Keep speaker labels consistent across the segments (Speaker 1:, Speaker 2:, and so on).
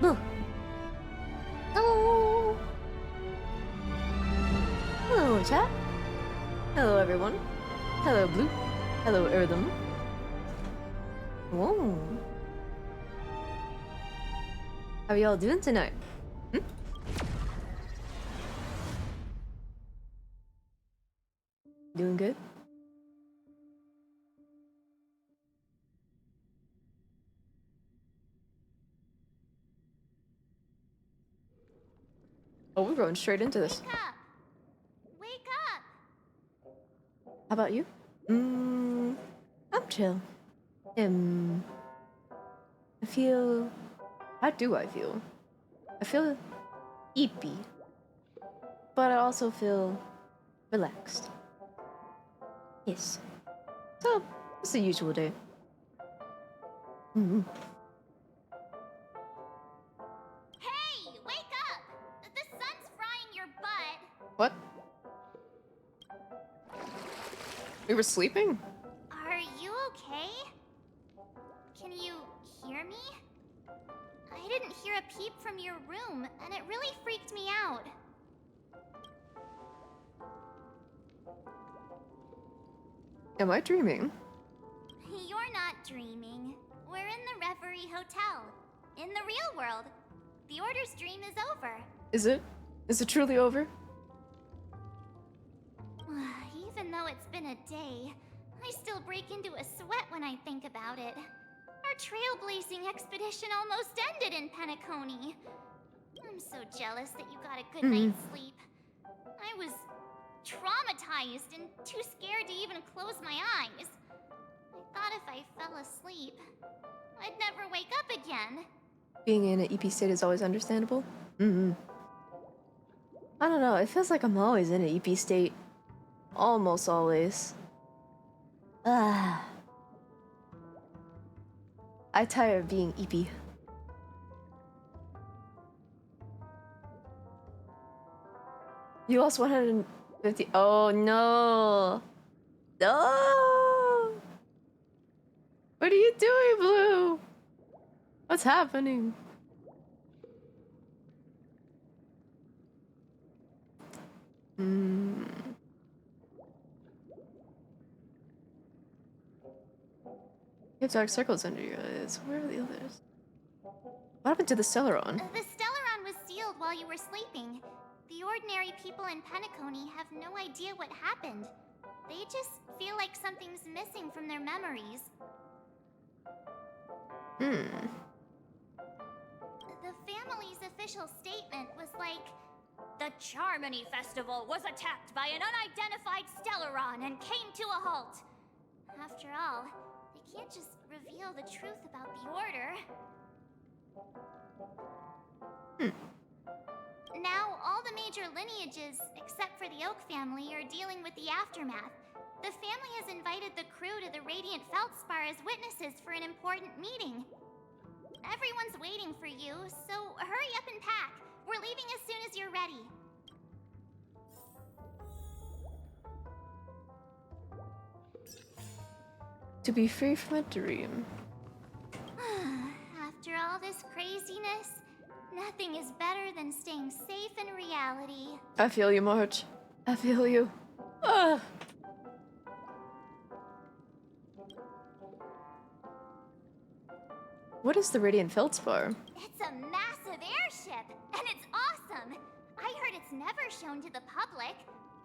Speaker 1: Boo. Oh. Hello, chat. Hello, everyone. Hello, Blue. Hello, Earthem. Whoa. How are y'all doing tonight? Hmm? Doing good? Oh, we're going straight into this.
Speaker 2: Wake up! Wake up!
Speaker 1: How about you? I'm chill. I feel... How do I feel? I feel eepy. But I also feel relaxed. Yes. So, it's the usual day.
Speaker 2: Hey, wake up! The sun's frying your butt.
Speaker 1: What? We were sleeping?
Speaker 2: Are you okay? Can you hear me? I didn't hear a peep from your room, and it really freaked me out.
Speaker 1: Am I dreaming?
Speaker 2: You're not dreaming. We're in the Reverie Hotel. In the real world. The Order's dream is over.
Speaker 1: Is it? Is it truly over?
Speaker 2: Even though it's been a day, I still break into a sweat when I think about it. Our trailblazing expedition almost ended in Penacony. I'm so jealous that you got a good night's sleep. I was traumatized and too scared to even close my eyes. I thought if I fell asleep, I'd never wake up again.
Speaker 1: Being in an EP state is always understandable. I don't know, it feels like I'm always in an EP state. Almost always. I tire of being EP. You lost 150. Oh no! No! What are you doing, Blue? What's happening? You have dark circles under your eyes. Where are the others? What happened to the Celeron?
Speaker 2: The Stellaron was sealed while you were sleeping. The ordinary people in Penacony have no idea what happened. They just feel like something's missing from their memories. The family's official statement was like, "The Charmony Festival was attacked by an unidentified Stellaron and came to a halt." After all, they can't just reveal the truth about the Order. Now, all the major lineages, except for the Oak family, are dealing with the aftermath. The family has invited the crew to the Radiant Feldspar as witnesses for an important meeting. Everyone's waiting for you, so hurry up and pack. We're leaving as soon as you're ready.
Speaker 1: To be free from a dream.
Speaker 2: After all this craziness, nothing is better than staying safe in reality.
Speaker 1: I feel you, March. I feel you. Ah. What is the Radiant Feldspar?
Speaker 2: It's a massive airship, and it's awesome. I heard it's never shown to the public.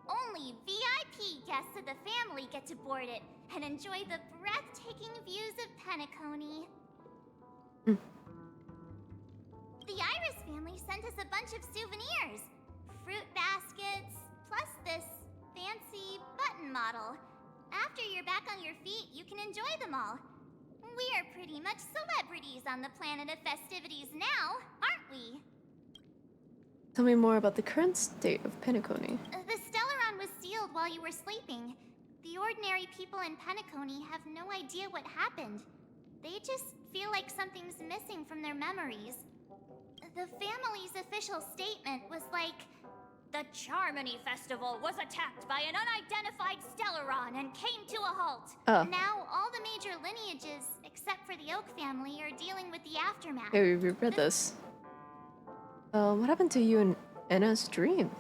Speaker 2: Only VIP guests of the family get to board it and enjoy the breathtaking views of Penacony. The Iris family sent us a bunch of souvenirs. Fruit baskets, plus this fancy button model. After you're back on your feet, you can enjoy them all. We are pretty much celebrities on the planet of festivities now, aren't we?
Speaker 1: Tell me more about the current state of Penacony.
Speaker 2: The Stellaron was sealed while you were sleeping. The ordinary people in Penacony have no idea what happened. They just feel like something's missing from their memories. The family's official statement was like, "The Charmony Festival was attacked by an unidentified Stellaron and came to a halt."
Speaker 1: Oh.
Speaker 2: Now, all the major lineages, except for the Oak family, are dealing with the aftermath.
Speaker 1: Hey, we read this. What happened to you and Anna's dream?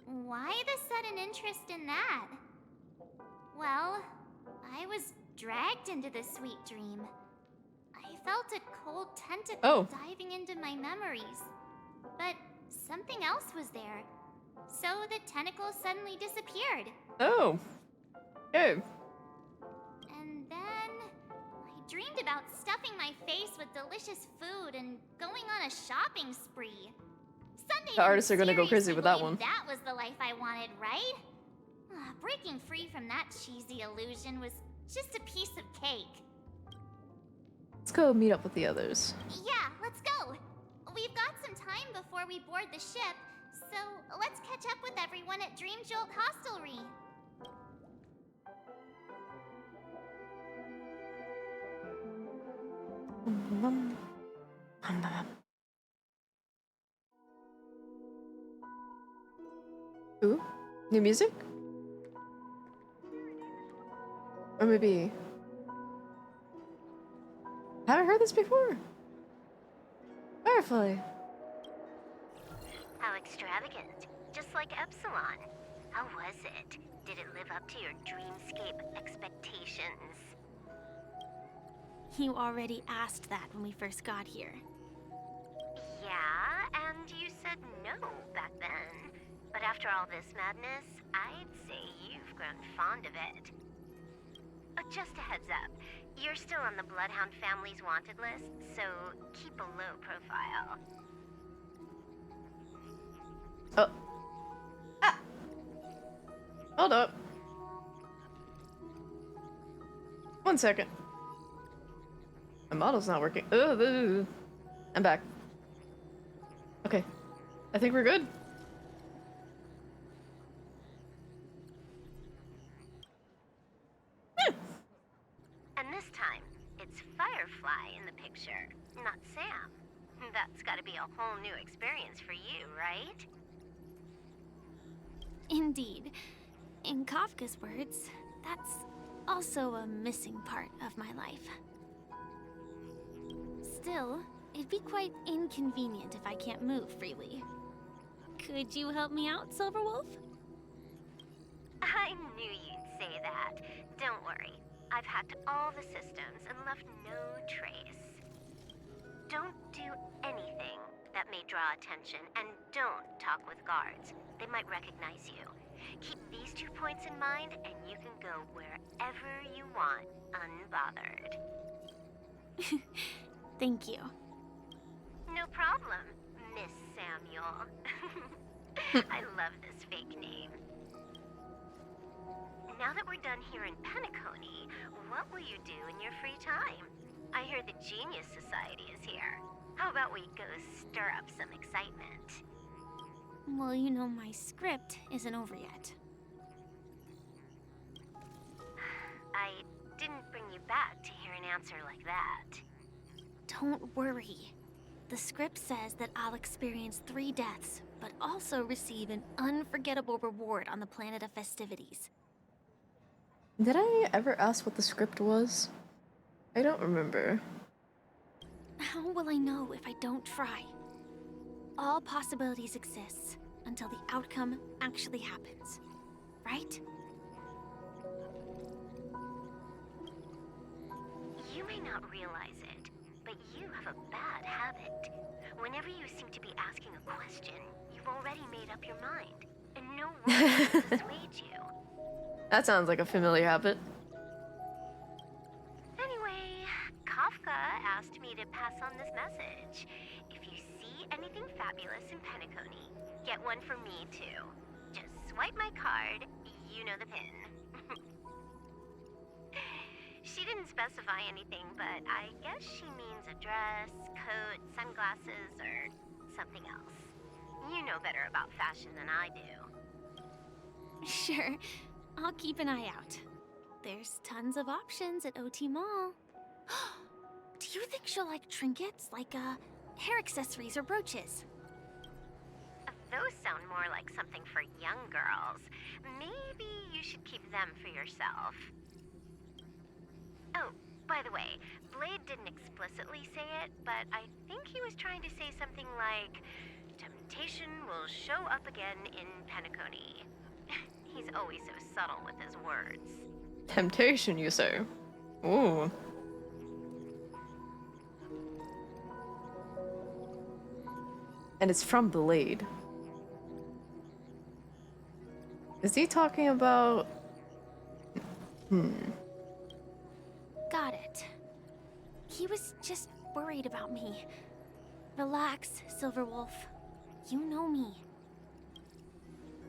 Speaker 2: Why the sudden interest in that? Well, I was dragged into this sweet dream. I felt a cold tentacle diving into my memories. But something else was there. So the tentacle suddenly disappeared.
Speaker 1: Oh. Okay.
Speaker 2: And then I dreamed about stuffing my face with delicious food and going on a shopping spree. Sunday
Speaker 1: The artists are gonna go crazy with that one.
Speaker 2: That was the life I wanted, right? Breaking free from that cheesy illusion was just a piece of cake.
Speaker 1: Let's go meet up with the others.
Speaker 2: Yeah, let's go. We've got some time before we board the ship, so let's catch up with everyone at Dream Jolt Hostelry.
Speaker 1: Ooh, new music? Or maybe... Haven't heard this before. Firefly.
Speaker 3: How extravagant. Just like Epsilon. How was it? Did it live up to your dreamscape expectations?
Speaker 4: You already asked that when we first got here.
Speaker 3: Yeah, and you said no back then. But after all this madness, I'd say you've grown fond of it. Just a heads up, you're still on the Bloodhound family's wanted list, so keep a low profile.
Speaker 1: Oh. Ah! Hold up. 1 second. My model's not working. Ugh. I'm back. Okay. I think we're good.
Speaker 3: And this time, it's Firefly in the picture, not Sam. That's gotta be a whole new experience for you, right?
Speaker 4: Indeed. In Kafka's words, that's also a missing part of my life. Still, it'd be quite inconvenient if I can't move freely. Could you help me out, Silverwolf?
Speaker 3: I knew you'd say that. Don't worry. I've hacked all the systems and left no trace. Don't do anything that may draw attention, and don't talk with guards. They might recognize you. Keep these 2 points in mind, and you can go wherever you want, unbothered.
Speaker 4: Thank you.
Speaker 3: No problem, Miss Samuel. I love this fake name. Now that we're done here in Penacony, what will you do in your free time? I hear the Genius Society is here. How about we go stir up some excitement?
Speaker 4: Well, you know my script isn't over yet.
Speaker 3: I didn't bring you back to hear an answer like that.
Speaker 4: Don't worry. The script says that I'll experience 3 deaths, but also receive an unforgettable reward on the planet of festivities.
Speaker 1: Did I ever ask what the script was? I don't remember.
Speaker 4: How will I know if I don't try? All possibilities exist until the outcome actually happens, right?
Speaker 3: You may not realize it, but you have a bad habit. Whenever you seem to be asking a question, you've already made up your mind, and no one can persuade you.
Speaker 1: That sounds like a familiar habit.
Speaker 3: Anyway, Kafka asked me to pass on this message. If you see anything fabulous in Penacony, get one for me too. Just swipe my card, you know the pin. She didn't specify anything, but I guess she means a dress, coat, sunglasses, or something else. You know know better about fashion than I do.
Speaker 4: Sure, I'll keep an eye out. There's tons of options at OT Mall. Do you think she'll like trinkets, like hair accessories or brooches?
Speaker 3: Those sound more like something for young girls. Maybe you should keep them for yourself. Oh, by the way, Blade didn't explicitly say it, but I think he was trying to say something like, temptation will show up again in Penacony. He's always so subtle with his words.
Speaker 1: Temptation, you say? Ooh. And it's from Blade. Is he talking about...
Speaker 4: Got it. He was just worried about me. Relax, Silverwolf. You know me.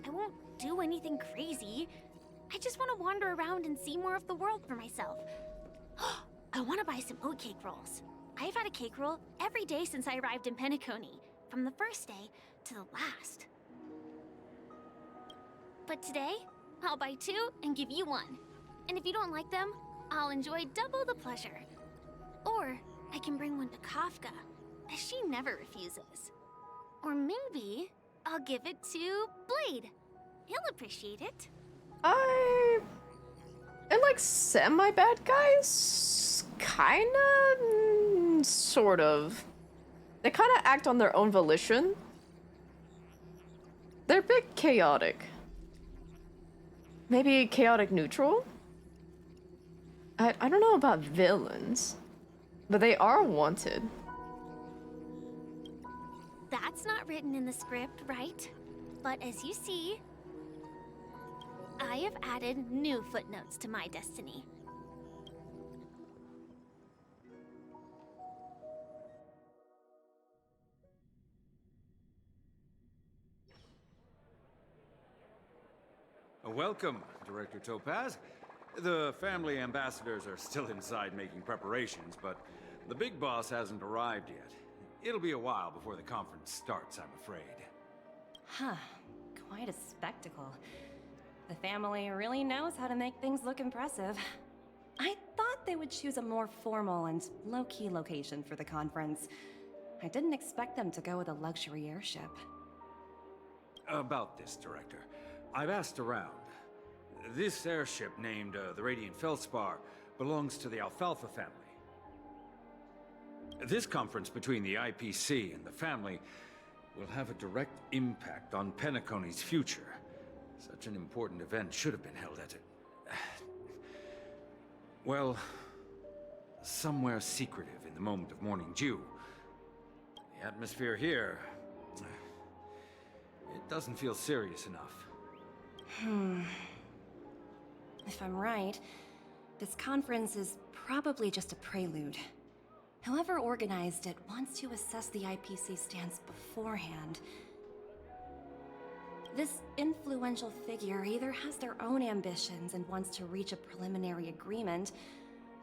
Speaker 4: I won't do anything crazy. I just want to wander around and see more of the world for myself. I want to buy some oat cake rolls. I've had a cake roll every day since I arrived in Penacony, from the first day to the last. But today, I'll buy 2 and give you 1. And if you don't like them, I'll enjoy double the pleasure. Or I can bring one to Kafka, as she never refuses. Or maybe I'll give it to Blade. He'll appreciate it.
Speaker 1: I like semi-bad guys? Kinda? Sort of. They kinda act on their own volition. They're a bit chaotic. Maybe chaotic neutral? I don't know about villains, but they are wanted.
Speaker 4: That's not written in the script, right? But as you see, I have added new footnotes to my destiny.
Speaker 5: Welcome, Director Topaz. The family ambassadors are still inside making preparations, but the big boss hasn't arrived yet. It'll be a while before the conference starts, I'm afraid.
Speaker 6: Huh. Quite a spectacle. The family really knows how to make things look impressive. I thought they would choose a more formal and low-key location for the conference. I didn't expect them to go with a luxury airship.
Speaker 5: About this, Director. I've asked around. This airship, named the Radiant Feldspar, belongs to the Alfalfa family. This conference between the IPC and the family will have a direct impact on Penacony's future. Such an important event should have been held at well, somewhere secretive in the moment of morning dew. The atmosphere here, it doesn't feel serious enough.
Speaker 6: If I'm right, this conference is probably just a prelude. Whoever organized it wants to assess the IPC stance beforehand. This influential figure either has their own ambitions and wants to reach a preliminary agreement,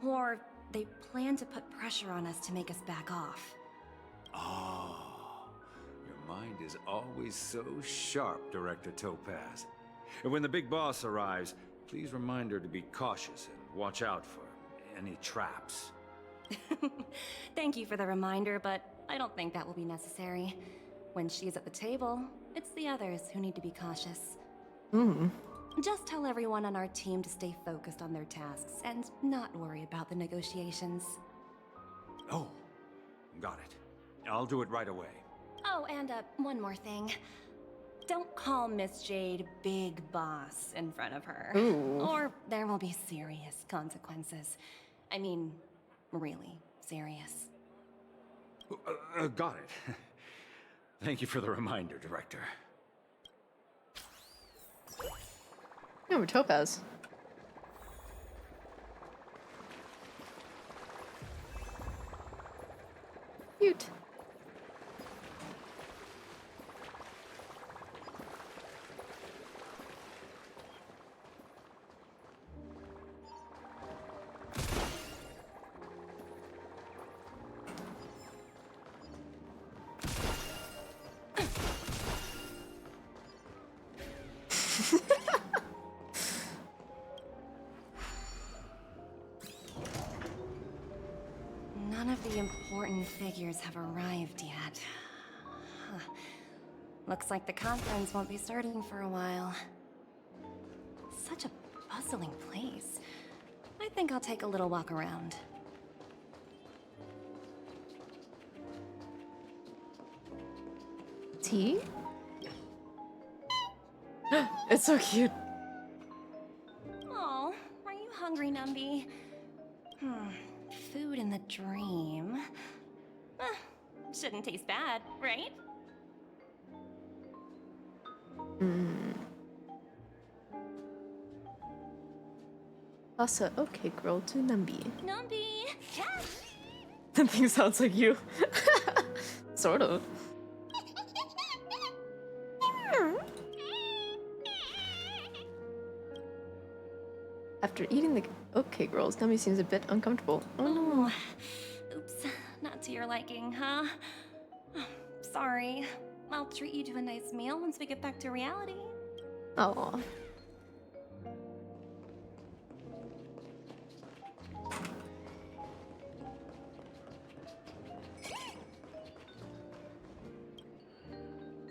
Speaker 6: or they plan to put pressure on us to make us back off.
Speaker 5: Oh, your mind is always so sharp, Director Topaz. And when the big boss arrives, please remind her to be cautious and watch out for any traps.
Speaker 6: Thank you for the reminder, but I don't think that will be necessary. When she's at the table, it's the others who need to be cautious. Just tell everyone on our team to stay focused on their tasks and not worry about the negotiations.
Speaker 5: Oh, got it. I'll do it right away.
Speaker 6: Oh, and one more thing. Don't call Miss Jade Big Boss in front of her.
Speaker 1: Ooh.
Speaker 6: Or there will be serious consequences. I mean, really serious.
Speaker 5: Got it. Thank you for the reminder, Director.
Speaker 1: No, we're Topaz. Cute.
Speaker 6: None of the important figures have arrived yet. Huh. Looks like the conference won't be starting for a while. Such a bustling place. I think I'll take a little walk around.
Speaker 1: Tea? It's so cute.
Speaker 6: Oh, are you hungry, Numby? Food in the dream. Shouldn't taste bad, right?
Speaker 1: Asa, okay, girl, to Numby.
Speaker 6: Numby! Yes!
Speaker 1: That thing sounds like you. Sort of. After eating the okay girls, Numby seems a bit uncomfortable. Oh no.
Speaker 6: Oops, not to your liking, huh? Sorry. I'll treat you to a nice meal once we get back to reality.
Speaker 1: Aw.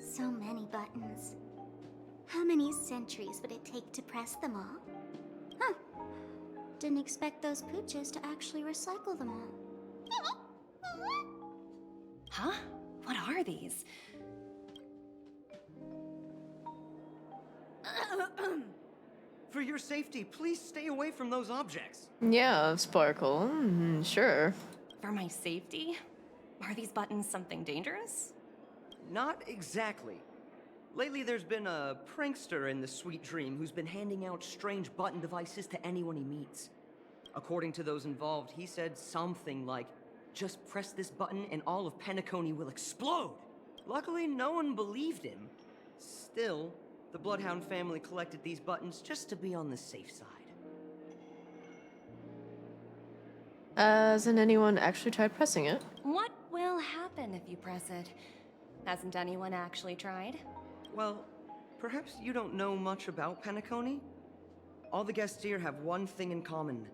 Speaker 2: So many buttons. How many centuries would it take to press them all? Huh. Didn't expect those pooches to actually recycle them all.
Speaker 6: Huh? What are these?
Speaker 7: For your safety, please stay away from those objects.
Speaker 1: Yeah, Sparkle. Sure.
Speaker 6: For my safety? Are these buttons something dangerous?
Speaker 7: Not exactly. Lately, there's been a prankster in the Sweet Dream who's been handing out strange button devices to anyone he meets. According to those involved, he said something like, "Just press this button and all of Penacony will explode." Luckily, no one believed him. Still, the Bloodhound family collected these buttons just to be on the safe side.
Speaker 1: Hasn't anyone actually tried pressing it?
Speaker 6: What will happen if you press it? Hasn't anyone actually tried?
Speaker 7: Well, perhaps you don't know much about Penacony? All the guests here have one thing in common.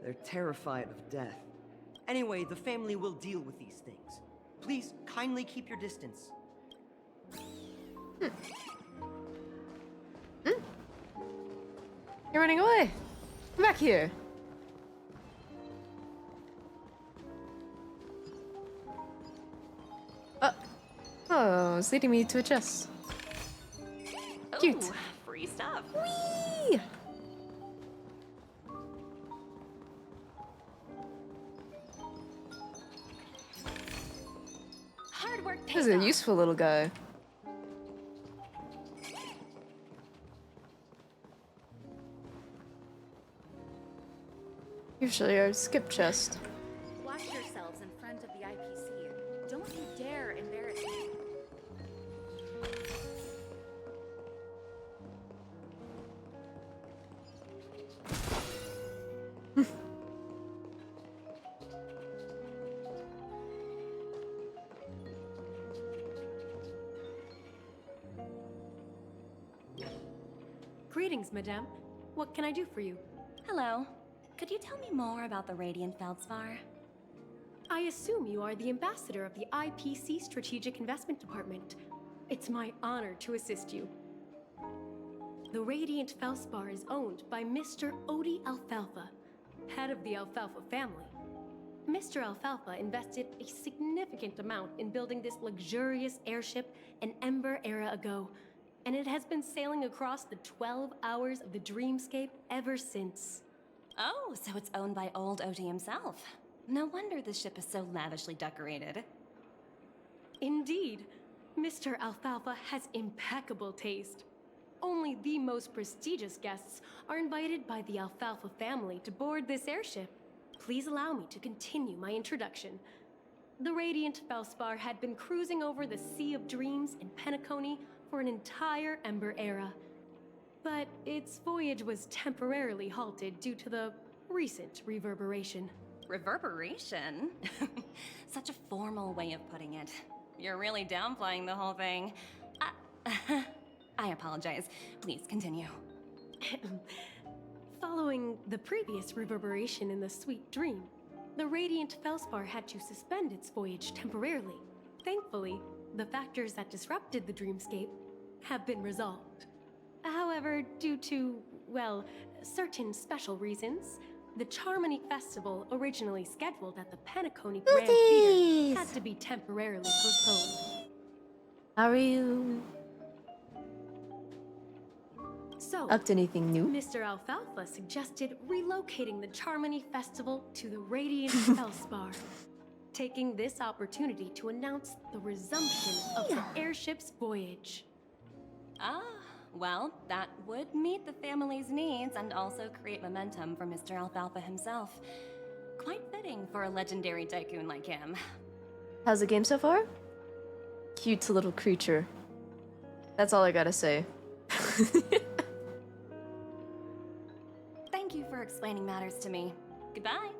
Speaker 7: They're terrified of death. Anyway, the family will deal with these things. Please, kindly keep your distance.
Speaker 1: You're running away. Come back here. Oh, it's leading me to a chest. Cute.
Speaker 6: Ooh, free stuff.
Speaker 1: Whee!
Speaker 6: Hard work
Speaker 1: This
Speaker 6: pays
Speaker 1: is a
Speaker 6: off.
Speaker 1: useful little guy. Usually our skip chest.
Speaker 8: Watch yourselves in front of the IPC. Don't you dare embarrass me.
Speaker 9: Greetings, madame. What can I do for you?
Speaker 6: Hello. Could you tell me more about the Radiant Feldspar?
Speaker 9: I assume you are the ambassador of the IPC Strategic Investment Department. It's my honor to assist you. The Radiant Feldspar is owned by Mr. Odie Alfalfa, head of the Alfalfa family. Mr. Alfalfa invested a significant amount in building this luxurious airship an Ember era ago, and it has been sailing across the 12 hours of the dreamscape ever since.
Speaker 6: Oh, so it's owned by old Odie himself. No wonder the ship is so lavishly decorated.
Speaker 9: Indeed, Mr. Alfalfa has impeccable taste. Only the most prestigious guests are invited by the Alfalfa family to board this airship. Please allow me to continue my introduction. The Radiant Feldspar had been cruising over the Sea of Dreams in Penacony for an entire Ember era. But its voyage was temporarily halted due to the recent reverberation.
Speaker 6: Reverberation? Such a formal way of putting it. You're really downplaying the whole thing. I apologize. Please continue.
Speaker 9: Following the previous reverberation in the Sweet Dream, the Radiant Felspar had to suspend its voyage temporarily. Thankfully, the factors that disrupted the dreamscape have been resolved. However, due to, well, certain special reasons, the Charmony Festival, originally scheduled at the Penacony Grand Theater, had to be temporarily postponed.
Speaker 1: How are you?
Speaker 9: So,
Speaker 1: Up to anything new?
Speaker 9: Mr. Alfalfa suggested relocating the Charmony Festival to the Radiant Felspar, taking this opportunity to announce the resumption of the airship's voyage.
Speaker 6: Ah, well, that would meet the family's needs and also create momentum for Mr. Alfalfa himself. Quite fitting for a legendary tycoon like him.
Speaker 1: How's the game so far? Cute little creature. That's all I gotta say.
Speaker 6: Thank you for explaining matters to me. Goodbye.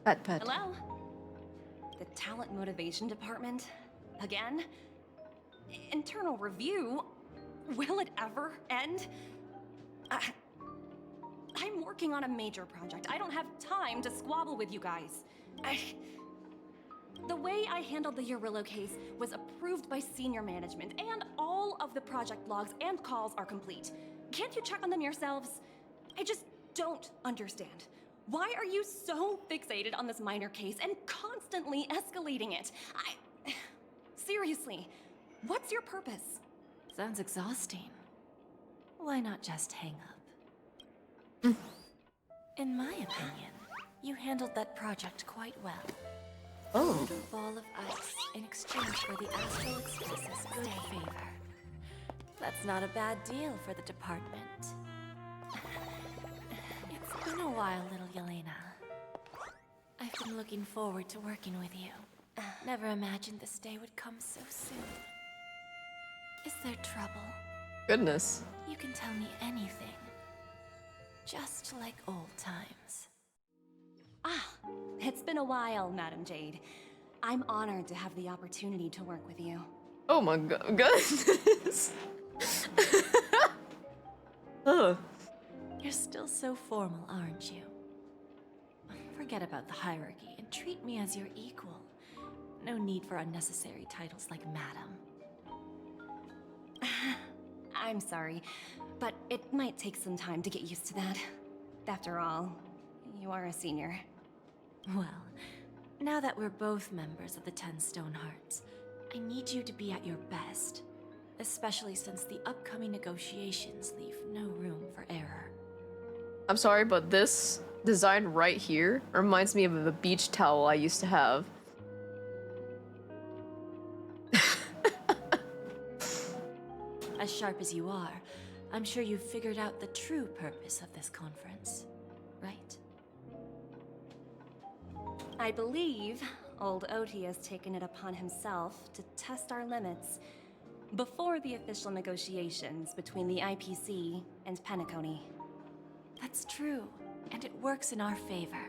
Speaker 1: Pat pat.
Speaker 6: Hello? The talent motivation department? Again? Internal review? Will it ever end? I'm working on a major project. I don't have time to squabble with you guys. The way I handled the Urillo case was approved by senior management, and all of the project logs and calls are complete. Can't you check on them yourselves? I just don't understand. Why are you so fixated on this minor case and constantly escalating it? Seriously, what's your purpose?
Speaker 10: Sounds exhausting. Why not just hang up? In my opinion, you handled that project quite well.
Speaker 1: Oh.
Speaker 10: A little ball of ice in exchange for the Astral Express's good favor. That's not a bad deal for the department. It's been a while, little Yelena. I've been looking forward to working with you. Never imagined this day would come so soon. Is there trouble?
Speaker 1: Goodness.
Speaker 10: You can tell me anything. Just like old times.
Speaker 6: Ah, it's been a while, Madam Jade. I'm honored to have the opportunity to work with you.
Speaker 1: Oh my goodness. Ugh.
Speaker 10: You're still so formal, aren't you? Forget about the hierarchy and treat me as your equal. No need for unnecessary titles like Madam.
Speaker 6: I'm sorry, but it might take some time to get used to that. After all, you are a senior.
Speaker 10: Well, now that we're both members of the 10 Stonehearts, I need you to be at your best. Especially since the upcoming negotiations leave no room for error.
Speaker 1: I'm sorry, but this design right here reminds me of a beach towel I used to have.
Speaker 10: As sharp as you are, I'm sure you've figured out the true purpose of this conference, right?
Speaker 6: I believe old Oti has taken it upon himself to test our limits before the official negotiations between the IPC and Penacony.
Speaker 10: That's true, and it works in our favor.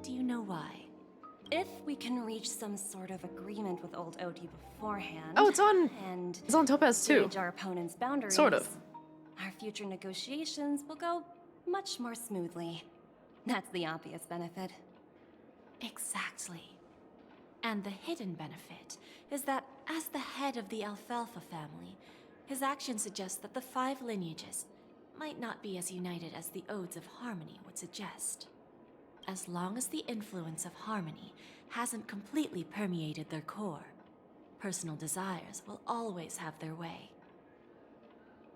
Speaker 10: Do you know why?
Speaker 6: If we can reach some sort of agreement with old Oti beforehand...
Speaker 1: Oh, it's on Topaz too.
Speaker 6: Gauge our opponent's boundaries...
Speaker 1: Sort of.
Speaker 6: Our future negotiations will go much more smoothly. That's the obvious benefit.
Speaker 10: Exactly. And the hidden benefit is that as the head of the Alfalfa family, his actions suggest that the 5 lineages might not be as united as the Odes of Harmony would suggest. As long as the influence of Harmony hasn't completely permeated their core, personal desires will always have their way.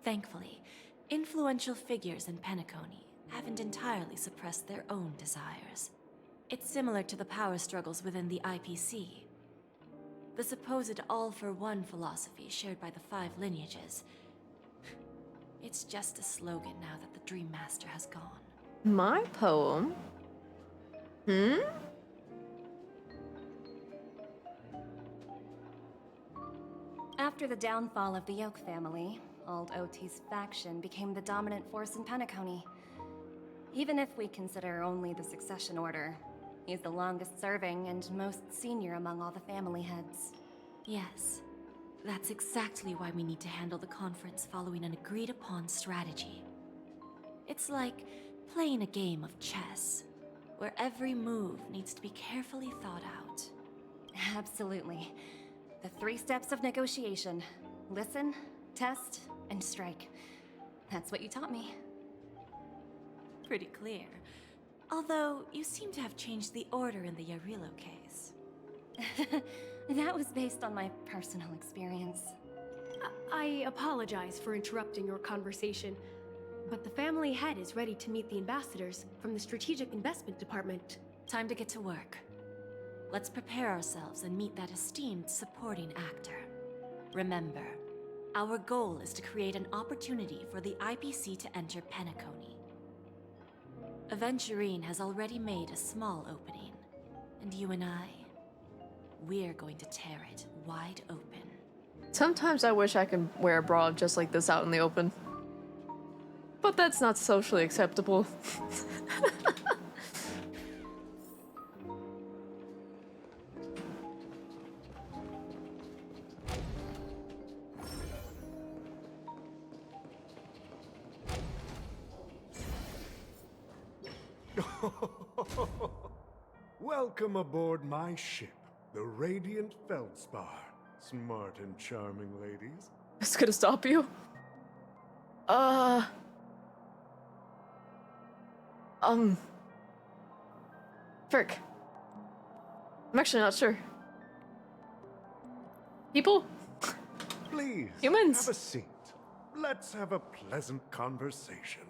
Speaker 10: Thankfully, influential figures in Penacony haven't entirely suppressed their own desires. It's similar to the power struggles within the IPC. The supposed all-for-one philosophy shared by the 5 lineages. It's just a slogan now that the Dream Master has gone.
Speaker 1: My poem?
Speaker 6: After the downfall of the Yoke family, old Oti's faction became the dominant force in Penacony. Even if we consider only the succession order, He's the longest serving and most senior among all the family heads.
Speaker 10: Yes, that's exactly why we need to handle the conference following an agreed-upon strategy. It's like playing a game of chess, where every move needs to be carefully thought out.
Speaker 6: Absolutely. The 3 steps of negotiation. Listen, test, and strike. That's what you taught me.
Speaker 10: Pretty clear. Although, you seem to have changed the order in the Yarilo case.
Speaker 6: That was based on my personal experience.
Speaker 9: I apologize for interrupting your conversation, but the family head is ready to meet the ambassadors from the Strategic Investment Department.
Speaker 10: Time to get to work. Let's prepare ourselves and meet that esteemed supporting actor. Remember, our goal is to create an opportunity for the IPC to enter Penacony. Aventurine has already made a small opening, and you and I, we're going to tear it wide open.
Speaker 1: Sometimes I wish I could wear a bra just like this out in the open. But that's not socially acceptable.
Speaker 11: Welcome aboard my ship, the Radiant Feldspar. Smart and charming ladies.
Speaker 1: It's gonna stop you. Frick. I'm actually not sure. People?
Speaker 11: Please,
Speaker 1: Humans?
Speaker 11: have a seat. Let's have a pleasant conversation.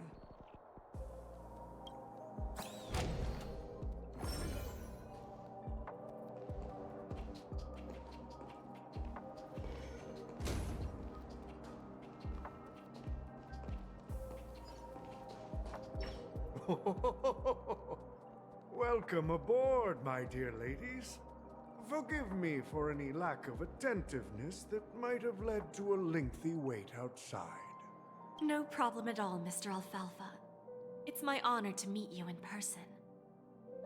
Speaker 11: Welcome aboard, my dear ladies. Forgive me for any lack of attentiveness that might have led to a lengthy wait outside.
Speaker 10: No problem at all, Mr. Alfalfa. It's my honor to meet you in person.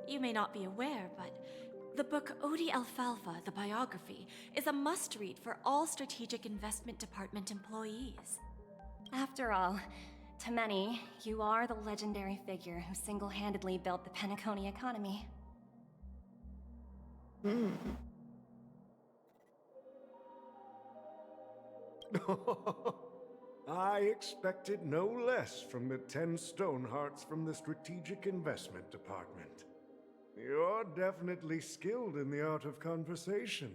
Speaker 10: You may not be aware, but the book Odie Alfalfa, the biography, is a must-read for all Strategic Investment Department employees.
Speaker 6: After all, to many, you are the legendary figure who single-handedly built the Penacony economy.
Speaker 11: I expected no less from the 10 Stonehearts from the Strategic Investment Department. You're definitely skilled in the art of conversation.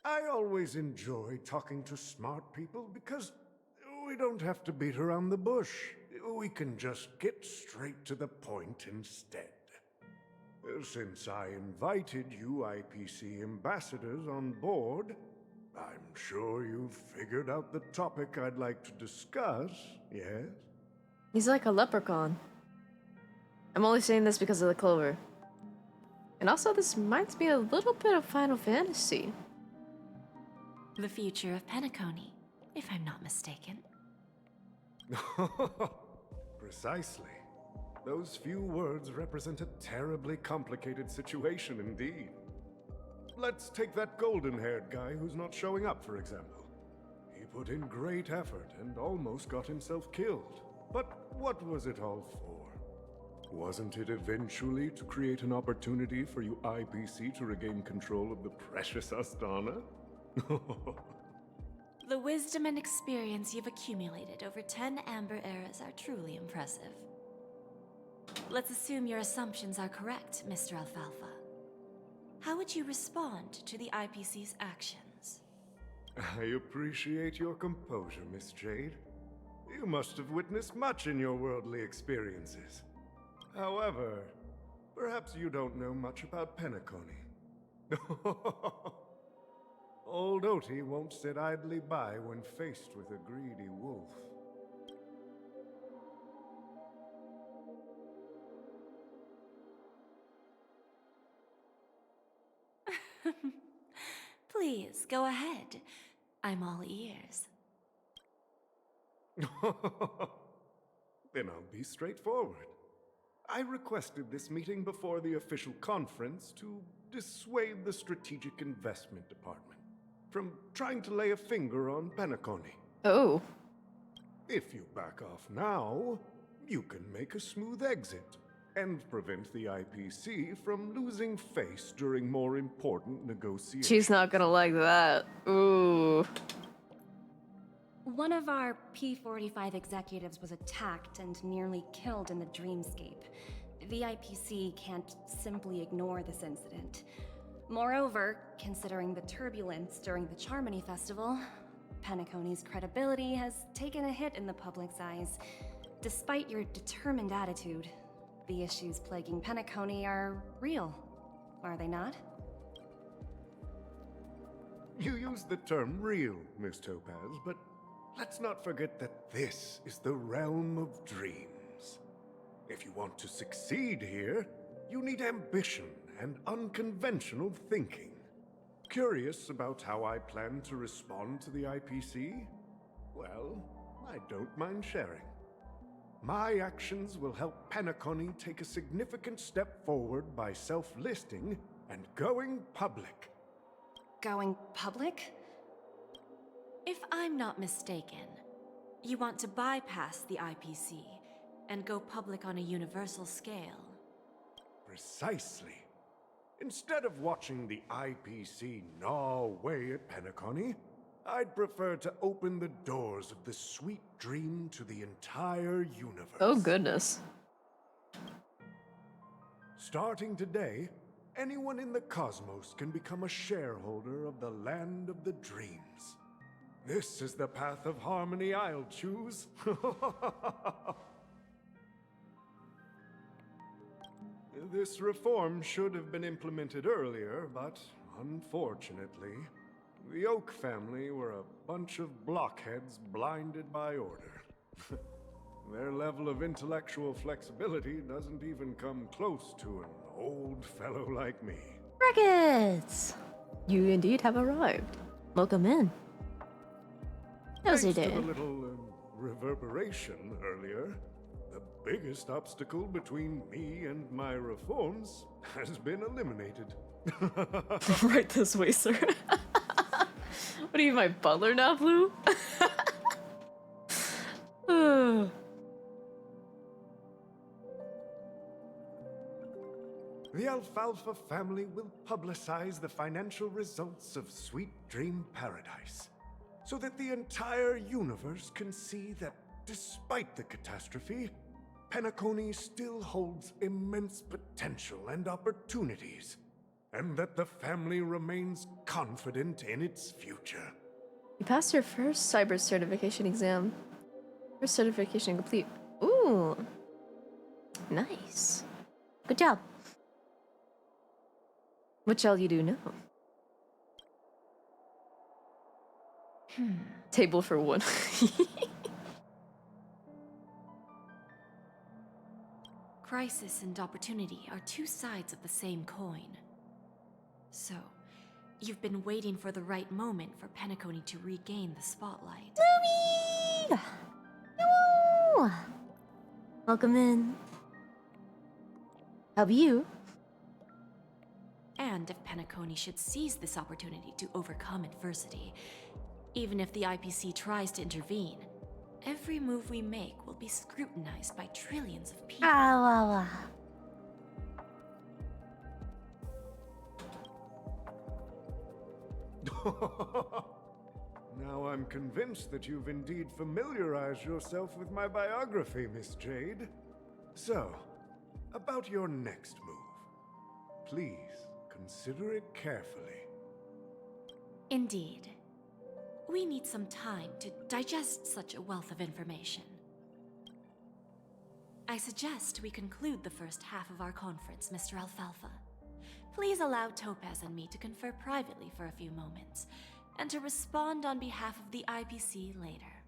Speaker 11: I always enjoy talking to smart people because we don't have to beat around the bush. We can just get straight to the point instead. Since I invited you IPC ambassadors on board, I'm sure you've figured out the topic I'd like to discuss, yes?
Speaker 1: He's like a leprechaun. I'm only saying this because of the clover. And also, this reminds me a little bit of Final Fantasy.
Speaker 10: The future of Penacony, if I'm not mistaken.
Speaker 11: Precisely. Those few words represent a terribly complicated situation indeed. Let's take that golden-haired guy who's not showing up, for example. He put in great effort and almost got himself killed. But what was it all for? Wasn't it eventually to create an opportunity for you IPC to regain control of the precious Astana?
Speaker 10: The wisdom and experience you've accumulated over 10 Amber Eras are truly impressive. Let's assume your assumptions are correct, Mr. Alfalfa. How would you respond to the IPC's actions?
Speaker 11: I appreciate your composure, Miss Jade. You must have witnessed much in your worldly experiences. However, perhaps you don't know much about Penacony. Old Oti won't sit idly by when faced with a greedy wolf.
Speaker 10: Please, go ahead. I'm all ears.
Speaker 11: Then I'll be straightforward. I requested this meeting before the official conference to dissuade the Strategic Investment Department from trying to lay a finger on Penacony.
Speaker 1: Oh.
Speaker 11: If you back off now, you can make a smooth exit and prevent the IPC from losing face during more important negotiations.
Speaker 1: She's not gonna like that. Ooh.
Speaker 6: One of our P-45 executives was attacked and nearly killed in the dreamscape. The IPC can't simply ignore this incident. Moreover, considering the turbulence during the Charmony Festival, Penacony's credibility has taken a hit in the public's eyes. Despite your determined attitude, the issues plaguing Penacony are real, are they not?
Speaker 11: You use the term real, Miss Topaz, but let's not forget that this is the realm of dreams. If you want to succeed here, you need ambition and unconventional thinking. Curious about how I plan to respond to the IPC? Well, I don't mind sharing. My actions will help Penacony take a significant step forward by self-listing and going public.
Speaker 6: Going public?
Speaker 10: If I'm not mistaken, you want to bypass the IPC and go public on a universal scale.
Speaker 11: Precisely. Instead of watching the IPC gnaw away at Penacony, I'd prefer to open the doors of the sweet dream to the entire universe.
Speaker 1: Oh, goodness.
Speaker 11: Starting today, anyone in the cosmos can become a shareholder of the land of the dreams. This is the path of harmony I'll choose. This reform should have been implemented earlier, but unfortunately, the Oak family were a bunch of blockheads blinded by order. Their level of intellectual flexibility doesn't even come close to an old fellow like me.
Speaker 1: Brackets! You indeed have arrived. Welcome in. How's your
Speaker 11: Thanks
Speaker 1: day?
Speaker 11: to the little reverberation earlier, the biggest obstacle between me and my reforms has been eliminated.
Speaker 1: Right this way, sir. What are you, my butler now, Blue?
Speaker 11: The Alfalfa family will publicize the financial results of Sweet Dream Paradise, so that the entire universe can see that despite the catastrophe, Penacony still holds immense potential and opportunities, and that the family remains confident in its future.
Speaker 1: You passed your first cyber certification exam. First certification complete. Ooh. Nice. Good job. What shall you do now? Table for one.
Speaker 10: Crisis and opportunity are two sides of the same coin. So, you've been waiting for the right moment for Penacony to regain the spotlight.
Speaker 1: Mommy! Hello! Welcome in. How are you?
Speaker 10: And if Penacony should seize this opportunity to overcome adversity, even if the IPC tries to intervene, every move we make will be scrutinized by trillions of people.
Speaker 11: Now I'm convinced that you've indeed familiarized yourself with my biography, Miss Jade. So, about your next move. Please, consider it carefully.
Speaker 10: Indeed. We need some time to digest such a wealth of information. I suggest we conclude the first half of our conference, Mr. Alfalfa. Please allow Topaz and me to confer privately for a few moments, and to respond on behalf of the IPC later.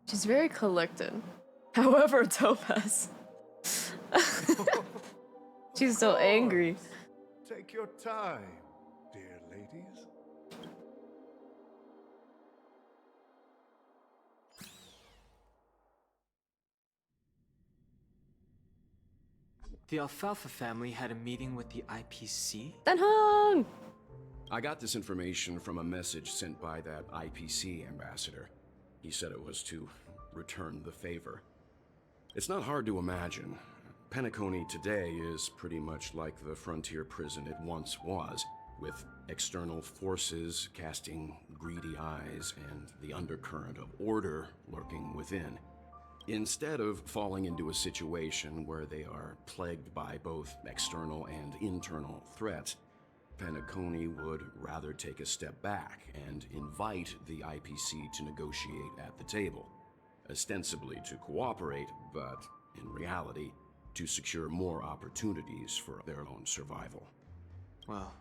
Speaker 1: She's very collected. However, Topaz. She's so angry.
Speaker 11: Take your time, dear ladies.
Speaker 12: The Alfalfa family had a meeting with the IPC?
Speaker 1: Danhong!
Speaker 13: I got this information from a message sent by that IPC ambassador. He said it was to return the favor. It's not hard to imagine. Penacony today is pretty much like the frontier prison it once was, with external forces casting greedy eyes and the undercurrent of order lurking within. Instead of falling into a situation where they are plagued by both external and internal threats, Penacony would rather take a step back and invite the IPC to negotiate at the table, ostensibly to cooperate, but in reality, to secure more opportunities for their own survival.
Speaker 12: Well,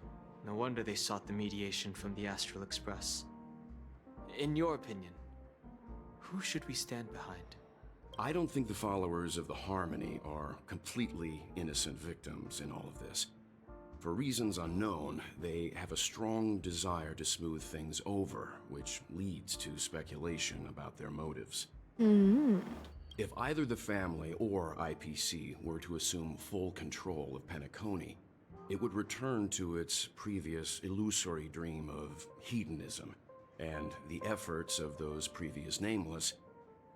Speaker 12: no wonder they sought the mediation from the Astral Express. In your opinion, who should we stand behind?
Speaker 13: I don't think the followers of the Harmony are completely innocent victims in all of this. For reasons unknown, they have a strong desire to smooth things over, which leads to speculation about their motives. If either the family or IPC were to assume full control of Penacony, it would return to its previous illusory dream of hedonism, and the efforts of those previous nameless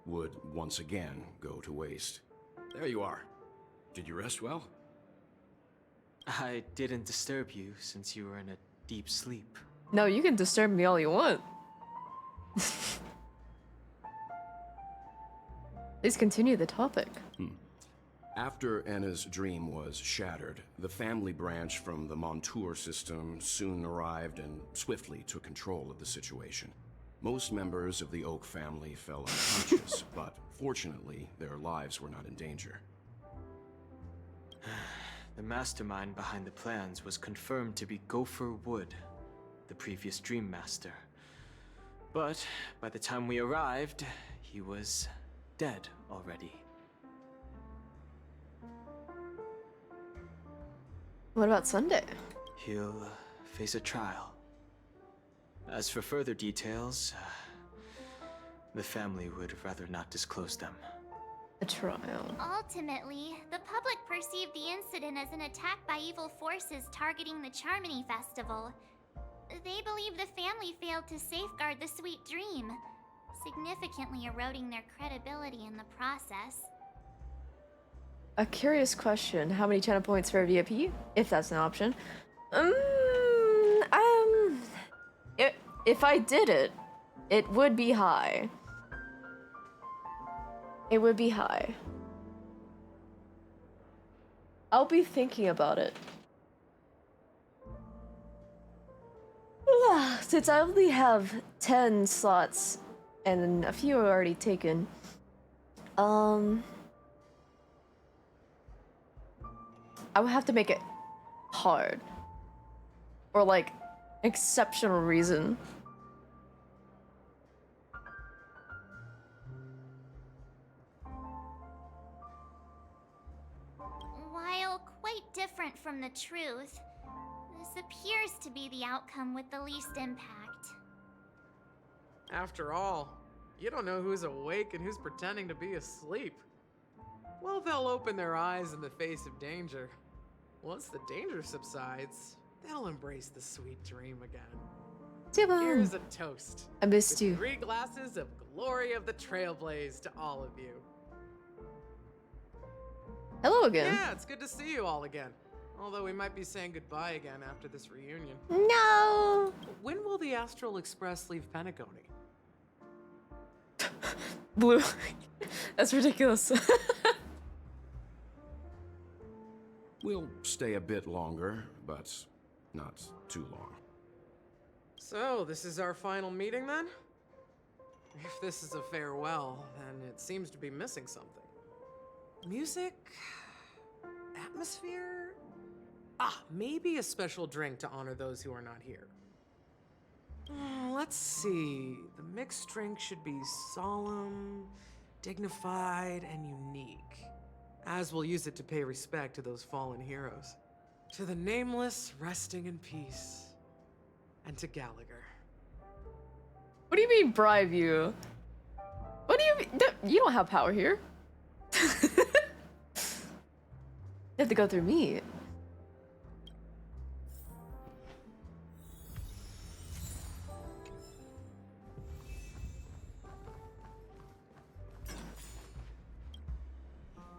Speaker 13: would once again go to waste. There you are. Did you rest well?
Speaker 12: I didn't disturb you since you were in a deep sleep.
Speaker 1: No, you can disturb me all you want. Please continue the topic.
Speaker 13: After Anna's dream was shattered, the family branch from the Montour system soon arrived and swiftly took control of the situation. Most members of the Oak family fell unconscious, but fortunately, their lives were not in danger.
Speaker 12: The mastermind behind the plans was confirmed to be Gopher Wood, the previous Dream Master. But by the time we arrived, he was dead already.
Speaker 1: What about Sunday?
Speaker 12: He'll face a trial. As for further details, the family would rather not disclose them.
Speaker 1: A trial.
Speaker 2: Ultimately, the public perceived the incident as an attack by evil forces targeting the Charmony Festival. They believe the family failed to safeguard the Sweet Dream, significantly eroding their credibility in the process.
Speaker 1: A curious question. How many channel points for a VIP? If that's an option. If I did it, it would be high. It would be high. I'll be thinking about it. Since I only have 10 slots and a few are already taken, I would have to make it hard. Or like, exceptional reason.
Speaker 2: While quite different from the truth, this appears to be the outcome with the least impact.
Speaker 14: After all, you don't know who's awake and who's pretending to be asleep. Well, they'll open their eyes in the face of danger. Once the danger subsides, they'll embrace the sweet dream again. Here's a toast.
Speaker 1: I missed you.
Speaker 14: 3 glasses of glory of the Trailblaze to all of you.
Speaker 1: Hello again.
Speaker 14: Yeah, it's good to see you all again. Although we might be saying goodbye again after this reunion.
Speaker 1: No!
Speaker 14: When will the Astral Express leave Penacony?
Speaker 1: Blue. That's ridiculous.
Speaker 13: We'll stay a bit longer, but not too long.
Speaker 14: So, this is our final meeting then? If this is a farewell, then it seems to be missing something. Music? Atmosphere? Maybe a special drink to honor those who are not here. Let's see. The mixed drink should be solemn, dignified, and unique. As we'll use it to pay respect to those fallen heroes. To the nameless resting in peace. And to Gallagher.
Speaker 1: What do you mean bribe you? What do you mean? You don't have power here. have to go through me.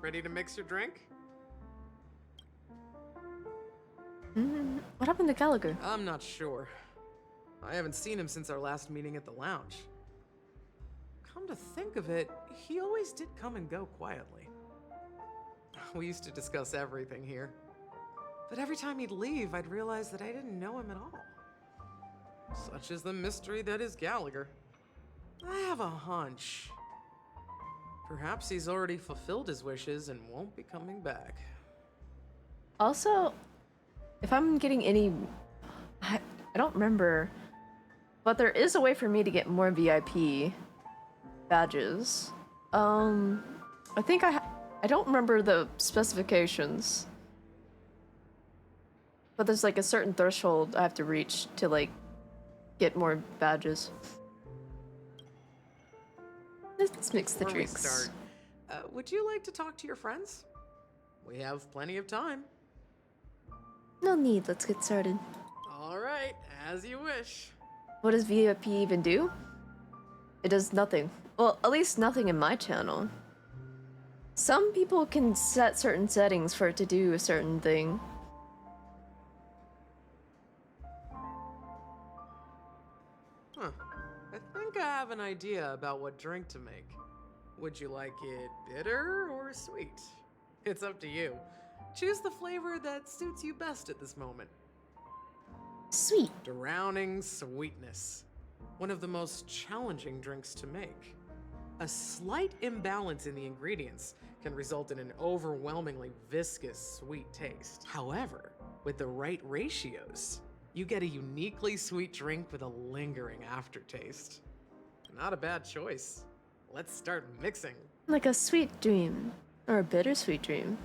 Speaker 14: Ready to mix your drink?
Speaker 1: What happened to Gallagher?
Speaker 14: I'm not sure. I haven't seen him since our last meeting at the lounge. Come to think of it, he always did come and go quietly. We used to discuss everything here. But every time he'd leave, I'd realize that I didn't know him at all. Such is the mystery that is Gallagher. I have a hunch. Perhaps he's already fulfilled his wishes and won't be coming back.
Speaker 1: Also, if I'm getting any... I don't remember, but there is a way for me to get more VIP badges. I think I don't remember the specifications, but there's like a certain threshold I have to reach to like get more badges. Let's mix the
Speaker 14: Before we
Speaker 1: drinks.
Speaker 14: start, would you like to talk to your friends? We have plenty of time.
Speaker 1: No need, let's get started.
Speaker 14: All right, as you wish.
Speaker 1: What does VIP even do? It does nothing. Well, at least nothing in my channel. Some people can set certain settings for it to do a certain thing.
Speaker 14: Huh. I think I have an idea about what drink to make. Would you like it bitter or sweet? It's up to you. Choose the flavor that suits you best at this moment.
Speaker 1: Sweet.
Speaker 14: Drowning sweetness. One of the most challenging drinks to make. A slight imbalance in the ingredients can result in an overwhelmingly viscous sweet taste. However, with the right ratios, you get a uniquely sweet drink with a lingering aftertaste. Not a bad choice. Let's start mixing.
Speaker 1: Like a sweet dream. Or a bittersweet dream.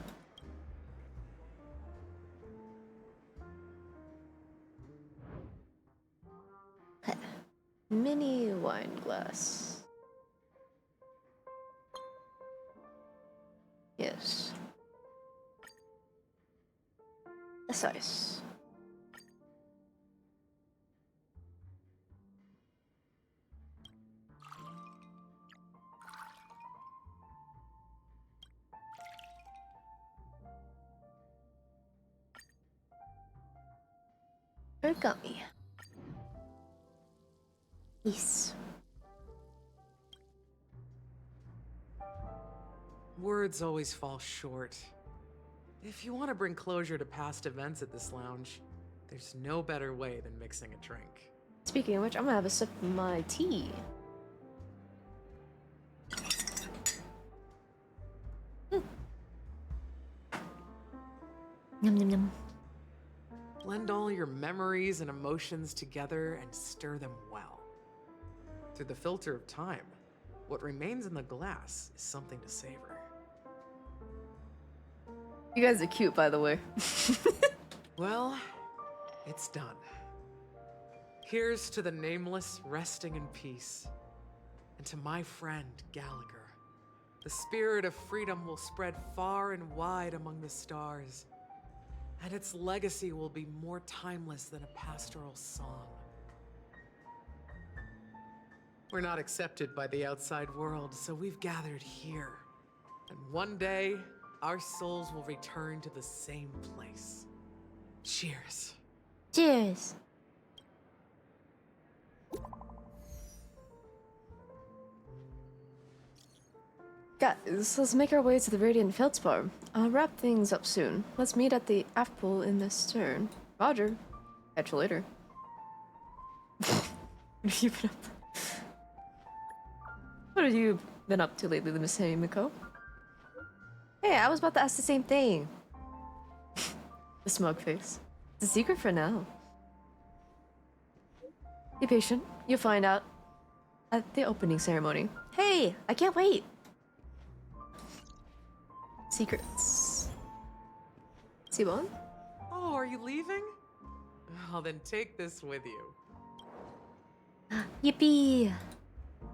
Speaker 1: Mini wine glass. Yes. A size. Origami. Yes.
Speaker 14: Words always fall short. If you want to bring closure to past events at this lounge, there's no better way than mixing a drink.
Speaker 1: Speaking of which, I'm gonna have a sip of my tea. Yum yum yum.
Speaker 14: Blend all your memories and emotions together and stir them well. Through the filter of time, what remains in the glass is something to savor.
Speaker 1: You guys are cute, by the way.
Speaker 14: Well, it's done. Here's to the nameless resting in peace, and to my friend Gallagher. The spirit of freedom will spread far and wide among the stars, and its legacy will be more timeless than a pastoral song. We're not accepted by the outside world, so we've gathered here. And one day, our souls will return to the same place. Cheers.
Speaker 1: Cheers. Guys, let's make our way to the Radiant Feldspar. I'll wrap things up soon. Let's meet at the aft pool in the stern. Roger. Catch you later. What have you been up to lately, Miss Miko? Hey, I was about to ask the same thing. The smug face. It's a secret for now. Be patient. You'll find out at the opening ceremony. Hey, I can't wait. Secrets. Sibon?
Speaker 14: Oh, are you leaving? Well, then take this with you.
Speaker 1: Yippee!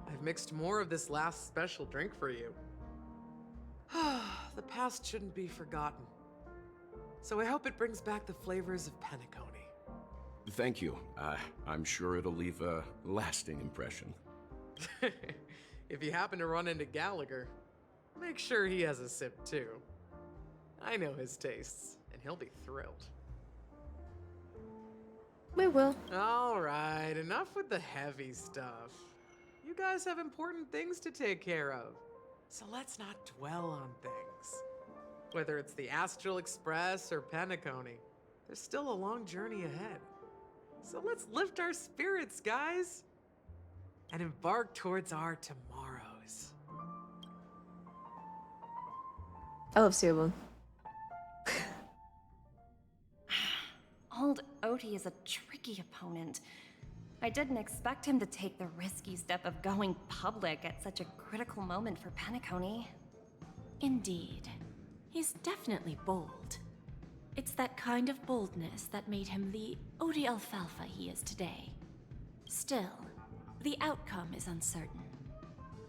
Speaker 14: I've mixed more of this last special drink for you. The past shouldn't be forgotten. So I hope it brings back the flavors of Penacony.
Speaker 13: Thank you. I'm sure it'll leave a lasting impression.
Speaker 14: If you happen to run into Gallagher, make sure he has a sip too. I know his tastes, and he'll be thrilled.
Speaker 1: We will.
Speaker 14: Alright, enough with the heavy stuff. You guys have important things to take care of, so let's not dwell on things. Whether it's the Astral Express or Penacony, there's still a long journey ahead. So let's lift our spirits, guys, and embark towards our tomorrows.
Speaker 1: I love Sailbone.
Speaker 6: Old Odie is a tricky opponent. I didn't expect him to take the risky step of going public at such a critical moment for Penacony.
Speaker 10: Indeed. He's definitely bold. It's that kind of boldness that made him the Odie Alfalfa he is today. Still, the outcome is uncertain.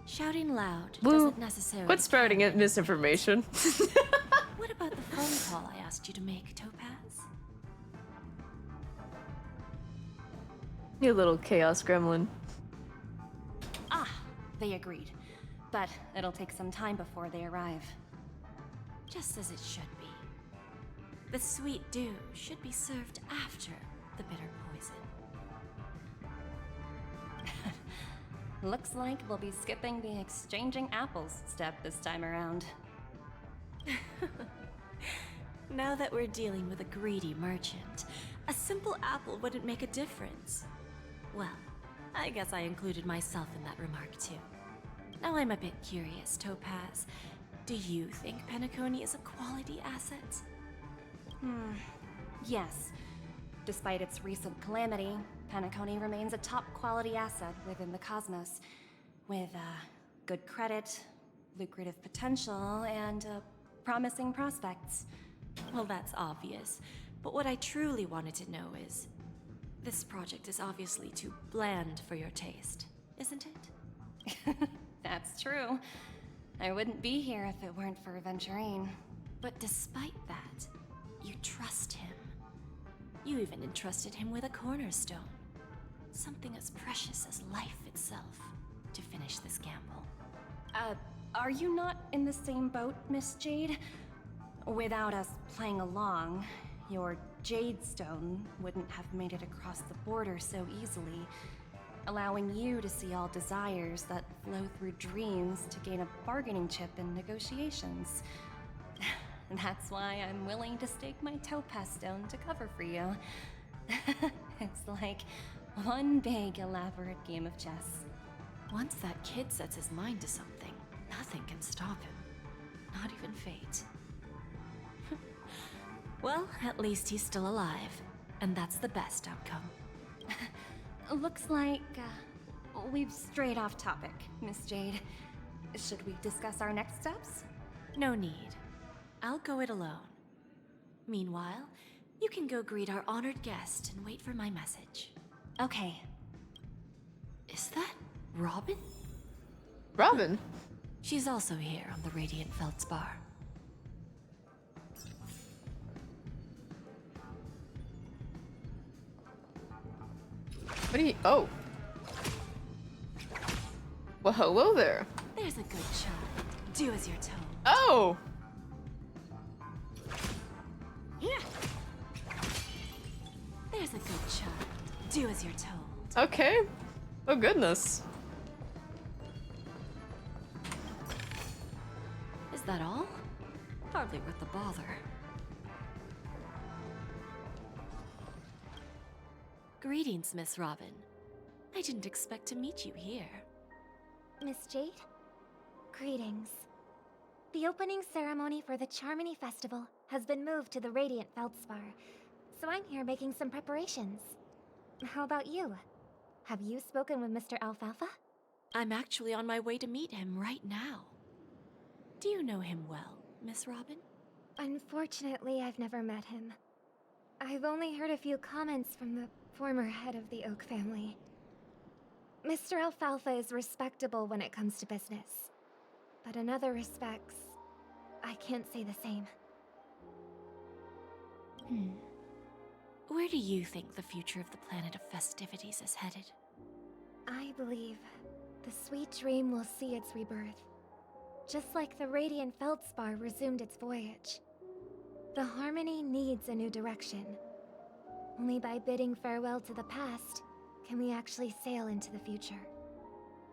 Speaker 10: Shouting loud doesn't necessarily...
Speaker 1: Quit sprouting it misinformation.
Speaker 10: What about the phone call I asked you to make, Topaz?
Speaker 1: You little chaos gremlin.
Speaker 6: Ah, they agreed. But it'll take some time before they arrive.
Speaker 10: Just as it should be. The sweet dew should be served after the bitter poison.
Speaker 6: Looks like we'll be skipping the exchanging apples step this time around.
Speaker 10: Now that we're dealing with a greedy merchant, a simple apple wouldn't make a difference. Well, I guess I included myself in that remark too. Now I'm a bit curious, Topaz. Do you think Penacony is a quality asset?
Speaker 6: Yes. Despite its recent calamity, Penacony remains a top quality asset within the cosmos, with good credit, lucrative potential, and promising prospects.
Speaker 10: Well, that's obvious, but what I truly wanted to know is, this project is obviously too bland for your taste, isn't it?
Speaker 6: That's true. I wouldn't be here if it weren't for Aventurine.
Speaker 10: But despite that, you trust him. You even entrusted him with a cornerstone. Something as precious as life itself, to finish this gamble.
Speaker 6: Are you not in the same boat, Miss Jade? Without us playing along, your Jade Stone wouldn't have made it across the border so easily, allowing you to see all desires that flow through dreams to gain a bargaining chip in negotiations. That's why I'm willing to stake my Topaz Stone to cover for you. It's like one big, elaborate game of chess.
Speaker 10: Once that kid sets his mind to something, nothing can stop him. Not even fate. Well, at least he's still alive, and that's the best outcome.
Speaker 6: Looks like we've strayed off topic, Miss Jade. Should we discuss our next steps?
Speaker 10: No need. I'll go it alone. Meanwhile, you can go greet our honored guest and wait for my message.
Speaker 6: Okay.
Speaker 10: Is that Robin?
Speaker 1: Robin?
Speaker 10: She's also here on the Radiant Feldspar.
Speaker 1: What are you... Oh. Well, hello there.
Speaker 10: There's a good child. Do as you're told.
Speaker 1: Oh!
Speaker 10: Yeah. There's a good child. Do as you're told.
Speaker 1: Okay. Oh, goodness.
Speaker 10: Is that all? Hardly worth the bother. Greetings, Miss Robin. I didn't expect to meet you here.
Speaker 2: Miss Jade? Greetings. The opening ceremony for the Charmony Festival has been moved to the Radiant Feldspar, so I'm here making some preparations. How about you? Have you spoken with Mr. Alfalfa?
Speaker 10: I'm actually on my way to meet him right now. Do you know him well, Miss Robin?
Speaker 2: Unfortunately, I've never met him. I've only heard a few comments from the former head of the Oak family. Mr. Alfalfa is respectable when it comes to business, but in other respects, I can't say the same.
Speaker 10: Where do you think the future of the planet of festivities is headed?
Speaker 15: I believe the sweet dream will see its rebirth, just like the radiant feldspar resumed its voyage. The Harmony needs a new direction. Only by bidding farewell to the past can we actually sail into the future.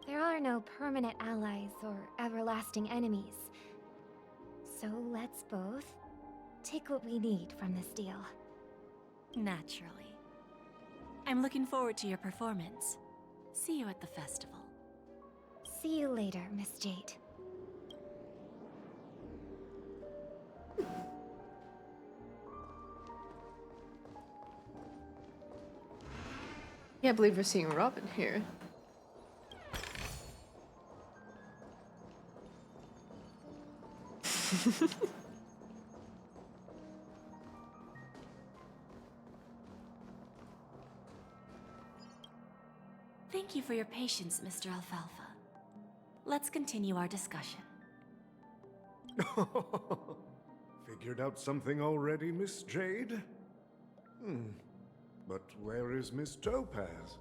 Speaker 15: There are no permanent allies or everlasting enemies. So let's both take what we need from this deal.
Speaker 10: Naturally. I'm looking forward to your performance. See you at the festival.
Speaker 15: See you later, Miss Jade.
Speaker 1: Can't believe we're seeing Robin here.
Speaker 10: Thank you for your patience, Mr. Alfalfa. Let's continue our discussion.
Speaker 11: Figured out something already, Miss Jade? But where is Miss Topaz?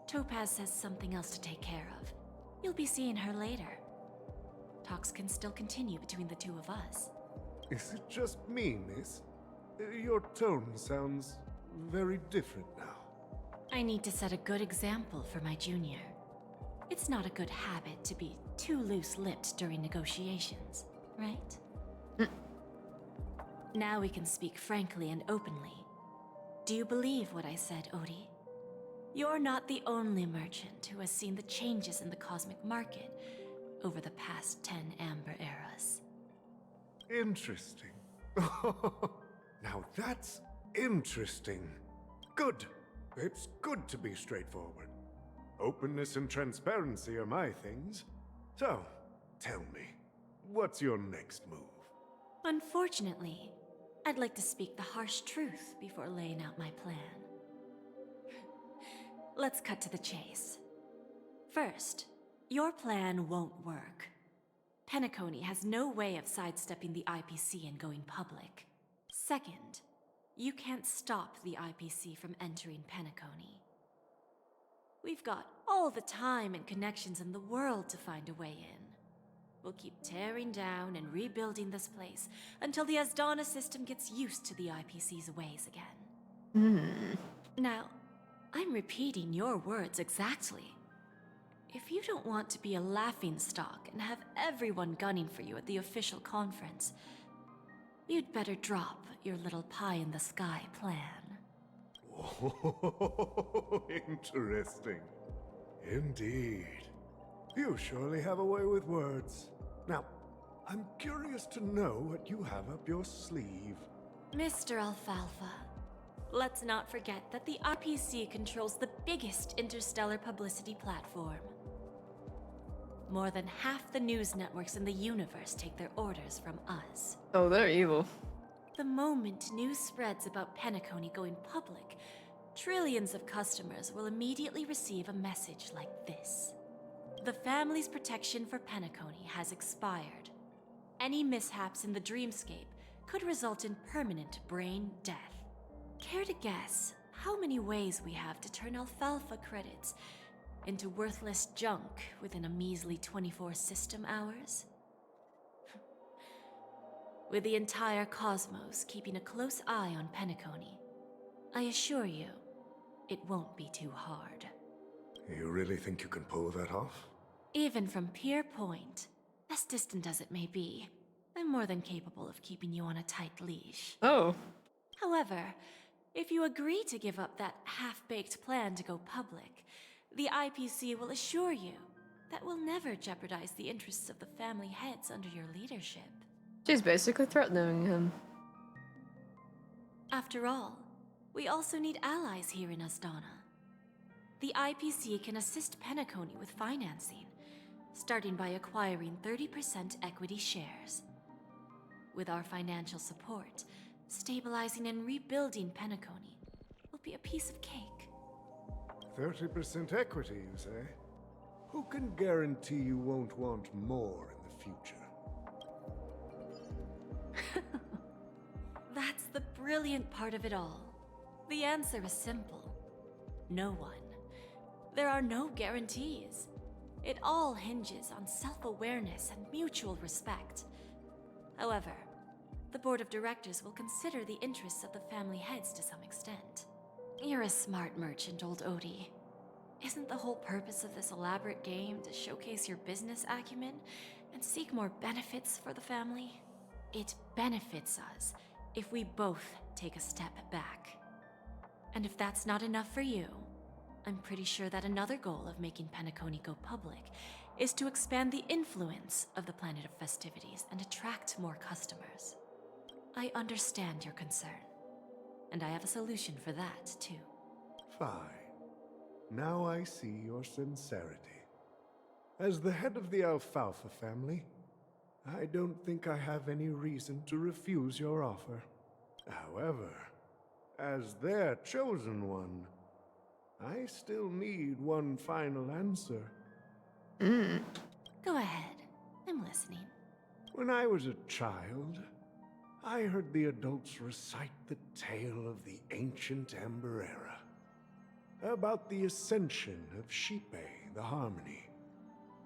Speaker 10: Topaz has something else to take care of. You'll be seeing her later. Talks can still continue between the two of us.
Speaker 11: Is it just me, miss? Your tone sounds very different now.
Speaker 10: I need to set a good example for my junior. It's not a good habit to be too loose-lipped during negotiations, right? Now we can speak frankly and openly. Do you believe what I said, Odie? You're not the only merchant who has seen the changes in the cosmic market over the past 10 Amber Eras.
Speaker 11: Interesting. Now that's interesting. Good. It's good to be straightforward. Openness and transparency are my things. So, tell me, what's your next move?
Speaker 10: Unfortunately, I'd like to speak the harsh truth before laying out my plan. Let's cut to the chase. First, your plan won't work. Penacony has no way of sidestepping the IPC and going public. Second, you can't stop the IPC from entering Penacony. We've got all the time and connections in the world to find a way in. We'll keep tearing down and rebuilding this place until the Asdana system gets used to the IPC's ways again. Now, I'm repeating your words exactly. If you don't want to be a laughingstock and have everyone gunning for you at the official conference, you'd better drop your little pie-in-the-sky plan.
Speaker 11: Oh, interesting. Indeed. You surely have a way with words. Now, I'm curious to know what you have up your sleeve.
Speaker 10: Mr. Alfalfa, let's not forget that the IPC controls the biggest interstellar publicity platform. More than half the news networks in the universe take their orders from us.
Speaker 1: Oh, they're evil.
Speaker 10: The moment news spreads about Penacony going public, trillions of customers will immediately receive a message like this. The family's protection for Penacony has expired. Any mishaps in the dreamscape could result in permanent brain death. Care to guess how many ways we have to turn Alfalfa credits into worthless junk within a measly 24 system hours? With the entire cosmos keeping a close eye on Penacony, I assure you, it won't be too hard.
Speaker 11: You really think you can pull that off?
Speaker 10: Even from Pier Point, as distant as it may be, I'm more than capable of keeping you on a tight leash.
Speaker 1: Oh.
Speaker 10: However, if you agree to give up that half-baked plan to go public, the IPC will assure you that we'll never jeopardize the interests of the family heads under your leadership.
Speaker 1: She's basically threatening him.
Speaker 10: After all, we also need allies here in Asdana. The IPC can assist Penacony with financing, starting by acquiring 30% equity shares. With our financial support, stabilizing and rebuilding Penacony will be a piece of cake.
Speaker 11: 30% equity, you say? Who can guarantee you won't want more in the future?
Speaker 10: That's the brilliant part of it all. The answer is simple. No one. There are no guarantees. It all hinges on self-awareness and mutual respect. However, the board of directors will consider the interests of the family heads to some extent. You're a smart merchant, old Odie. Isn't the whole purpose of this elaborate game to showcase your business acumen and seek more benefits for the family? It benefits us if we both take a step back. And if that's not enough for you, I'm pretty sure that another goal of making Penacony go public is to expand the influence of the Planet of Festivities and attract more customers. I understand your concern, and I have a solution for that, too.
Speaker 11: Fine. Now I see your sincerity. As the head of the Alfalfa family, I don't think I have any reason to refuse your offer. However, as their chosen one, I still need one final answer.
Speaker 10: Go ahead. I'm listening.
Speaker 11: When I was a child, I heard the adults recite the tale of the ancient Ember Era, about the ascension of Xipe, the Harmony,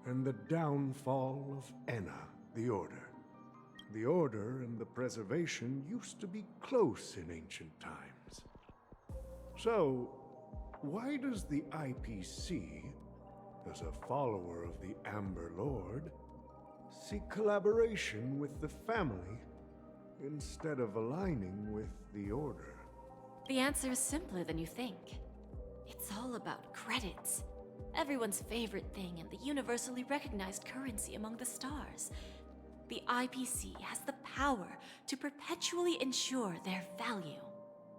Speaker 11: and the downfall of Enna, the Order. The Order and the Preservation used to be close in ancient times. So, why does the IPC, as a follower of the Amber Lord, seek collaboration with the family instead of aligning with the Order?
Speaker 10: The answer is simpler than you think. It's all about credits. Everyone's favorite thing and the universally recognized currency among the stars. The IPC has the power to perpetually ensure their value.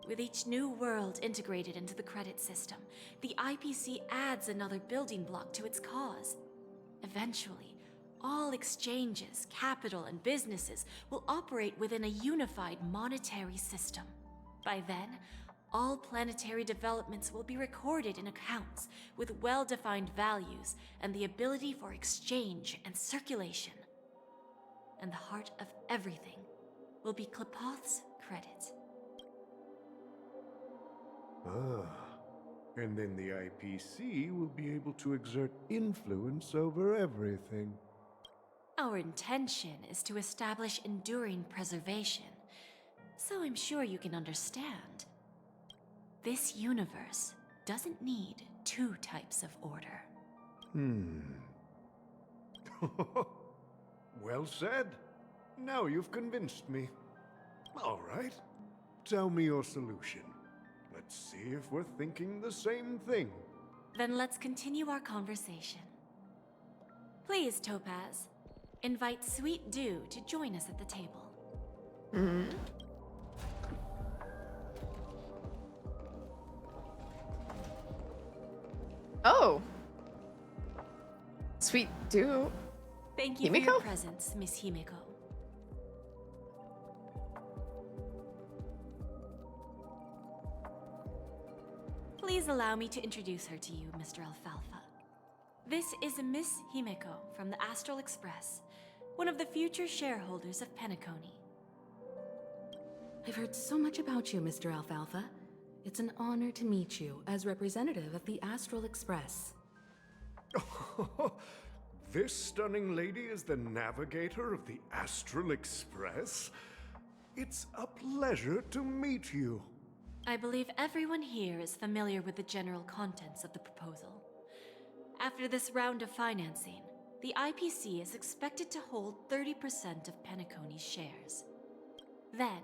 Speaker 10: With each new world integrated into the credit system, the IPC adds another building block to its cause. Eventually, all exchanges, capital, and businesses will operate within a unified monetary system. By then, all planetary developments will be recorded in accounts with well-defined values and the ability for exchange and circulation. And the heart of everything will be Klepoth's credit.
Speaker 11: And then the IPC will be able to exert influence over everything.
Speaker 10: Our intention is to establish enduring preservation, so I'm sure you can understand. This universe doesn't need two types of order.
Speaker 11: Well said. Now you've convinced me. All right. Tell me your solution. Let's see if we're thinking the same thing.
Speaker 10: Then let's continue our conversation. Please, Topaz, invite Sweet Dew to join us at the table.
Speaker 1: Oh. Sweet Dew.
Speaker 10: Thank you for your presence, Miss Himeko. Please allow me to introduce her to you, Mr. Alfalfa. This is Miss Himeko from the Astral Express, one of the future shareholders of Penacony.
Speaker 8: I've heard so much about you, Mr. Alfalfa. It's an honor to meet you as representative of the Astral Express.
Speaker 11: This stunning lady is the navigator of the Astral Express? It's a pleasure to meet you.
Speaker 10: I believe everyone here is familiar with the general contents of the proposal. After this round of financing, the IPC is expected to hold 30% of Penacony's shares. Then,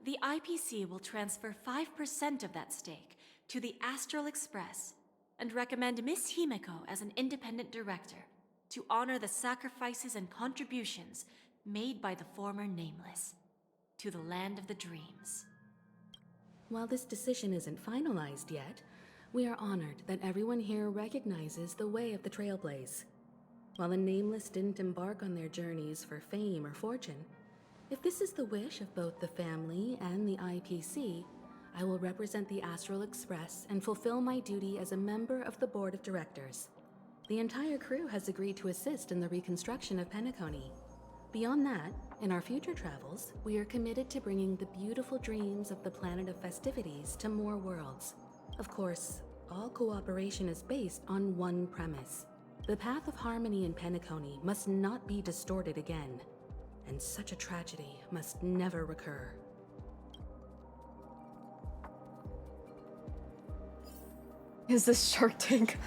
Speaker 10: the IPC will transfer 5% of that stake to the Astral Express and recommend Miss Himeko as an independent director to honor the sacrifices and contributions made by the former Nameless to the Land of the Dreams.
Speaker 8: While this decision isn't finalized yet, we are honored that everyone here recognizes the way of the Trailblaze. While the Nameless didn't embark on their journeys for fame or fortune, if this is the wish of both the family and the IPC, I will represent the Astral Express and fulfill my duty as a member of the board of directors. The entire crew has agreed to assist in the reconstruction of Penacony. Beyond that, in our future travels, we are committed to bringing the beautiful dreams of the planet of festivities to more worlds. Of course, all cooperation is based on one premise. The path of harmony in Penacony must not be distorted again, and such a tragedy must never recur.
Speaker 1: Is this Shark Tank?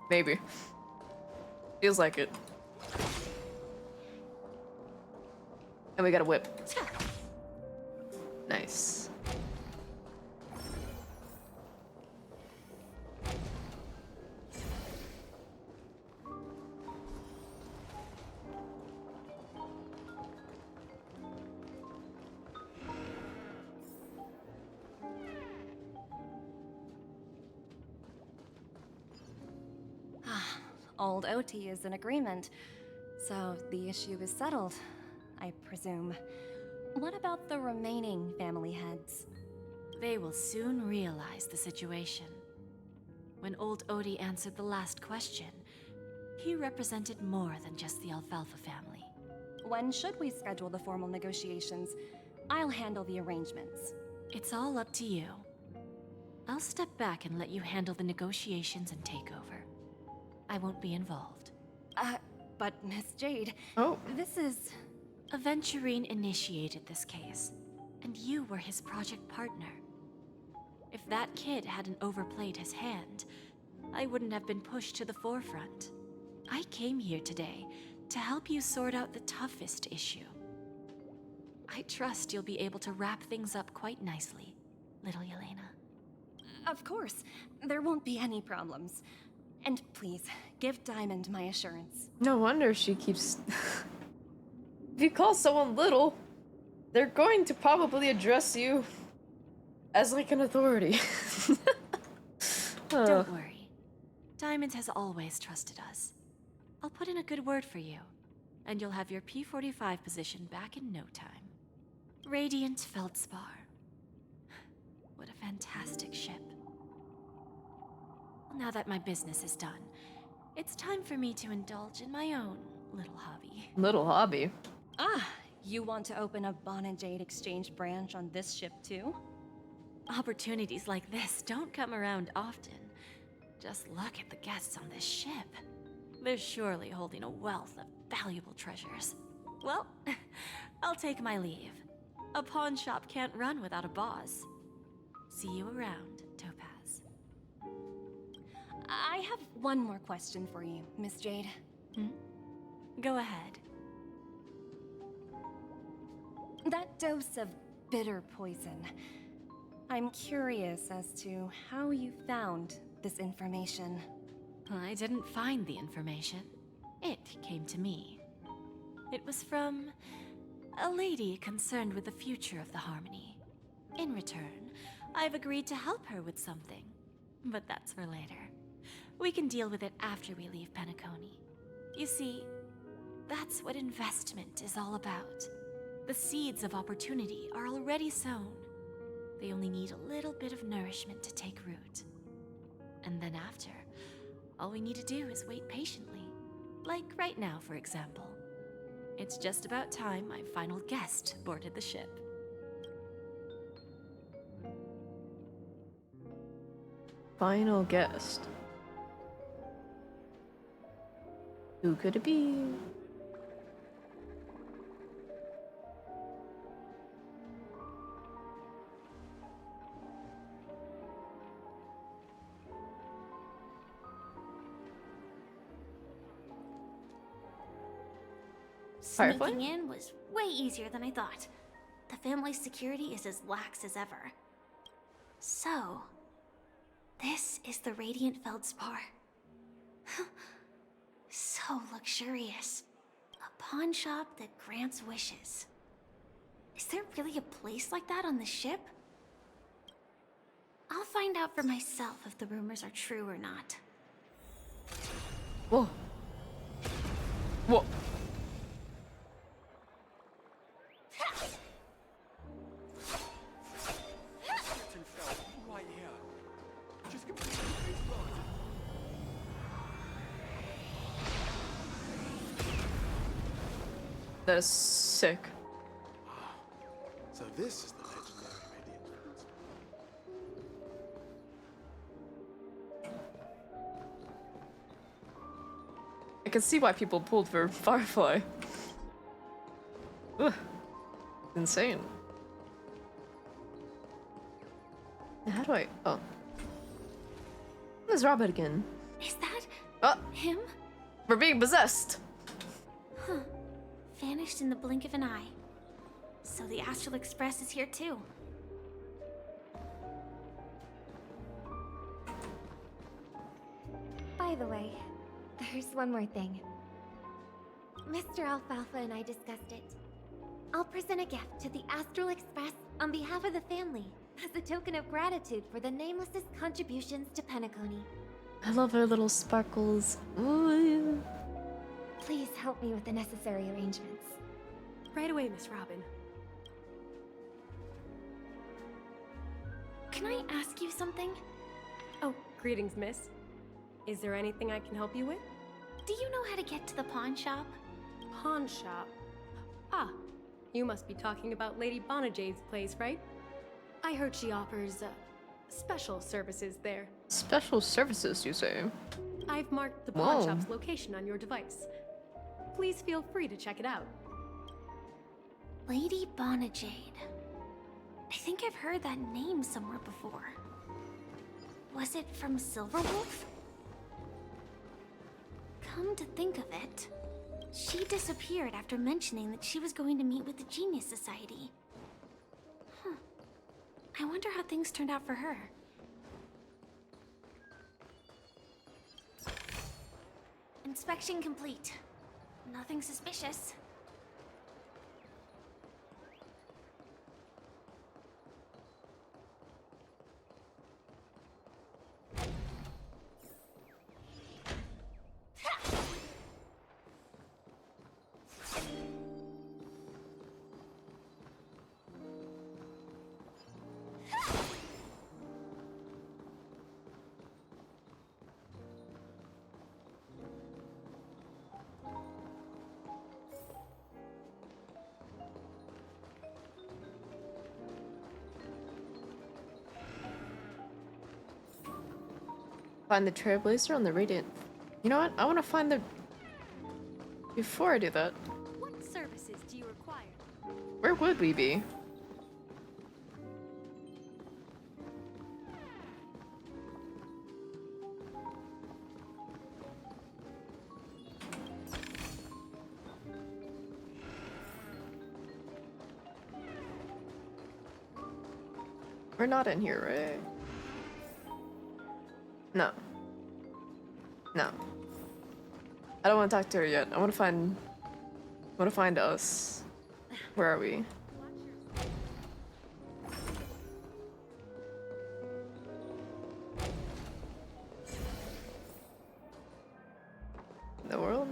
Speaker 1: Maybe. Feels like it. And we got a whip. Nice.
Speaker 6: Old OT is in agreement, so the issue is settled, I presume. What about the remaining family heads?
Speaker 10: They will soon realize the situation. When old Odie answered the last question, he represented more than just the Alfalfa family.
Speaker 6: When should we schedule the formal negotiations? I'll handle the arrangements.
Speaker 10: It's all up to you. I'll step back and let you handle the negotiations and takeover. I won't be involved.
Speaker 6: But Miss Jade...
Speaker 1: Oh.
Speaker 6: This is...
Speaker 10: Aventurine initiated this case, and you were his project partner. If that kid hadn't overplayed his hand, I wouldn't have been pushed to the forefront. I came here today to help you sort out the toughest issue. I trust you'll be able to wrap things up quite nicely, little Yelena.
Speaker 6: Of course. There won't be any problems. And please, give Diamond my assurance.
Speaker 1: No wonder she keeps... If you call someone little, they're going to probably address you as like an authority.
Speaker 10: Don't worry. Diamond has always trusted us. I'll put in a good word for you, and you'll have your P-45 position back in no time. Radiant Feldspar. What a fantastic ship. Now that my business is done, it's time for me to indulge in my own little hobby.
Speaker 1: Little hobby?
Speaker 6: Ah, you want to open a Bon and Jade exchange branch on this ship too?
Speaker 10: Opportunities like this don't come around often. Just look at the guests on this ship. They're surely holding a wealth of valuable treasures. Well, I'll take my leave. A pawn shop can't run without a boss. See you around, Topaz.
Speaker 6: I have one more question for you, Miss Jade.
Speaker 10: Go ahead.
Speaker 6: That dose of bitter poison. I'm curious as to how you found this information.
Speaker 10: I didn't find the information. It came to me. It was from a lady concerned with the future of the Harmony. In return, I've agreed to help her with something. But that's for later. We can deal with it after we leave Penacony. You see, that's what investment is all about. The seeds of opportunity are already sown. They only need a little bit of nourishment to take root. And then after, all we need to do is wait patiently. Like right now, for example. It's just about time my final guest boarded the ship.
Speaker 1: Final guest. Who could it be? Firefly?
Speaker 2: Sneaking in was way easier than I thought. The family's security is as lax as ever. So, this is the Radiant Feldspar. So luxurious. A pawn shop that grants wishes. Is there really a place like that on the ship? I'll find out for myself if the rumors are true or not.
Speaker 1: Whoa. Whoa. That is sick.
Speaker 16: So this is the legendary radiant.
Speaker 1: I can see why people pulled for Firefly. Ugh. Insane. How do I... Oh. There's Robert again.
Speaker 4: Is that
Speaker 1: Oh,
Speaker 4: him?
Speaker 1: we're being possessed.
Speaker 4: Huh. Vanished in the blink of an eye. So the Astral Express is here too.
Speaker 15: By the way, there's one more thing. Mr. Alfalfa and I discussed it. I'll present a gift to the Astral Express on behalf of the family as a token of gratitude for the Nameless's contributions to Penacony.
Speaker 1: I love her little sparkles. Ooh.
Speaker 15: Please help me with the necessary arrangements.
Speaker 9: Right away, Miss Robin.
Speaker 4: Can I ask you something?
Speaker 9: Oh, greetings, miss. Is there anything I can help you with?
Speaker 4: Do you know how to get to the pawn shop?
Speaker 9: Pawn shop. Ah, you must be talking about Lady Bonajay's place, right? I heard she offers special services there.
Speaker 1: Special services, you say?
Speaker 9: I've marked the pawn
Speaker 1: Whoa.
Speaker 9: shop's location on your device. Please feel free to check it out.
Speaker 4: Lady Bonajade. I think I've heard that name somewhere before. Was it from Silverwolf? Come to think of it, she disappeared after mentioning that she was going to meet with the Genius Society. Huh. I wonder how things turned out for her. Inspection complete. Nothing suspicious.
Speaker 1: Find the Trailblazer on the Radiant. You know what? I want to find the... Before I do that,
Speaker 9: What services do you require?
Speaker 1: where would we be? We're not in here, right? No. No. I don't want to talk to her yet. I want to find us. Where are we? The world?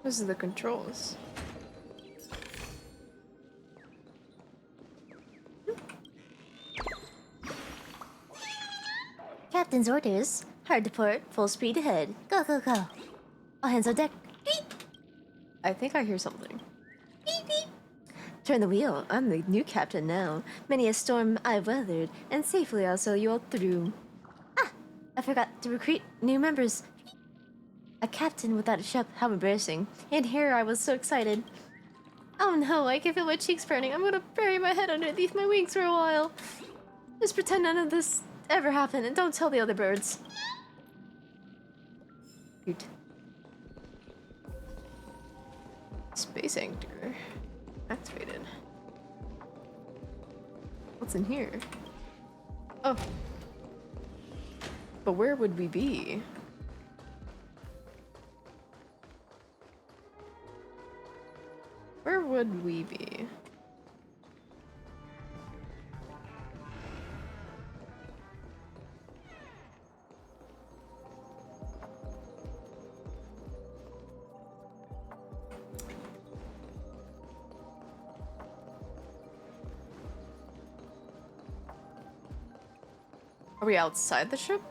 Speaker 1: This is the controls.
Speaker 17: Captain's orders. Hard to port, full speed ahead. Go, go, go. All hands on deck.
Speaker 1: I think I hear something.
Speaker 17: Turn the wheel. I'm the new captain now. Many a storm I've weathered, and safely I'll sail you all through. Ah! I forgot to recruit new members. A captain without a ship, how embarrassing. And here I was so excited. Oh no, I can feel my cheeks burning. I'm gonna bury my head underneath my wings for a while. Just pretend none of this ever happened and don't tell the other birds.
Speaker 1: Cute. Space anchor activated. What's in here? Oh. But where would we be? Where would we be? Are we outside the ship?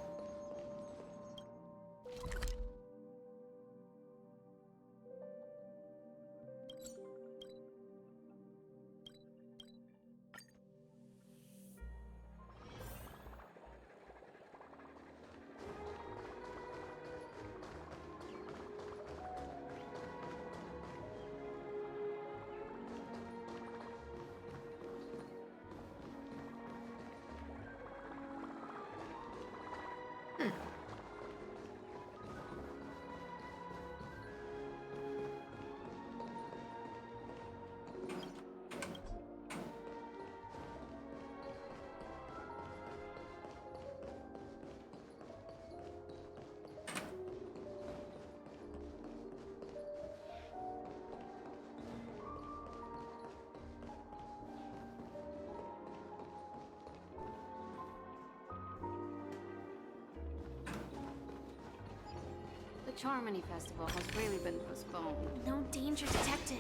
Speaker 18: The Charmony Festival has really been postponed.
Speaker 4: No danger detected.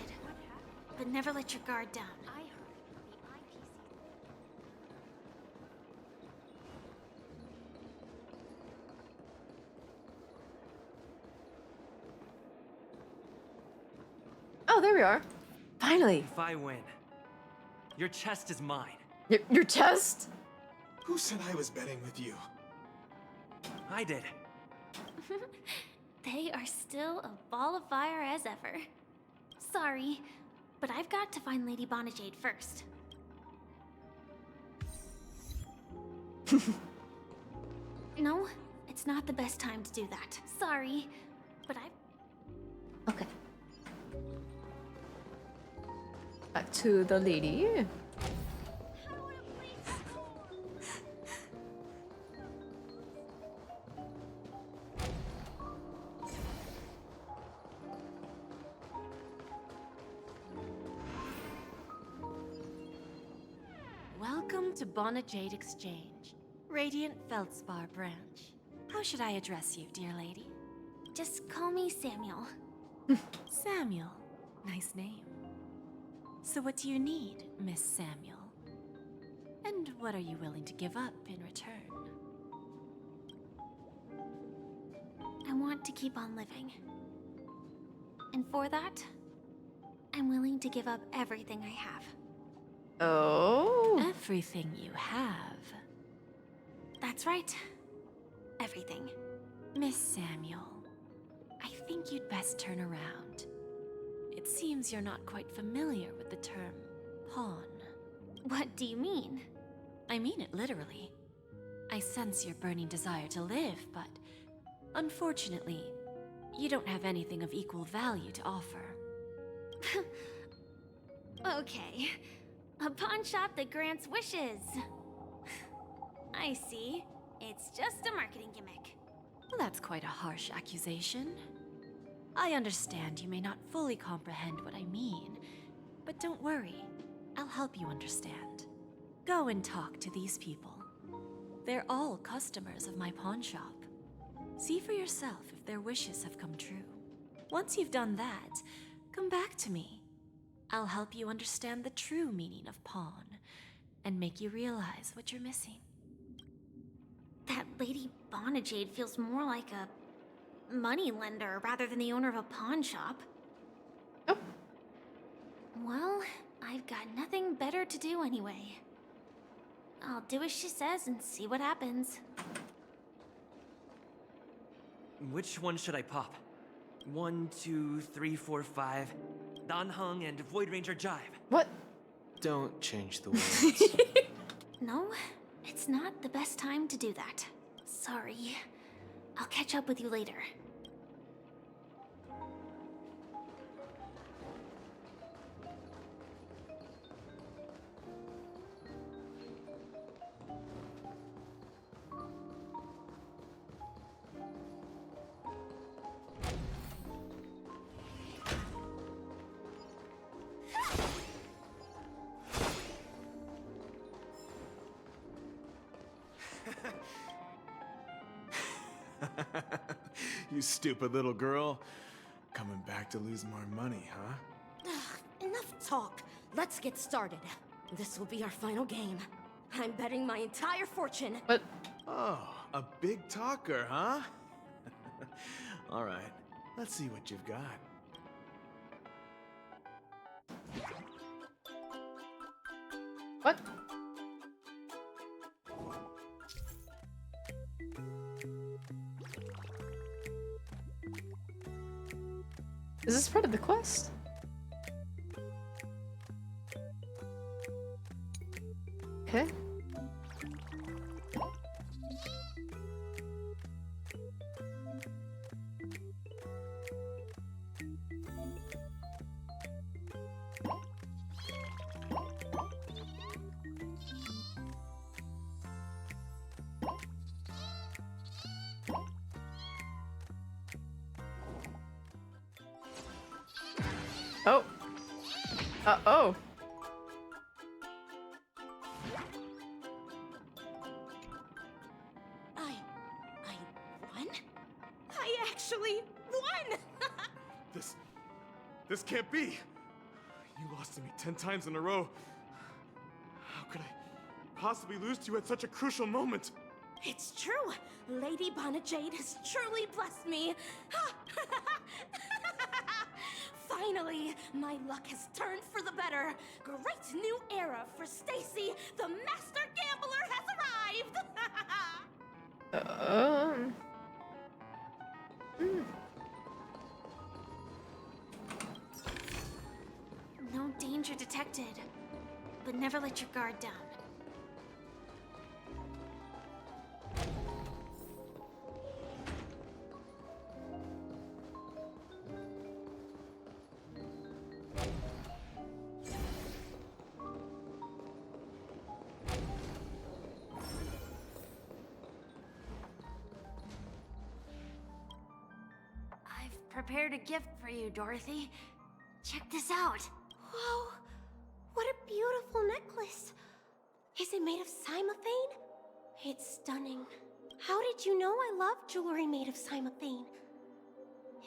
Speaker 4: But never let your guard down.
Speaker 18: I heard
Speaker 1: Oh, there we are. Finally.
Speaker 19: If I win, your chest is mine.
Speaker 1: Your chest?
Speaker 16: Who said I was betting with you?
Speaker 19: I did.
Speaker 4: They are still a ball of fire as ever. Sorry, but I've got to find Lady Bonajade first. No, it's not the best time to do that. Sorry, but I...
Speaker 1: Okay. Back to the lady.
Speaker 10: Welcome to Bonajade Exchange, Radiant Feldspar branch. How should I address you, dear lady?
Speaker 4: Just call me Samuel.
Speaker 10: Samuel. Nice name. So what do you need, Miss Samuel? And what are you willing to give up in return?
Speaker 4: I want to keep on living. And for that, I'm willing to give up everything I have.
Speaker 1: Oh.
Speaker 10: Everything you have.
Speaker 4: That's right. Everything.
Speaker 10: Miss Samuel, I think you'd best turn around. It seems you're not quite familiar with the term pawn.
Speaker 4: What do you mean?
Speaker 10: I mean it literally. I sense your burning desire to live, but unfortunately, you don't have anything of equal value to offer.
Speaker 4: Okay. A pawn shop that grants wishes. I see. It's just a marketing gimmick.
Speaker 10: Well, that's quite a harsh accusation. I understand you may not fully comprehend what I mean, but don't worry. I'll help you understand. Go and talk to these people. They're all customers of my pawn shop. See for yourself if their wishes have come true. Once you've done that, come back to me. I'll help you understand the true meaning of pawn and make you realize what you're missing.
Speaker 4: That Lady Bonajade feels more like a money lender rather than the owner of a pawn shop.
Speaker 1: Oh.
Speaker 4: Well, I've got nothing better to do anyway. I'll do as she says and see what happens.
Speaker 19: Which one should I pop? 1, 2, 3, 4, 5. Dan Heng and Void Ranger Jive.
Speaker 1: What?
Speaker 12: Don't change the words.
Speaker 4: No, it's not the best time to do that. Sorry. I'll catch up with you later.
Speaker 16: You stupid little girl. Coming back to lose more money, huh?
Speaker 18: Enough talk. Let's get started. This will be our final game. I'm betting my entire fortune.
Speaker 1: What?
Speaker 16: Oh, a big talker, huh? All right, let's see what you've got.
Speaker 1: What? Is this part of the quest? Okay. Oh. Oh.
Speaker 6: I won? I actually won!
Speaker 16: This can't be. You lost to me 10 times in a row. How could I possibly lose to you at such a crucial moment?
Speaker 6: It's true. Lady Bonajade has truly blessed me. Finally, my luck has turned for the better. Great new era for Stacy. The master gambler has arrived.
Speaker 4: No danger detected, but never let your guard down. I've prepared a gift for you, Dorothy. Check this out.
Speaker 15: Whoa! What a beautiful necklace! Is it made of cymophane? It's stunning. How did you know I love jewelry made of cymophane?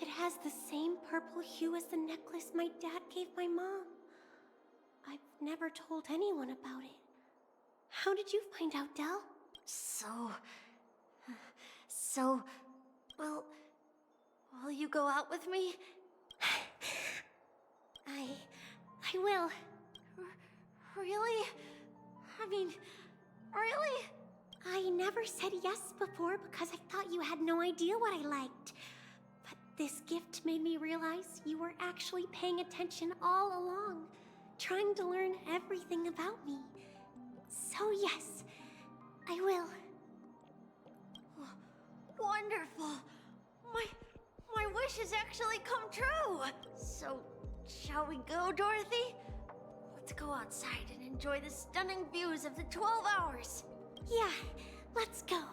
Speaker 15: It has the same purple hue as the necklace my dad gave my mom. I've never told anyone about it. How did you find out, Del?
Speaker 4: Will you go out with me?
Speaker 15: I will.
Speaker 4: Really? I mean, really?
Speaker 15: I never said yes before because I thought you had no idea what I liked. But this gift made me realize you were actually paying attention all along, trying to learn everything about me. So yes, I will.
Speaker 4: Wonderful. My wish has actually come true. So, shall we go, Dorothy? Let's go outside and enjoy the stunning views of the 12 hours.
Speaker 15: Yeah, let's go.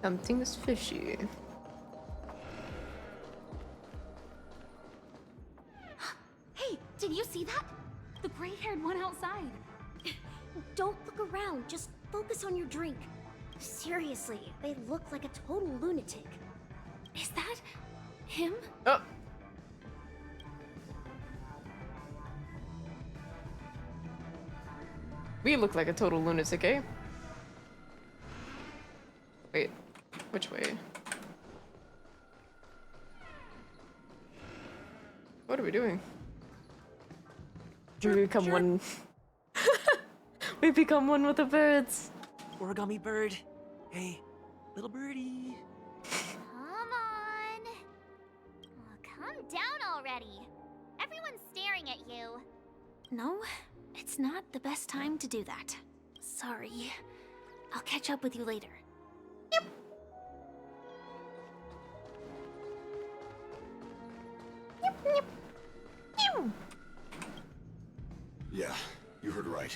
Speaker 1: Something's fishy.
Speaker 4: Hey, did you see that? The gray-haired one outside.
Speaker 15: Don't look around, just focus on your drink. Seriously, they look like a total lunatic.
Speaker 4: Is that him?
Speaker 1: Oh. We look like a total lunatic, eh? Wait, which way? What are we doing? We become one. We become one with the birds.
Speaker 19: Origami bird. Hey, little birdie.
Speaker 2: Come on. Oh, calm down already. Everyone's staring at you.
Speaker 4: No, it's not the best time to do that. Sorry. I'll catch up with you later.
Speaker 20: Yeah, you heard right.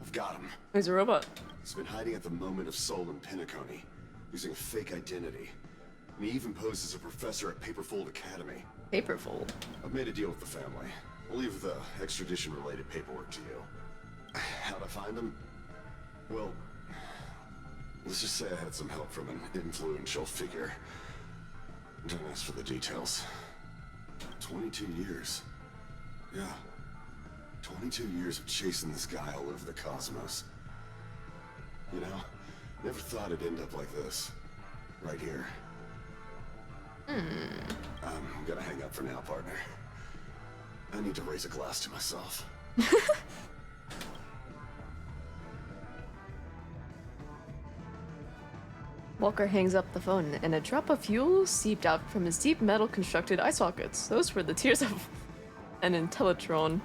Speaker 20: I've got him.
Speaker 1: He's a robot.
Speaker 20: He's been hiding at the moment of Soul in Penacony, using a fake identity. And he even posed as a professor at Paperfold Academy.
Speaker 1: Paperfold?
Speaker 20: I've made a deal with the family. I'll leave the extradition-related paperwork to you. How'd I find him? Well, let's just say I had some help from an influential figure. Don't ask for the details. 22 years. Yeah. 22 years of chasing this guy all over the cosmos. You know, never thought it'd end up like this. Right here. I'm gonna hang up for now, partner. I need to raise a glass to myself.
Speaker 1: Walker hangs up the phone, and a drop of fuel seeped out from his deep metal-constructed eye sockets. Those were the tears of an Intellitron.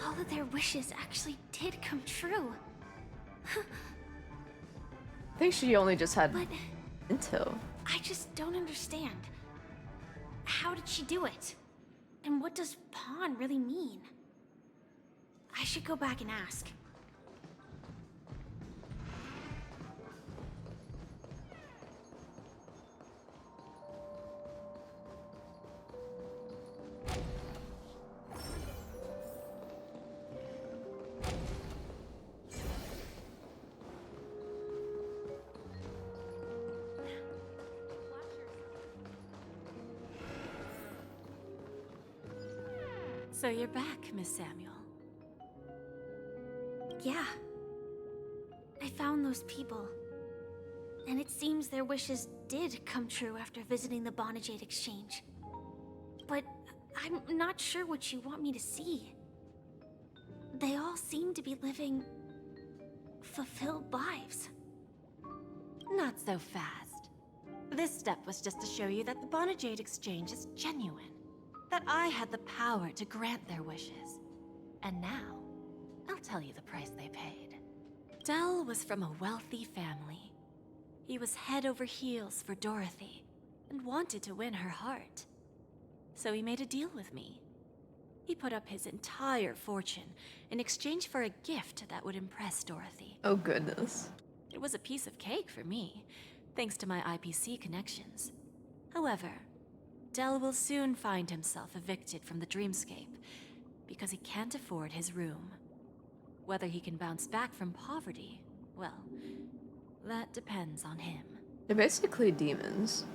Speaker 4: All of their wishes actually did come true.
Speaker 1: I think she only just had
Speaker 4: But
Speaker 1: intel.
Speaker 4: I just don't understand. How did she do it? And what does pawn really mean? I should go back and ask.
Speaker 10: So you're back, Miss Samuel.
Speaker 4: Yeah. I found those people. And it seems their wishes did come true after visiting the Bonajade Exchange. But I'm not sure what you want me to see. They all seem to be living fulfilled lives.
Speaker 10: Not so fast. This step was just to show you that the Bonajade Exchange is genuine. That I had the power to grant their wishes. And now, I'll tell you the price they paid. Dell was from a wealthy family. He was head over heels for Dorothy, and wanted to win her heart. So he made a deal with me. He put up his entire fortune in exchange for a gift that would impress Dorothy.
Speaker 1: Oh goodness.
Speaker 10: It was a piece of cake for me, thanks to my IPC connections. However, Dell will soon find himself evicted from the dreamscape because he can't afford his room. Whether he can bounce back from poverty, well, that depends on him.
Speaker 1: They're basically demons.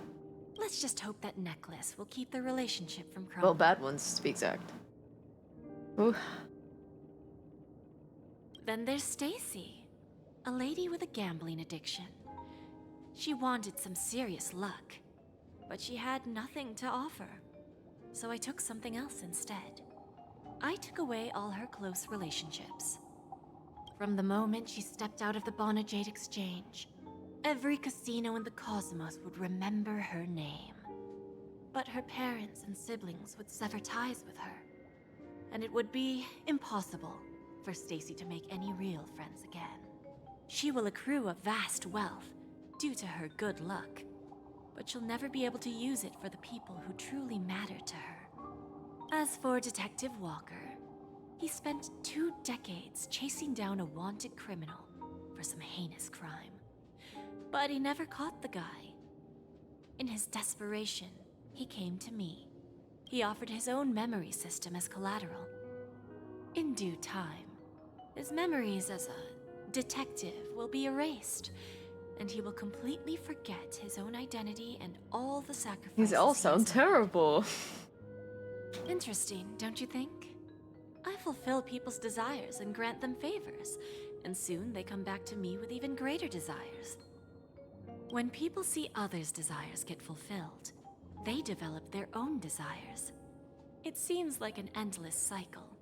Speaker 10: Let's just hope that necklace will keep their relationship from crumbling.
Speaker 1: Well, bad ones, to be exact. Ooh.
Speaker 10: Then there's Stacy, a lady with a gambling addiction. She wanted some serious luck, but she had nothing to offer. So I took something else instead. I took away all her close relationships. From the moment she stepped out of the Bonajade Exchange, every casino in the cosmos would remember her name. But her parents and siblings would sever ties with her, and it would be impossible for Stacy to make any real friends again. She will accrue a vast wealth due to her good luck, but she'll never be able to use it for the people who truly matter to her. As for Detective Walker, he spent 2 decades chasing down a wanted criminal for some heinous crime. But he never caught the guy. In his desperation, he came to me. He offered his own memory system as collateral. In due time, his memories as a detective will be erased, and he will completely forget his own identity and all the sacrifices.
Speaker 1: These all sound terrible.
Speaker 10: Interesting, don't you think? I fulfill people's desires and grant them favors, and soon they come back to me with even greater desires. When people see others' desires get fulfilled, they develop their own desires. It seems like an endless cycle,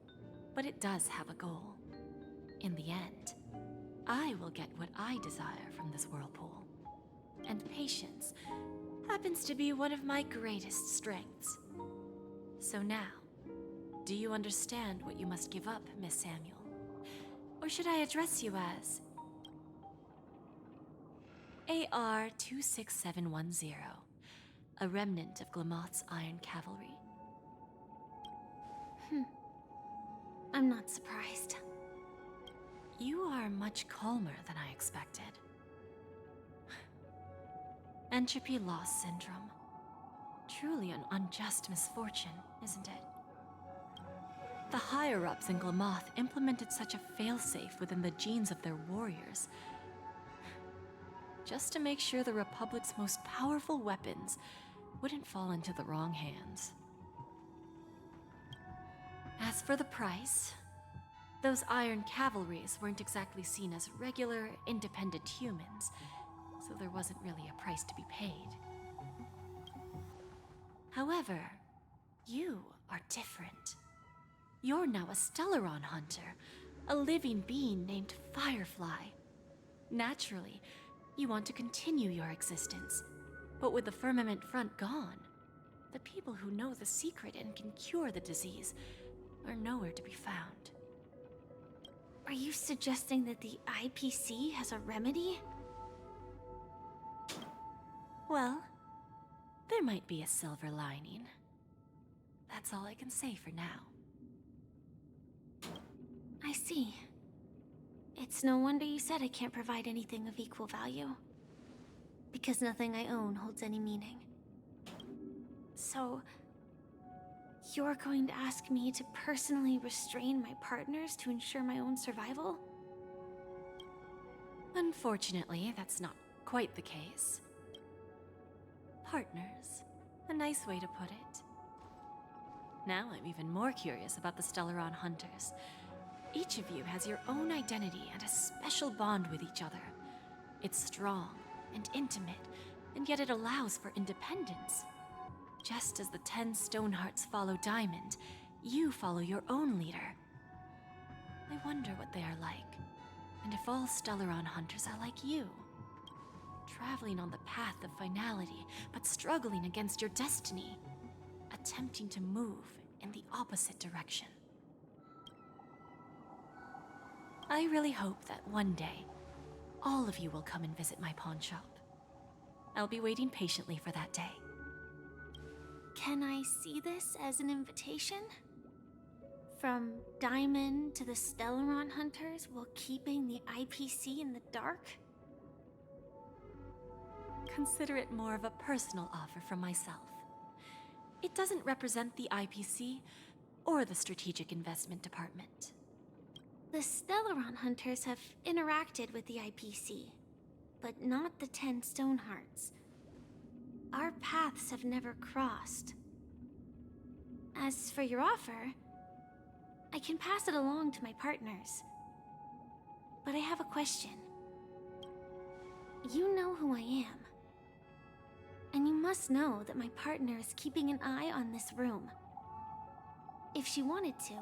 Speaker 10: but it does have a goal. In the end, I will get what I desire from this whirlpool. And patience happens to be one of my greatest strengths. So now, do you understand what you must give up, Miss Samuel? Or should I address you as AR-26710, a remnant of Glamoth's Iron Cavalry?
Speaker 4: I'm not surprised.
Speaker 10: You are much calmer than I expected. Entropy loss syndrome. Truly an unjust misfortune, isn't it? The higher-ups in Glamoth implemented such a failsafe within the genes of their warriors, just to make sure the Republic's most powerful weapons wouldn't fall into the wrong hands. As for the price, those Iron Cavalries weren't exactly seen as regular, independent humans, so there wasn't really a price to be paid. However, you are different. You're now a Stellaron hunter, a living being named Firefly. Naturally, you want to continue your existence, but with the Firmament Front gone, the people who know the secret and can cure the disease are nowhere to be found.
Speaker 4: Are you suggesting that the IPC has a remedy?
Speaker 10: Well, there might be a silver lining. That's all I can say for now.
Speaker 4: I see. It's no wonder you said I can't provide anything of equal value. Because nothing I own holds any meaning. So, you're going to ask me to personally restrain my partners to ensure my own survival?
Speaker 10: Unfortunately, that's not quite the case. Partners. A nice way to put it. Now I'm even more curious about the Stellaron Hunters. Each of you has your own identity and a special bond with each other. It's strong and intimate, and yet it allows for independence. Just as the 10 Stonehearts follow Diamond, you follow your own leader. I wonder what they are like, and if all Stellaron Hunters are like you. Traveling on the path of finality, but struggling against your destiny. Attempting to move in the opposite direction. I really hope that one day, all of you will come and visit my pawn shop. I'll be waiting patiently for that day.
Speaker 4: Can I see this as an invitation? From Diamond to the Stellaron Hunters while keeping the IPC in the dark?
Speaker 10: Consider it more of a personal offer from myself. It doesn't represent the IPC or the Strategic Investment Department.
Speaker 4: The Stellaron Hunters have interacted with the IPC, but not the 10 Stonehearts. Our paths have never crossed. As for your offer, I can pass it along to my partners. But I have a question. You know who I am. And you must know that my partner is keeping an eye on this room. If she wanted to,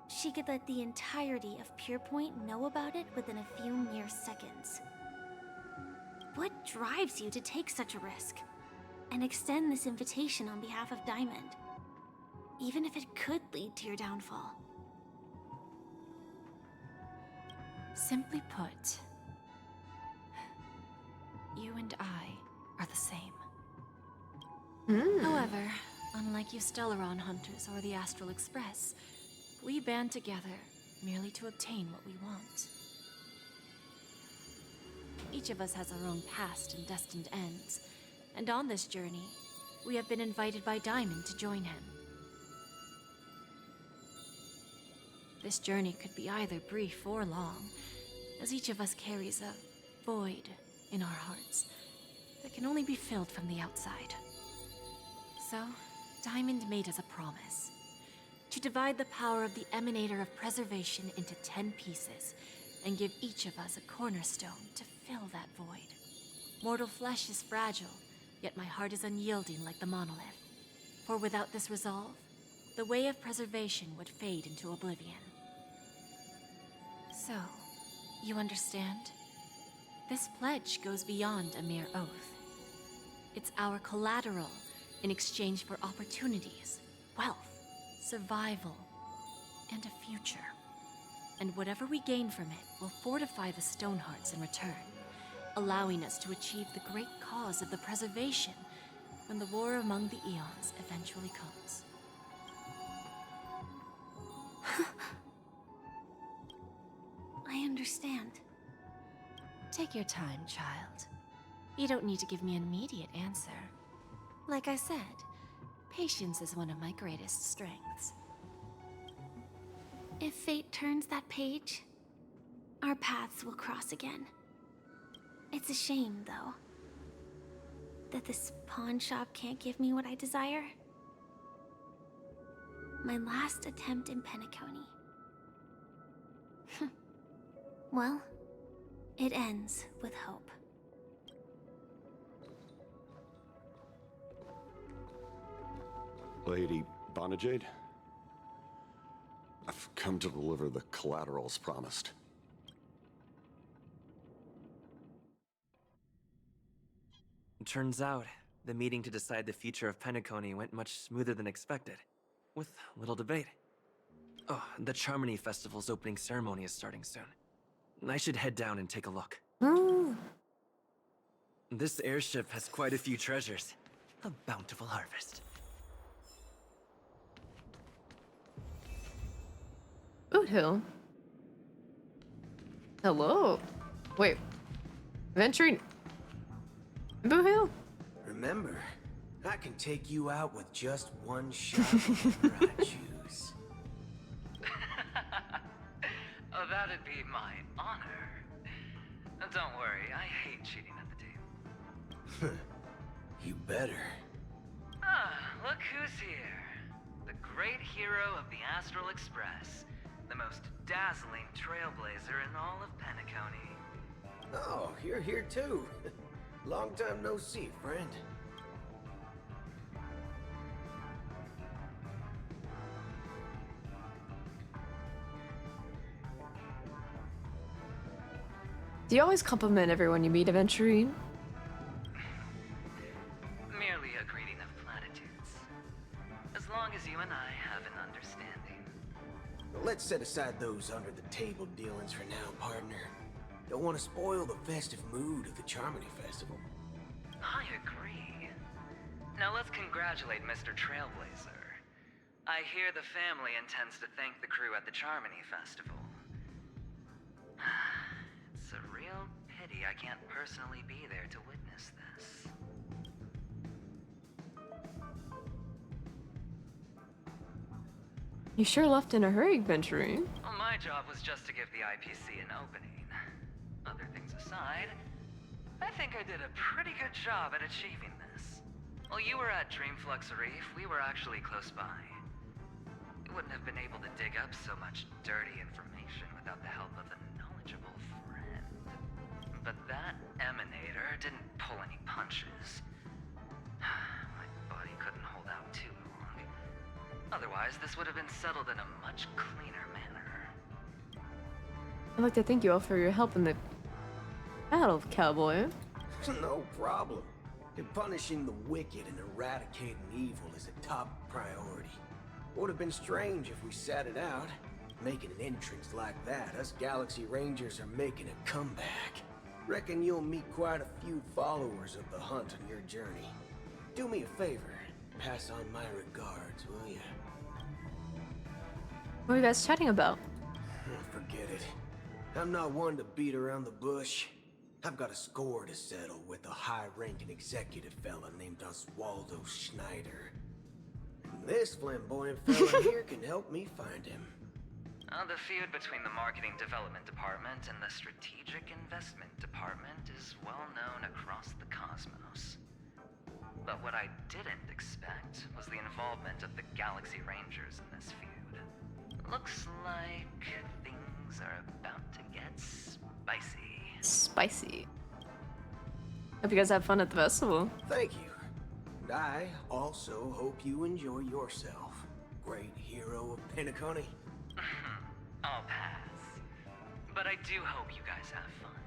Speaker 4: she could let the entirety of Purepoint know about it within a few mere seconds. What drives you to take such a risk and extend this invitation on behalf of Diamond, even if it could lead to your downfall?
Speaker 10: Simply put, you and I are the same. However, unlike you Stellaron Hunters or the Astral Express, we band together merely to obtain what we want. Each of us has our own past and destined ends, and on this journey, we have been invited by Diamond to join him. This journey could be either brief or long, as each of us carries a void in our hearts that can only be filled from the outside. So, Diamond made us a promise to divide the power of the Emanator of Preservation into 10 pieces and give each of us a cornerstone to fill that void. Mortal flesh is fragile, yet my heart is unyielding like the monolith. For without this resolve, the way of preservation would fade into oblivion. So, you understand? This pledge goes beyond a mere oath. It's our collateral in exchange for opportunities, wealth, survival, and a future. And whatever we gain from it will fortify the Stonehearts in return, allowing us to achieve the great cause of the preservation when the war among the Eons eventually comes.
Speaker 4: I understand.
Speaker 10: Take your time, child. You don't need to give me an immediate answer. Like I said, patience is one of my greatest strengths.
Speaker 4: If fate turns that page, our paths will cross again. It's a shame, though, that this pawn shop can't give me what I desire. My last attempt in Penacony. Well, it ends with hope.
Speaker 20: Lady Bonajade? I've come to deliver the collaterals promised.
Speaker 19: Turns out, the meeting to decide the future of Penacony went much smoother than expected, with little debate. Oh, the Charmony Festival's opening ceremony is starting soon. I should head down and take a look.
Speaker 17: Ooh.
Speaker 19: This airship has quite a few treasures. A bountiful harvest.
Speaker 1: Boot Hill. Hello. Wait. Venturing. Boot Hill?
Speaker 21: Remember, I can take you out with just one shot whenever I choose.
Speaker 22: Oh, that'd be my honor. Don't worry, I hate cheating at the table.
Speaker 21: You better.
Speaker 22: Ah, look who's here. The great hero of the Astral Express. The most dazzling trailblazer in all of Penacony.
Speaker 21: Oh, you're here too. Long time no see, friend.
Speaker 1: Do you always compliment everyone you meet, Aventurine?
Speaker 22: Merely a greeting of platitudes. As long as you and I have an understanding.
Speaker 21: Let's set aside those under-the-table dealings for now, partner. Don't want to spoil the festive mood of the Charmony Festival.
Speaker 22: I agree. Now let's congratulate Mr. Trailblazer. I hear the family intends to thank the crew at the Charmony Festival. It's a real pity I can't personally be there to witness this.
Speaker 1: You sure left in a hurry, Venturine.
Speaker 22: Well, my job was just to give the IPC an opening. Other things aside, I think I did a pretty good job at achieving this. While you were at Dreamflux Reef, we were actually close by. You wouldn't have been able to dig up so much dirty information without the help of a knowledgeable friend. But that emanator didn't pull any punches. My body couldn't hold out too long. Otherwise, this would have been settled in a much cleaner manner.
Speaker 1: I'd like to thank you all for your help in the battle, Cowboy.
Speaker 21: No problem. Punishing the wicked and eradicating evil is a top priority. Would have been strange if we sat it out. Making an entrance like that, us Galaxy Rangers are making a comeback. Reckon you'll meet quite a few followers of the hunt on your journey. Do me a favor, pass on my regards, will you?
Speaker 1: What are you guys chatting about?
Speaker 21: Forget it. I'm not one to beat around the bush. I've got a score to settle with a high-ranking executive fella named Oswaldo Schneider. And this flamboyant fella here can help me find him.
Speaker 22: The feud between the Marketing Development Department and the Strategic Investment Department is well known across the cosmos. But what I didn't expect was the involvement of the Galaxy Rangers in this feud. Looks like things are about to get spicy.
Speaker 1: Spicy. Hope you guys have fun at the festival.
Speaker 21: Thank you. And I also hope you enjoy yourself, great hero of Penacony.
Speaker 22: I'll pass. But I do hope you guys have fun.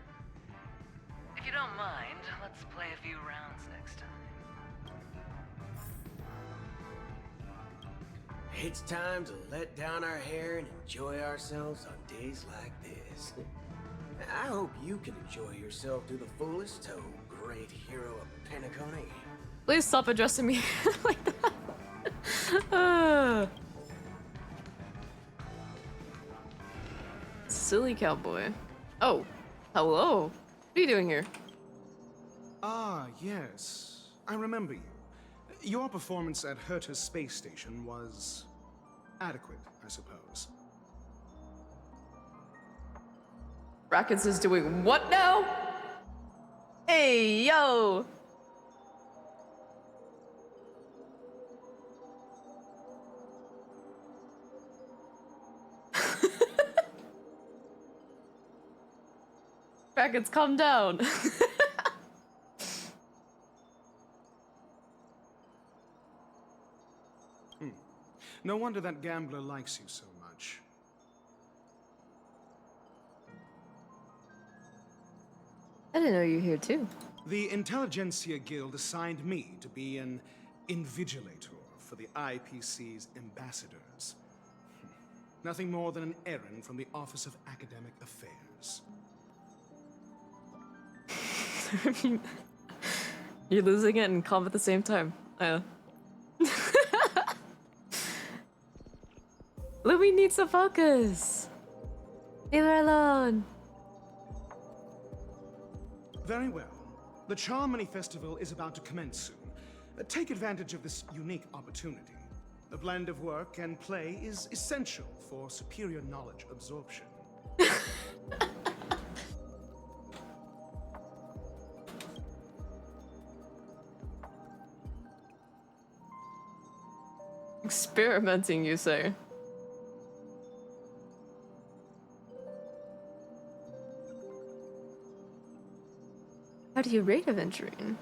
Speaker 22: If you don't mind, let's play a few rounds next time.
Speaker 21: It's time to let down our hair and enjoy ourselves on days like this. I hope you can enjoy yourself to the fullest, oh great hero of Penacony.
Speaker 1: Please stop addressing me like that. Silly cowboy. Oh, hello. What are you doing here?
Speaker 23: Ah, yes. I remember you. Your performance at Herta's space station was adequate, I suppose.
Speaker 1: Brackets is doing what now? Hey, yo! Krakens, calm down.
Speaker 23: No wonder that gambler likes you so much.
Speaker 1: I didn't know you were here too.
Speaker 23: The Intelligentsia Guild assigned me to be an invigilator for the IPC's ambassadors. Nothing more than an errand from the Office of Academic Affairs.
Speaker 1: You're losing it and calm at the same time. Louis needs to focus. Leave her alone.
Speaker 23: Very well. The Charmony Festival is about to commence soon. Take advantage of this unique opportunity. A blend of work and play is essential for superior knowledge absorption.
Speaker 1: Experimenting, you say? How do you rate Aventurine?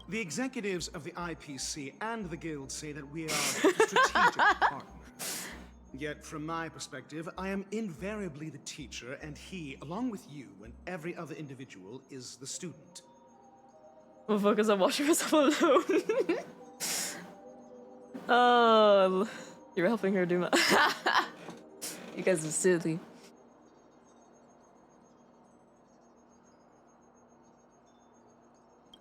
Speaker 23: The executives of the IPC and the Guild say that we are strategic partners. Yet, from my perspective, I am invariably the teacher, and he, along with you and every other individual, is the student.
Speaker 1: Well, focus on watching myself alone. Oh, you're helping her do my. You guys are silly.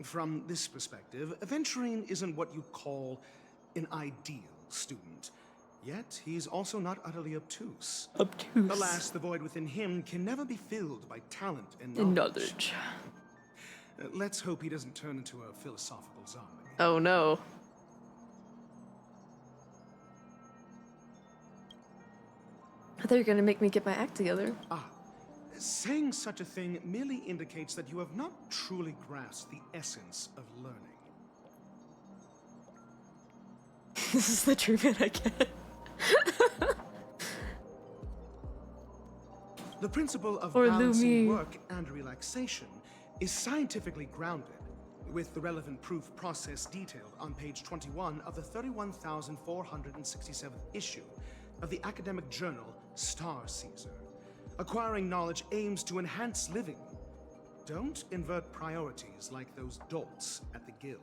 Speaker 23: From this perspective, Aventurine isn't what you'd call an ideal student. Yet, he's also not utterly obtuse. Alas, the void within him can never be filled by talent and knowledge. Let's hope he doesn't turn into a philosophical zombie.
Speaker 1: Oh no. I thought you were gonna make me get my act together.
Speaker 23: Saying such a thing merely indicates that you have not truly grasped the essence of learning.
Speaker 1: This is the treatment I get.
Speaker 23: The principle of
Speaker 1: Or
Speaker 23: balancing
Speaker 1: Lumi.
Speaker 23: work and relaxation is scientifically grounded, with the relevant proof process detailed on page 21 of the 31,467th issue of the academic journal Star Caesar. Acquiring knowledge aims to enhance living. Don't invert priorities like those dolts at the guild.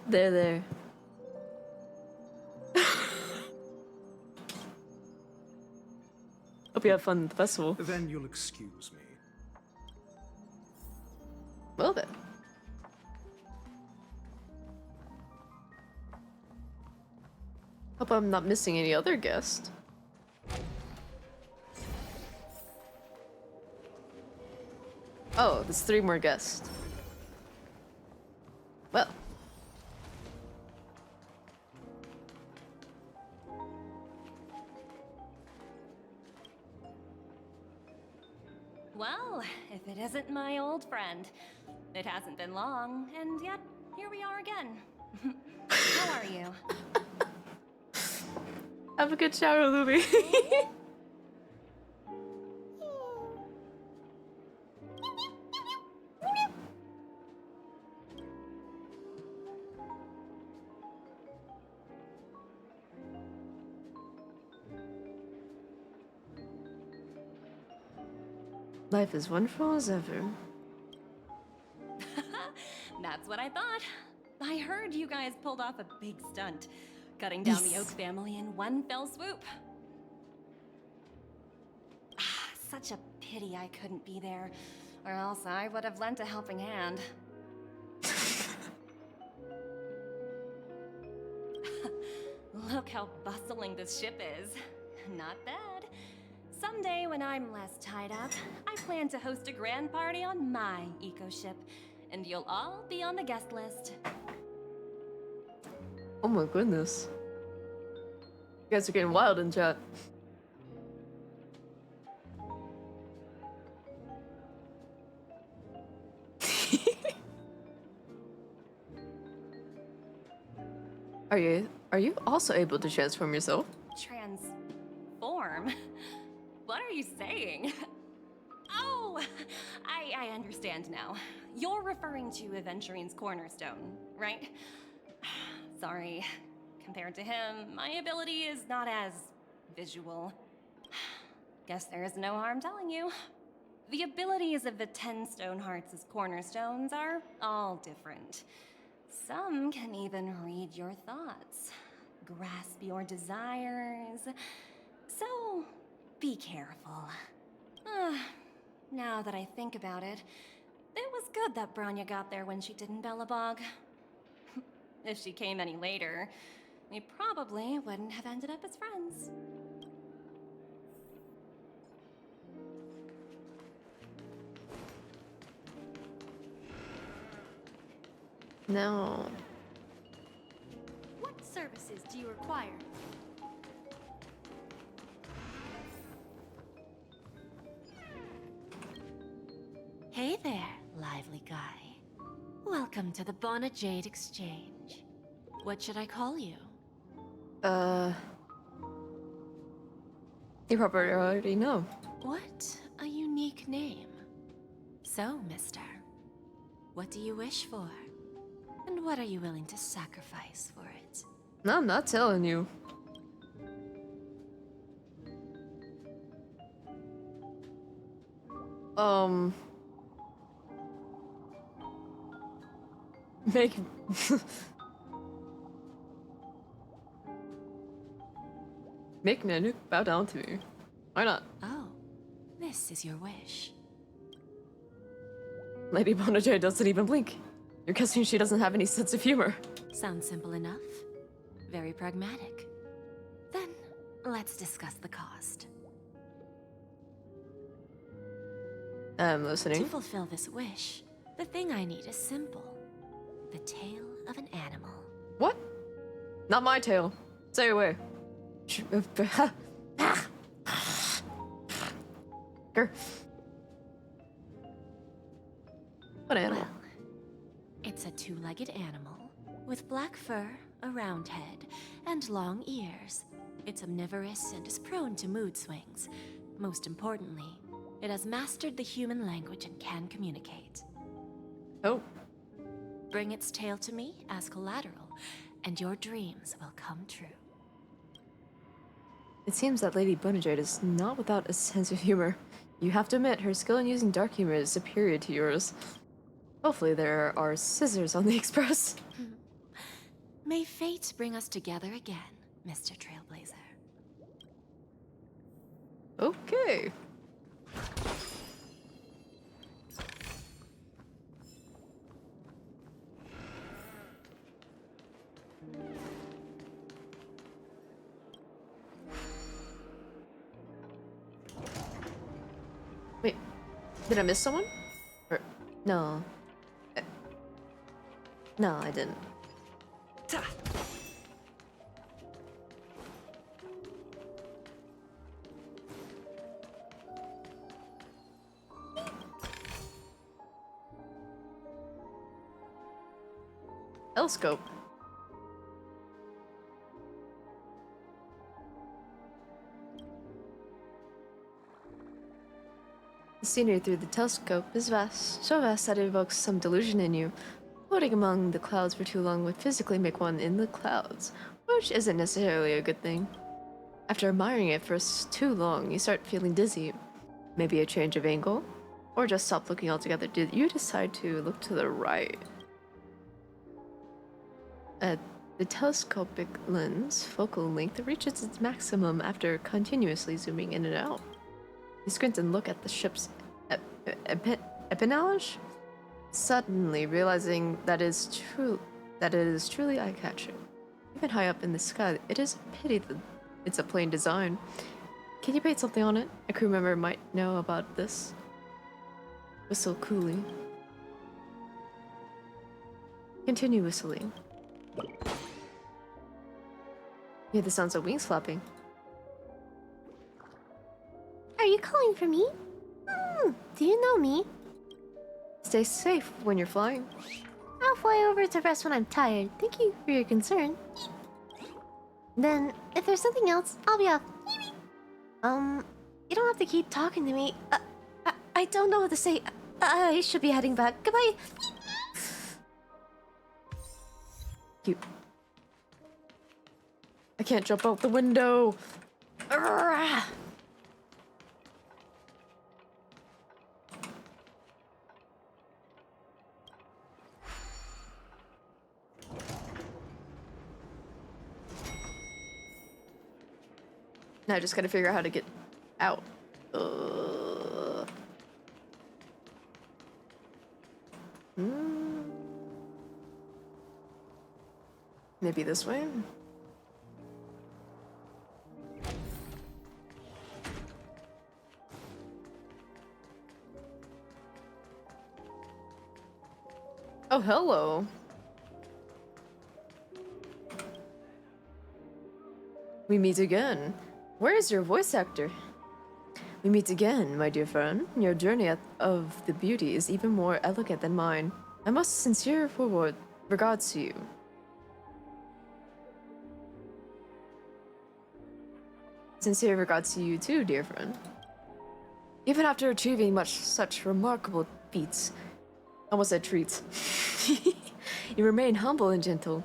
Speaker 1: There. Hope you have fun at the festival.
Speaker 23: Then you'll excuse me.
Speaker 1: Well then. Hope I'm not missing any other guests. Oh, there's 3 more guests. Well.
Speaker 6: Well, if it isn't my old friend. It hasn't been long, and yet, here we are again. How are you?
Speaker 1: Have a good shower, Luby. Life is wonderful as ever.
Speaker 6: That's what I thought. I heard you guys pulled off a big stunt, cutting down the Oak family in one fell swoop. Such a pity I couldn't be there, or else I would have lent a helping hand. Look how bustling this ship is. Not bad. Someday when I'm less tied up, I plan to host a grand party on my eco-ship, and you'll all be on the guest list.
Speaker 1: Oh my goodness. You guys are getting wild in chat. Are you also able to transform yourself?
Speaker 6: saying? Oh, I understand now. You're referring to Aventurine's cornerstone, right? Sorry. Compared to him, my ability is not as visual. Guess there is no harm telling you. The abilities of the 10 Stonehearts' cornerstones are all different. Some can even read your thoughts, grasp your desires. So, be careful. Now that I think about it, it was good that Bronya got there when she did in Belobog. If she came any later, we probably wouldn't have ended up as friends.
Speaker 1: No.
Speaker 9: What services do you require?
Speaker 10: Hey there, lively guy. Welcome to the Bona Jade Exchange. What should I call you?
Speaker 1: You probably already know.
Speaker 10: What a unique name. So, mister, what do you wish for? And what are you willing to sacrifice for it?
Speaker 1: No, I'm not telling you. Make Make Nanook bow down to me. Why not?
Speaker 10: Oh, this is your wish.
Speaker 1: Lady Bona Jade doesn't even blink. You're guessing she doesn't have any sense of humor.
Speaker 10: Sounds simple enough. Very pragmatic. Then, let's discuss the cost.
Speaker 1: I'm listening.
Speaker 10: To fulfill this wish, the thing I need is simple. The tail of an animal.
Speaker 1: What? Not my tail. Stay away. What animal?
Speaker 10: Well, it's a two-legged animal with black fur, a round head, and long ears. It's omnivorous and is prone to mood swings. Most importantly, it has mastered the human language and can communicate.
Speaker 1: Oh.
Speaker 10: Bring its tail to me as collateral, and your dreams will come true.
Speaker 1: It seems that Lady Bona Jade is not without a sense of humor. You have to admit, her skill in using dark humor is superior to yours. Hopefully there are scissors on the express.
Speaker 10: May fate bring us together again, Mr. Trailblazer.
Speaker 1: Okay. Wait, did I miss someone? Or, no. No, I didn't. Telescope. The scenery through the telescope is vast, so vast that it evokes some delusion in you. Floating among the clouds for too long would physically make one in the clouds, which isn't necessarily a good thing. After admiring it for too long, you start feeling dizzy. Maybe a change of angle? Or just stop looking altogether. Did you decide to look to the right? The telescopic lens focal length reaches its maximum after continuously zooming in and out. You squint and look at the ship's empennage, suddenly realizing that it is truly eye-catching. Even high up in the sky, it is a pity that it's a plain design. Can you paint something on it? A crew member might know about this. Whistle coolly. Continue whistling. Hear the sounds of wings flapping.
Speaker 17: Are you calling for me? Do you know me?
Speaker 1: Stay safe when you're flying.
Speaker 17: I'll fly over to rest when I'm tired. Thank you for your concern. Then, if there's something else, I'll be off. You don't have to keep talking to me. I don't know what to say. I should be heading back. Goodbye.
Speaker 1: Cute. I can't jump out the window. Urgh. Now I just gotta figure out how to get out. Maybe this way? Oh, hello. We meet again. Where is your voice actor? We meet again, my dear friend. Your journey of the beauty is even more elegant than mine. I must sincere forward regards to you. Sincere regards to you too, dear friend. Even after achieving such remarkable feats, almost said treats, you remain humble and gentle.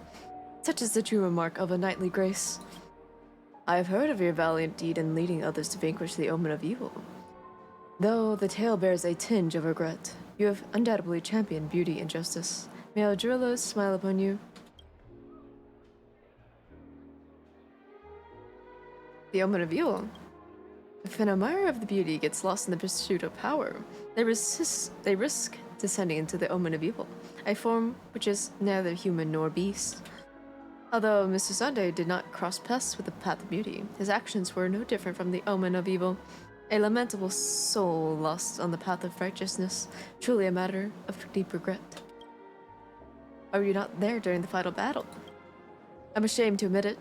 Speaker 1: Such is the true mark of a knightly grace. I have heard of your valiant deed in leading others to vanquish the omen of evil. Though the tale bears a tinge of regret, you have undoubtedly championed beauty and justice. May Aldrillos smile upon you. The omen of evil. If an admirer of the beauty gets lost in the pursuit of power, they risk descending into the omen of evil, a form which is neither human nor beast. Although Mr. Sunday did not cross paths with the path of beauty, his actions were no different from the omen of evil. A lamentable soul lost on the path of righteousness, truly a matter of deep regret. Why were you not there during the final battle? I'm ashamed to admit it,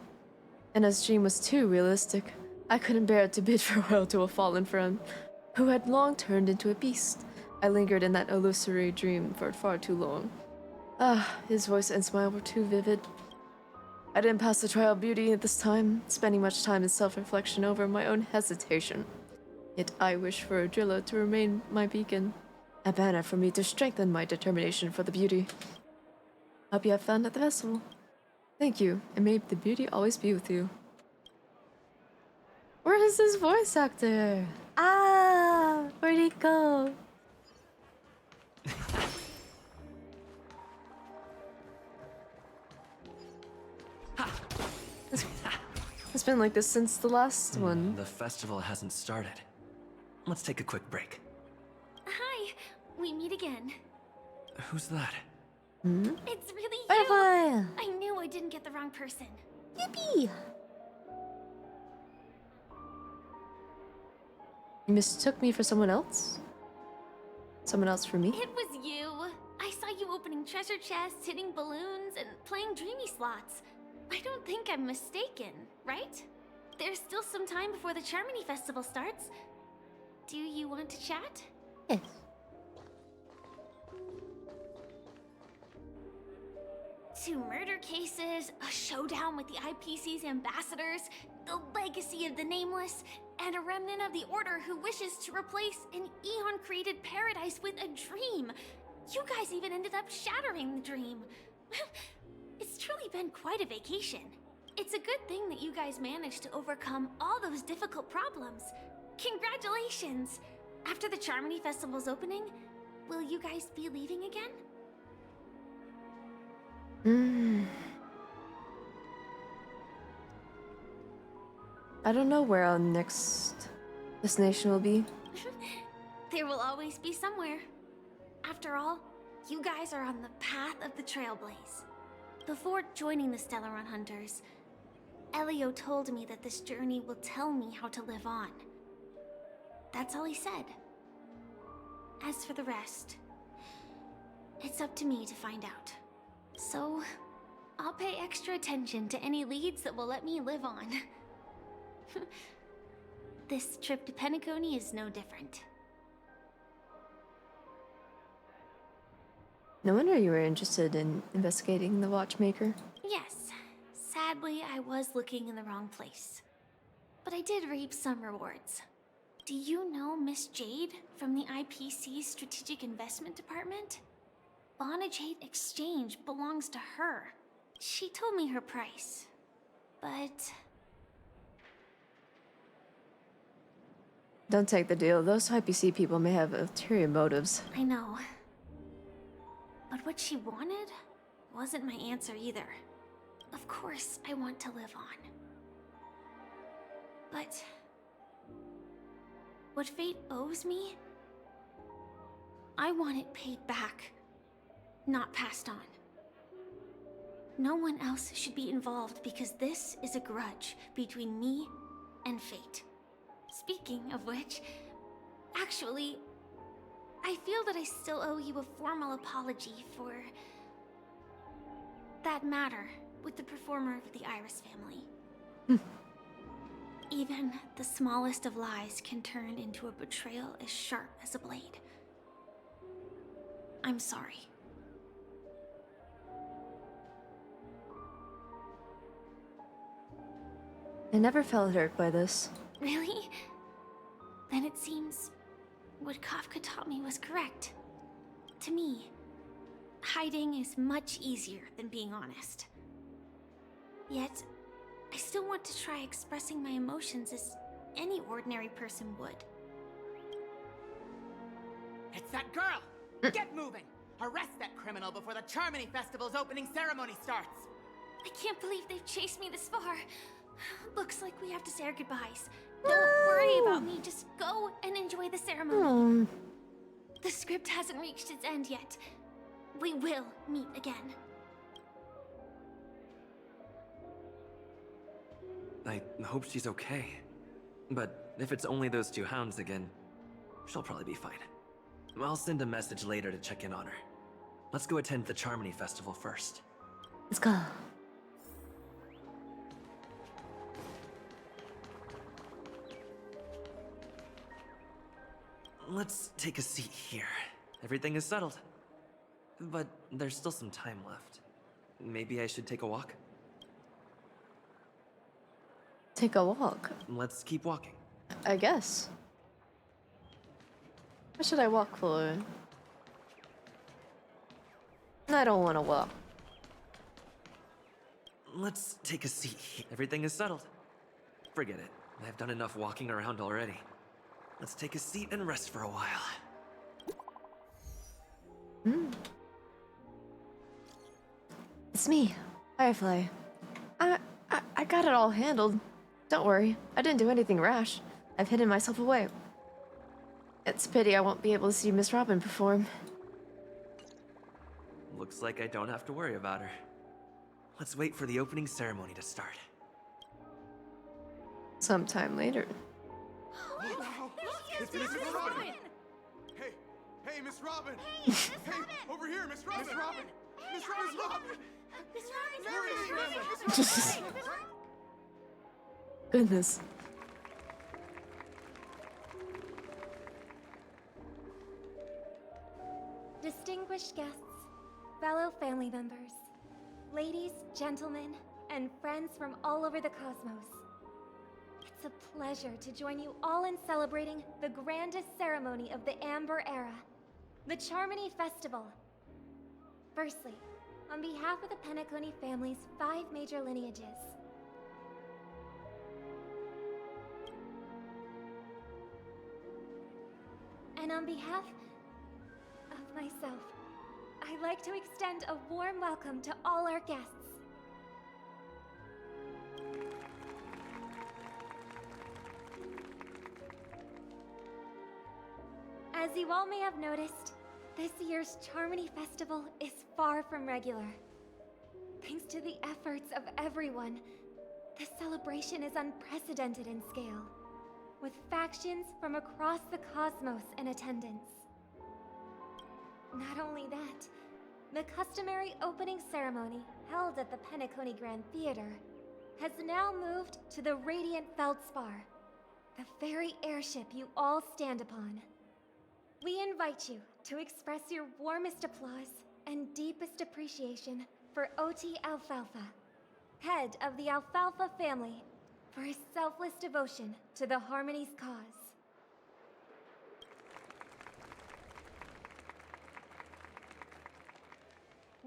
Speaker 1: and as dream was too realistic, I couldn't bear to bid farewell to a fallen friend, who had long turned into a beast. I lingered in that illusory dream for far too long. His voice and smile were too vivid. I didn't pass the trial of beauty at this time, spending much time in self-reflection over my own hesitation. Yet I wish for Ardrillo to remain my beacon, a banner for me to strengthen my determination for the beauty. Hope you have fun at the festival. Thank you, and may the beauty always be with you. Where is this voice actor? Where'd he go? It's been like this since the last one.
Speaker 19: The festival hasn't started. Let's take a quick break.
Speaker 4: Hi, we meet again.
Speaker 19: Who's that?
Speaker 4: It's really you!
Speaker 17: Bye-bye!
Speaker 4: I knew I didn't get the wrong person.
Speaker 17: Yippee!
Speaker 1: You mistook me for someone else? Someone else for me?
Speaker 4: It was you. I saw you opening treasure chests, hitting balloons, and playing dreamy slots. I don't think I'm mistaken, right? There's still some time before the Charmony Festival starts. Do you want to chat?
Speaker 17: Yes.
Speaker 4: Two murder cases, a showdown with the IPC's ambassadors, the legacy of the Nameless, and a remnant of the Order who wishes to replace an Eon-created paradise with a dream. You guys even ended up shattering the dream. It's truly been quite a vacation. It's a good thing that you guys managed to overcome all those difficult problems. Congratulations! After the Charmony Festival's opening, will you guys be leaving again?
Speaker 1: I don't know where our next destination will be.
Speaker 4: There will always be somewhere. After all, you guys are on the path of the Trailblaze. Before joining the Stellaron Hunters, Elio told me that this journey will tell me how to live on. That's all he said. As for the rest, it's up to me to find out. So, I'll pay extra attention to any leads that will let me live on. This trip to Penacony is no different.
Speaker 1: No wonder you were interested in investigating the Watchmaker.
Speaker 4: Yes, sadly I was looking in the wrong place. But I did reap some rewards. Do you know Miss Jade from the IPC's Strategic Investment Department? Bonna Jade Exchange belongs to her. She told me her price, but...
Speaker 1: Don't take the deal. Those IPC people may have ulterior motives.
Speaker 4: I know. But what she wanted wasn't my answer either. Of course, I want to live on. But... what fate owes me, I want it paid back, not passed on. No one else should be involved because this is a grudge between me and fate. Speaking of which, actually, I feel that I still owe you a formal apology for that matter with the performer of the Iris family. Even the smallest of lies can turn into a betrayal as sharp as a blade. I'm sorry.
Speaker 1: I never felt hurt by this.
Speaker 4: Really? Then it seems what Kafka taught me was correct. To me, hiding is much easier than being honest. Yet, I still want to try expressing my emotions as any ordinary person would.
Speaker 3: It's that girl! Get moving! Arrest that criminal before the Charmony Festival's opening ceremony starts!
Speaker 4: I can't believe they've chased me this far. Looks like we have to say our goodbyes. Don't worry about me, just go and enjoy the ceremony. The script hasn't reached its end yet. We will meet again.
Speaker 19: I hope she's okay. But if it's only those two hounds again, she'll probably be fine. I'll send a message later to check in on her. Let's go attend the Charmony Festival first.
Speaker 1: Let's go.
Speaker 19: Let's take a seat here. Everything is settled. But there's still some time left. Maybe I should take a walk?
Speaker 1: Take a walk?
Speaker 19: Let's keep walking.
Speaker 1: I guess. What should I walk for? I don't want to walk.
Speaker 19: Let's take a seat here. Everything is settled. Forget it. I've done enough walking around already. Let's take a seat and rest for a while.
Speaker 1: It's me, Firefly. I got it all handled. Don't worry, I didn't do anything rash. I've hidden myself away. It's a pity I won't be able to see Miss Robin perform.
Speaker 19: Looks like I don't have to worry about her. Let's wait for the opening ceremony to start.
Speaker 1: Sometime later.
Speaker 16: It's Miss Robin! Hey, Miss Robin! Hey, over here, Miss Robin! Miss Robin! Miss Robin!
Speaker 1: Just... Goodness.
Speaker 15: Distinguished guests, fellow family members, ladies, gentlemen, and friends from all over the cosmos. It's a pleasure to join you all in celebrating the grandest ceremony of the Amber Era, the Charmony Festival. Firstly, on behalf of the Penacony family's 5 major lineages, and on behalf of myself, I'd like to extend a warm welcome to all our guests. As you all may have noticed, this year's Charmony Festival is far from regular. Thanks to the efforts of everyone, the celebration is unprecedented in scale, with factions from across the cosmos in attendance. Not only that, the customary opening ceremony held at the Penacony Grand Theater has now moved to the Radiant Feldspar, the very airship you all stand upon. We invite you to express your warmest applause and deepest appreciation for Oti Alfalfa, head of the Alfalfa family, for his selfless devotion to the Harmony's cause.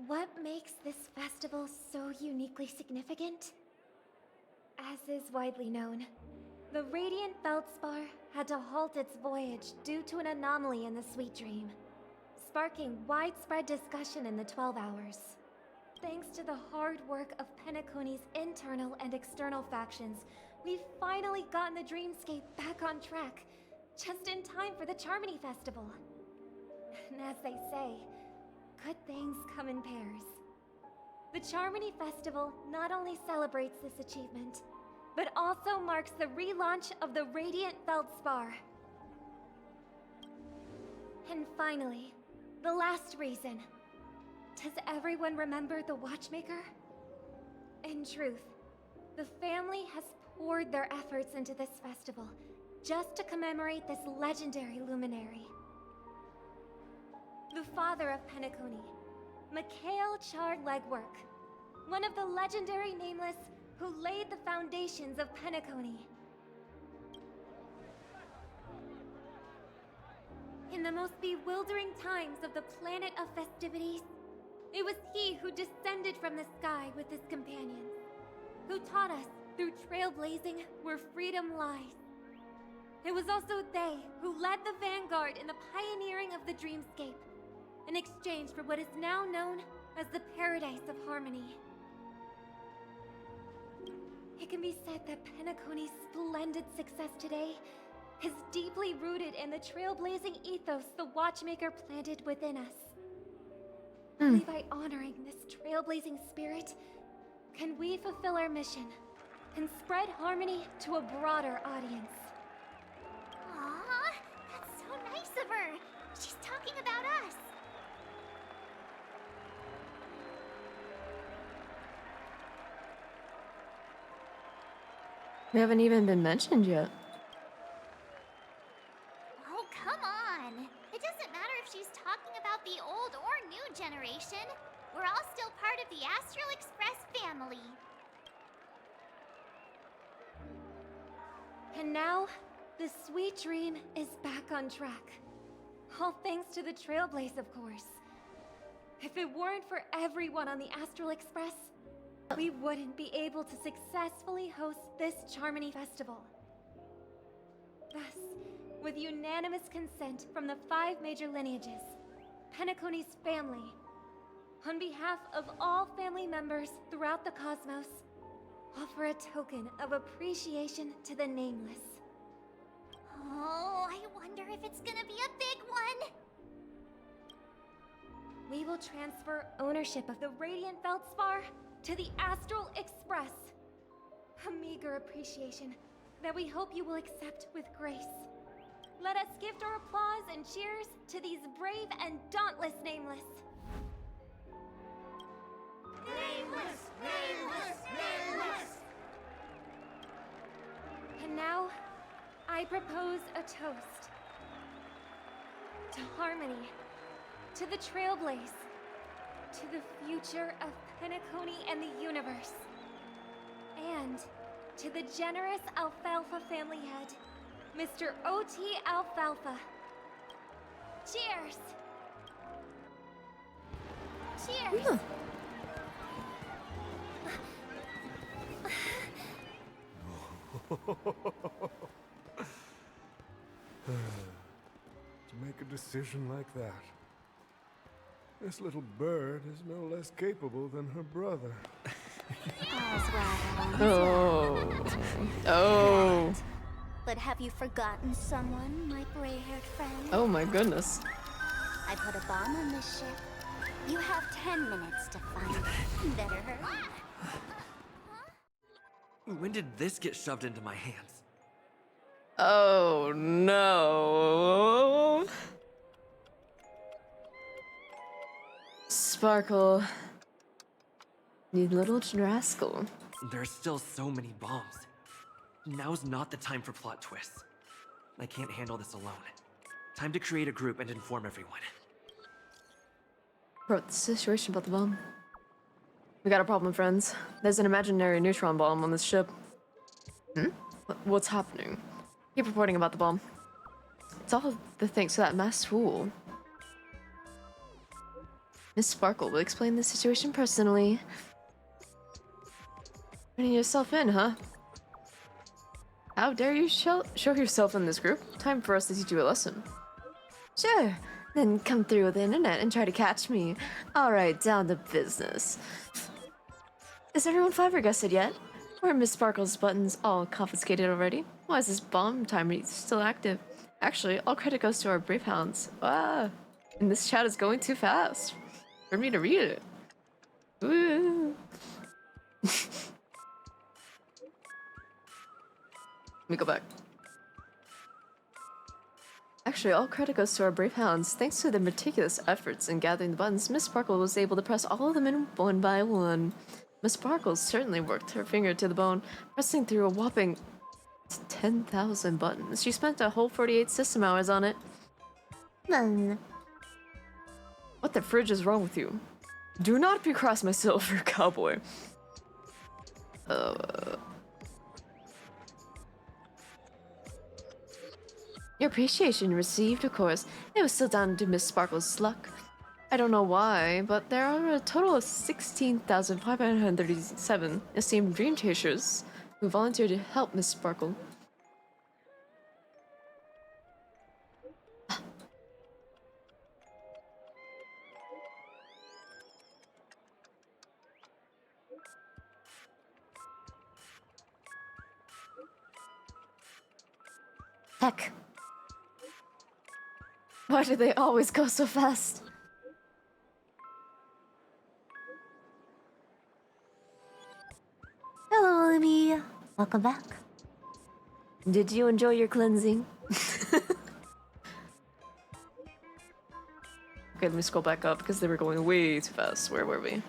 Speaker 15: What makes this festival so uniquely significant? As is widely known, the Radiant Feldspar had to halt its voyage due to an anomaly in the Sweet Dream, sparking widespread discussion in the 12 Hours. Thanks to the hard work of Penacony's internal and external factions, we've finally gotten the Dreamscape back on track, just in time for the Charmony Festival. And as they say, good things come in pairs. The Charmony Festival not only celebrates this achievement, but also marks the relaunch of the Radiant Feldspar. And finally, the last reason. Does everyone remember the Watchmaker? In truth, the family has poured their efforts into this festival just to commemorate this legendary luminary. The father of Penacony, Mikhail Chard Legwork, one of the legendary Nameless who laid the foundations of Penacony. In the most bewildering times of the Planet of Festivities, it was he who descended from the sky with his companions, who taught us through trailblazing where freedom lies. It was also they who led the vanguard in the pioneering of the Dreamscape, in exchange for what is now known as the Paradise of Harmony. It can be said that Penacony's splendid success today is deeply rooted in the trailblazing ethos the Watchmaker planted within us. Only by honoring this trailblazing spirit can we fulfill our mission and spread harmony to a broader audience.
Speaker 2: Aw, that's so nice of her. She's talking about us.
Speaker 1: We haven't even been mentioned yet.
Speaker 2: Oh, come on. It doesn't matter if she's talking about the old or new generation. We're all still part of the Astral Express family.
Speaker 15: And now, the Sweet Dream is back on track. All thanks to the Trailblaze, of course. If it weren't for everyone on the Astral Express, we wouldn't be able to successfully host this Charmony Festival. Thus, with unanimous consent from the 5 major lineages, Penacony's family, on behalf of all family members throughout the cosmos, offer a token of appreciation to the Nameless.
Speaker 2: Oh, I wonder if it's gonna be a big one.
Speaker 15: We will transfer ownership of the Radiant Feldspar to the Astral Express. A meager appreciation that we hope you will accept with grace. Let us gift our applause and cheers to these brave and dauntless Nameless.
Speaker 2: Nameless! Nameless! Nameless!
Speaker 15: And now, I propose a toast. To harmony, to the Trailblaze, to the future of Penacony and the universe, and to the generous Alfalfa family head, Mr. O.T. Alfalfa. Cheers! Cheers!
Speaker 11: To make a decision like that. This little bird is no less capable than her brother.
Speaker 1: Oh. Oh.
Speaker 2: But have you forgotten someone, my gray-haired friend?
Speaker 1: Oh my goodness.
Speaker 2: I put a bomb on this ship. You have 10 minutes to find it. Better hurry.
Speaker 19: When did this get shoved into my hands?
Speaker 1: Oh no. Sparkle. You little rascal.
Speaker 19: There are still so many bombs. Now's not the time for plot twists. I can't handle this alone. Time to create a group and inform everyone.
Speaker 1: Bro, the situation about the bomb. We got a problem, friends. There's an imaginary neutron bomb on this ship. What's happening? Keep reporting about the bomb. It's all the thanks to that masked fool. Miss Sparkle will explain the situation personally. Putting yourself in, huh? How dare you show yourself in this group? Time for us to teach you a lesson. Sure. Then come through with the internet and try to catch me. Alright, down to business. Is everyone flabbergasted yet? Were Miss Sparkle's buttons all confiscated already? Why is this bomb timer still active? Actually, all credit goes to our brave hounds. Wow. And this chat is going too fast for me to read it. Ooh. Let me go back. Actually, all credit goes to our brave hounds. Thanks to their meticulous efforts in gathering the buttons, Miss Sparkle was able to press all of them in one by one. Miss Sparkle certainly worked her finger to the bone, pressing through a whopping 10,000 buttons. She spent a whole 48 system hours on it. What the fridge is wrong with you? Do not be cross myself for cowboy. Your appreciation received, of course. It was still down to Miss Sparkle's luck. I don't know why, but there are a total of 16,537 esteemed dream chasers who volunteered to help Miss Sparkle. Heck. Why do they always go so fast? Hello, Olivia. Welcome back. Did you enjoy your cleansing? Okay, let me scroll back up because they were going way too fast. Where were we?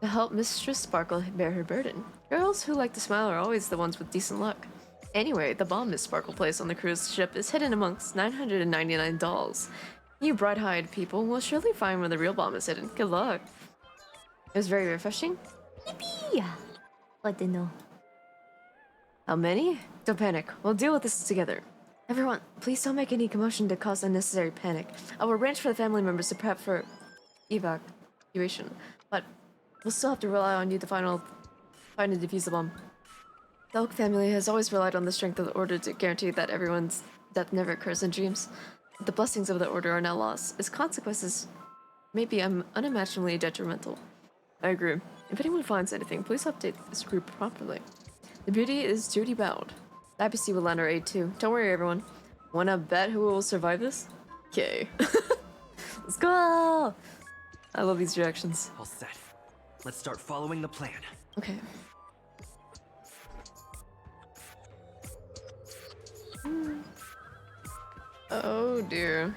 Speaker 1: To help Mistress Sparkle bear her burden. Girls who like to smile are always the ones with decent luck. Anyway, the bomb Miss Sparkle placed on the cruise ship is hidden amongst 999 dolls. You bright-eyed people will surely find where the real bomb is hidden. Good luck. It was very refreshing. Yippee! What to know? How many? Don't panic. We'll deal with this together. Everyone, please don't make any commotion to cause unnecessary panic. I will arrange for the family members to prep for evacuation, but we'll still have to rely on you to find and defuse the bomb. The Oak family has always relied on the strength of the Order to guarantee that everyone's death never occurs in dreams. The blessings of the Order are now lost. Its consequences may be unimaginably detrimental. I agree. If anyone finds anything, please update this group properly. The beauty is duty bound. The IPC will lend our aid too. Don't worry, everyone. Wanna bet who will survive this? Okay. Let's go! I love these reactions.
Speaker 19: All set. Let's start following the plan.
Speaker 1: Okay. Oh dear.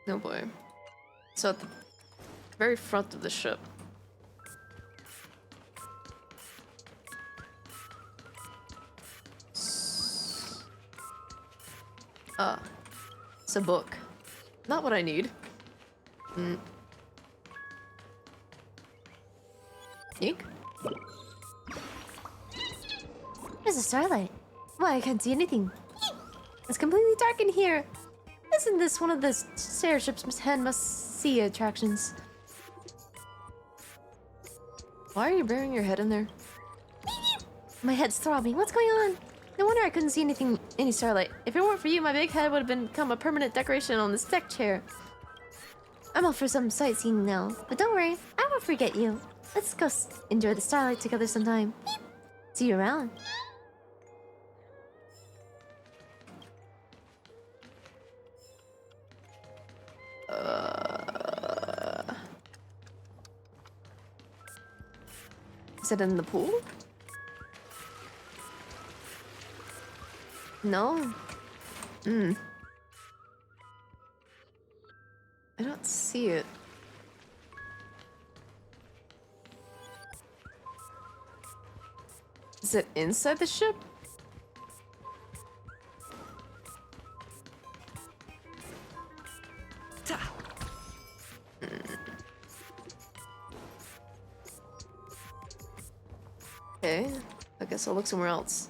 Speaker 1: No boy. So at the very front of the ship. Ah. It's a book. Not what I need. Ink?
Speaker 17: There's a starlight. Why, I can't see anything. It's completely dark in here. Isn't this one of the Starship's must-see attractions?
Speaker 1: Why are you burying your head in there?
Speaker 17: My head's throbbing. What's going on? No wonder I couldn't see any starlight. If it weren't for you, my big head would have become a permanent decoration on this deck chair. I'm off for some sightseeing now, but don't worry, I won't forget you. Let's go enjoy the starlight together sometime. See you around.
Speaker 1: Is it in the pool? No. I don't see it. Is it inside the ship? Okay, I guess I'll look somewhere else.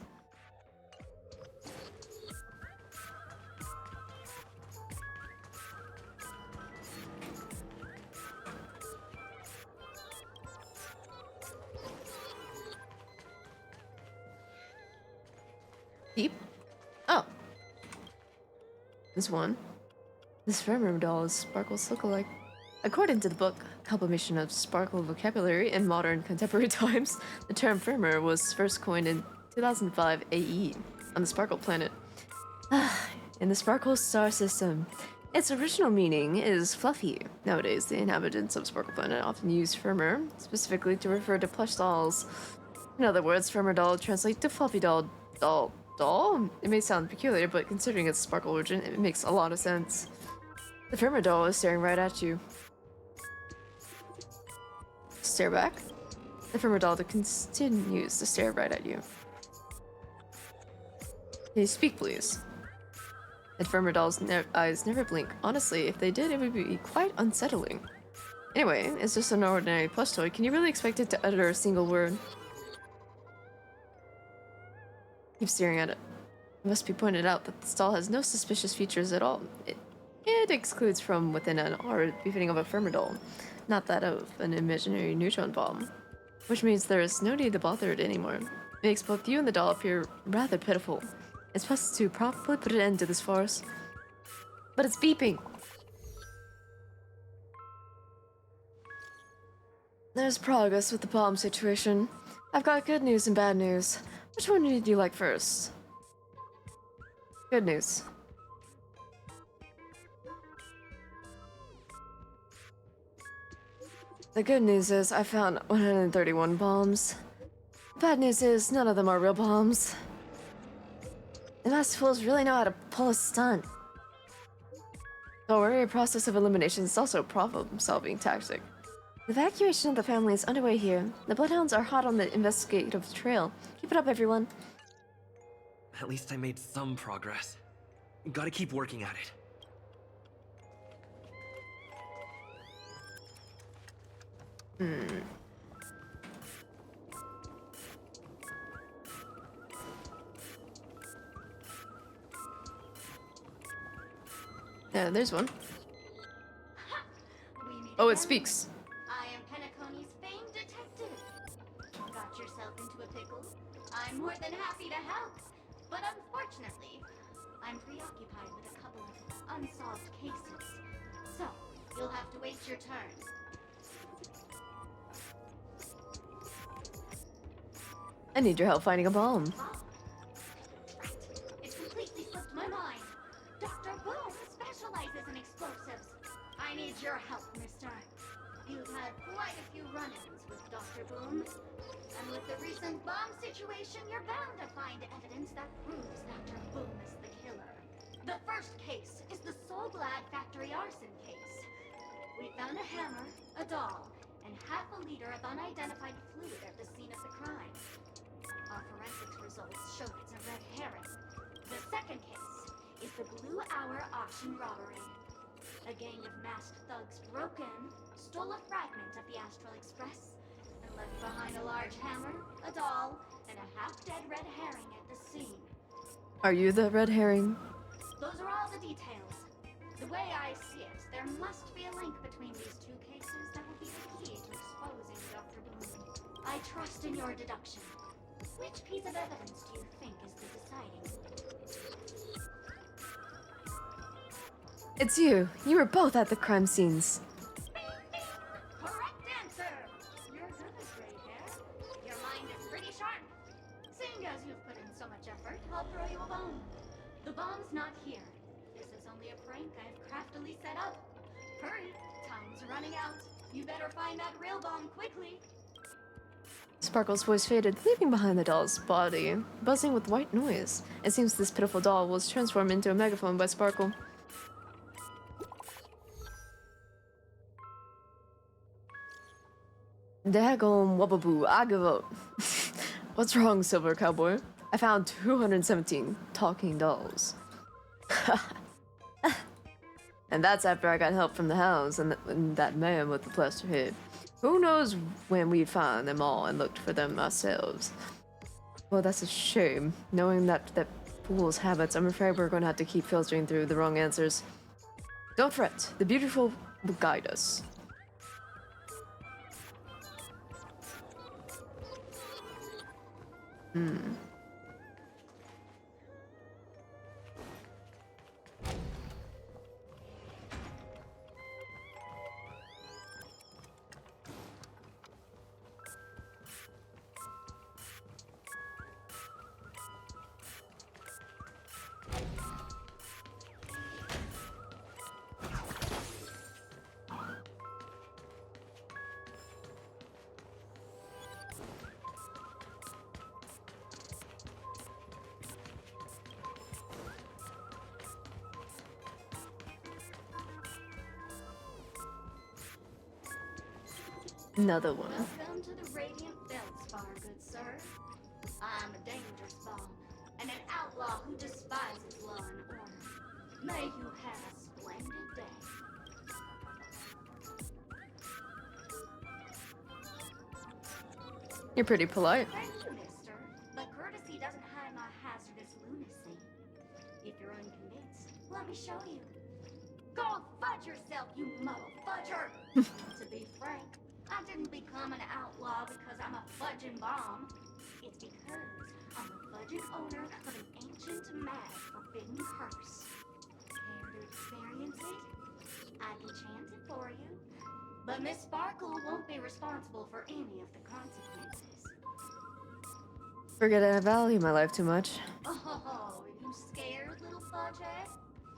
Speaker 1: Deep? Oh. This one. This Firmer doll is Sparkle's lookalike. According to the book, Compilation of Sparkle Vocabulary in Modern Contemporary Times, the term Firmer was first coined in 2005 AE on the Sparkle planet. In the Sparkle star system. Its original meaning is fluffy. Nowadays, the inhabitants of Sparkle planet often use Firmer, specifically to refer to plush dolls. In other words, Firmer doll translates to fluffy doll. Doll? It may sound peculiar, but considering its Sparkle origin, it makes a lot of sense. The Firmer doll is staring right at you. Stare back. The Firmer doll continues to stare right at you. Can you speak, please? The Firmer doll's eyes never blink. Honestly, if they did, it would be quite unsettling. Anyway, it's just an ordinary plush toy. Can you really expect it to utter a single word? Keep staring at it. It must be pointed out that this doll has no suspicious features at all. It excludes from within an aura befitting of a Firmer doll, not that of an imaginary neutron bomb. Which means there is no need to bother it anymore. It makes both you and the doll appear rather pitiful. It's best to promptly put an end to this farce. But it's beeping! There's progress with the bomb situation. I've got good news and bad news. Which one would you like first? Good news. The good news is I found 131 bombs. The bad news is none of them are real bombs. The master fools really know how to pull a stunt. Don't worry, a process of elimination is also a problem-solving tactic. The evacuation of the family is underway here. The Bloodhounds are hot on the investigative trail. Keep it up, everyone.
Speaker 19: At least I made some progress. Gotta keep working at it.
Speaker 1: Yeah, there's one. Oh, it speaks.
Speaker 2: I am Penacony's famed detective. Got yourself into a pickle? I'm more than happy to help. But unfortunately, I'm preoccupied with a couple of unsolved cases. So, you'll have to wait your turn.
Speaker 1: I need your help finding a bomb.
Speaker 2: It completely slipped my mind. Dr. Boom specializes in explosives. I need your help, mister. You've had quite a few run-ins with Dr. Boom. And with the recent bomb situation, you're bound to find evidence that proves Dr. Boom is the killer. The first case is the Soulglad factory arson case. We found a hammer, a doll, and half a liter of unidentified fluid at the scene of the crime. Our forensics results show it's a red herring. The second case is the Blue Hour auction robbery. A gang of masked thugs broke in, stole a fragment of the Astral Express, and left behind a large hammer, a doll, and a half-dead red herring at the scene.
Speaker 1: Are you the red herring?
Speaker 2: Those are all the details. The way I see it, there must be a link between these two cases that will be the key to exposing Dr. Boom. I trust in your deduction. Which piece of evidence do you think is the deciding?
Speaker 1: It's you. You were both at the crime scenes.
Speaker 2: Correct answer! You're good as gray hair. Your mind is pretty sharp. Seeing as you've put in so much effort, I'll throw you a bone. The bomb's not here. This is only a prank I've craftily set up. Hurry, time's running out. You better find that real bomb quickly.
Speaker 1: Sparkle's voice faded, leaving behind the doll's body, buzzing with white noise. It seems this pitiful doll was transformed into a megaphone by Sparkle. Daggone Wubaboo, I give up. What's wrong, Silver Cowboy? I found 217 talking dolls. And that's after I got help from the hounds and that man with the plaster head. Who knows when we found them all and looked for them ourselves. Well, that's a shame. Knowing that fool's habits, I'm afraid we're going to have to keep filtering through the wrong answers. Don't fret. The beautiful will guide us. Another one.
Speaker 5: Welcome to the Radiant Feldspar, good sir. I'm a dangerous bomb, and an outlaw who despises law and order. May you have a splendid day.
Speaker 1: You're pretty polite.
Speaker 5: Thank you, mister, but courtesy doesn't hide my hazardous lunacy. If you're unconvinced, let me show you. Go fudge yourself, you muddle fudger! To be frank, I didn't become an outlaw because I'm a fudging bomb. It's because I'm the fudging owner of an ancient, mad, forbidden curse. Care to experience it? I can chant it for you. But Miss Sparkle won't be responsible for any of the consequences.
Speaker 1: Forget I value my life too much.
Speaker 5: Oh, you scared, little fudgehead?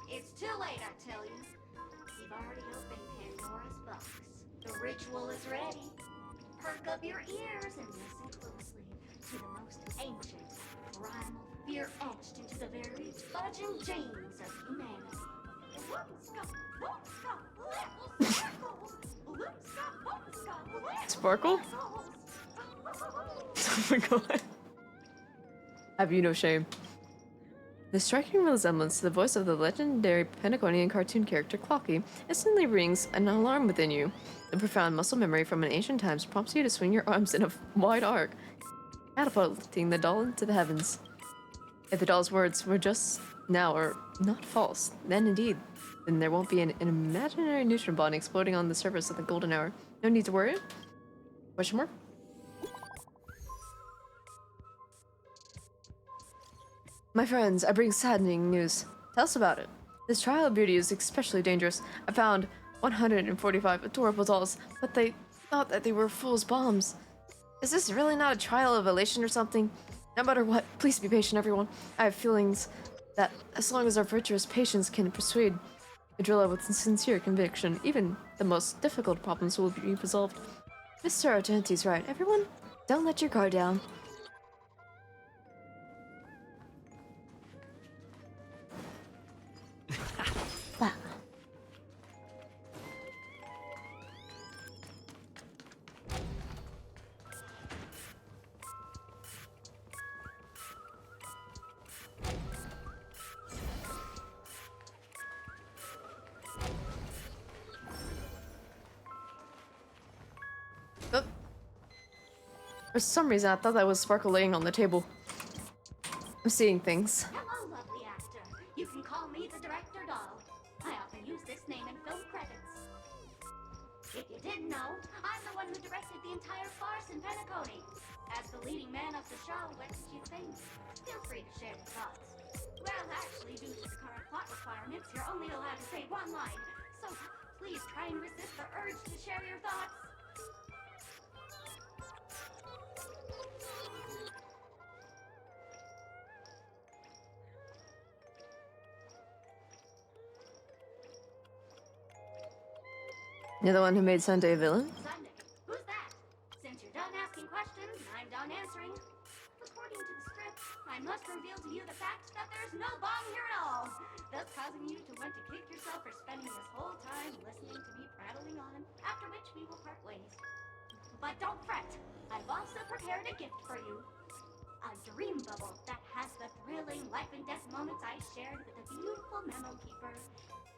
Speaker 5: It's too late, I tell you. You've already opened Pandora's box. The ritual is ready. Perk up your ears and listen closely to the most ancient, primal fear etched into the very fudging genes of humanity.
Speaker 1: Sparkle? Oh my god. Have you no shame? The striking resemblance to the voice of the legendary Pentaconian cartoon character Clocky instantly rings an alarm within you. The profound muscle memory from an ancient times prompts you to swing your arms in a wide arc, catapulting the doll into the heavens. If the doll's words were just now or not false, then there won't be an imaginary neutron bomb exploding on the surface of the golden hour. No need to worry. Question mark? My friends, I bring saddening news. Tell us about it. This trial of beauty is especially dangerous. I found 145 adorable dolls, but they thought that they were fool's bombs. Is this really not a trial of elation or something? No matter what, please be patient, everyone. I have feelings that as long as our virtuous patience can persuade Adrilla with sincere conviction, even the most difficult problems will be resolved. Mr. Argente's right. Everyone, don't let your guard down. Wow. For some reason, I thought that was Sparkle laying on the table. I'm seeing things.
Speaker 5: Hello, lovely actor. You can call me the director doll. I often use this name in film credits. If you didn't know, I'm the one who directed the entire farce in Penacony. As the leading man of the show, what did you think? Feel free to share your thoughts. Well, actually, due to the current plot requirements, you're only allowed to say one line. So please try and resist the urge to share your thoughts.
Speaker 1: You're the one who made Sunday a villain?
Speaker 5: Sunday? Who's that? Since you're done asking questions, I'm done answering. According to the script, I must reveal to you the fact that there's no bomb here at all, thus causing you to want to kick yourself for spending this whole time listening to me prattling on, after which we will part ways. But don't fret, I've also prepared a gift for you. A dream bubble that has the thrilling life and death moments I shared with the beautiful Memo Keeper.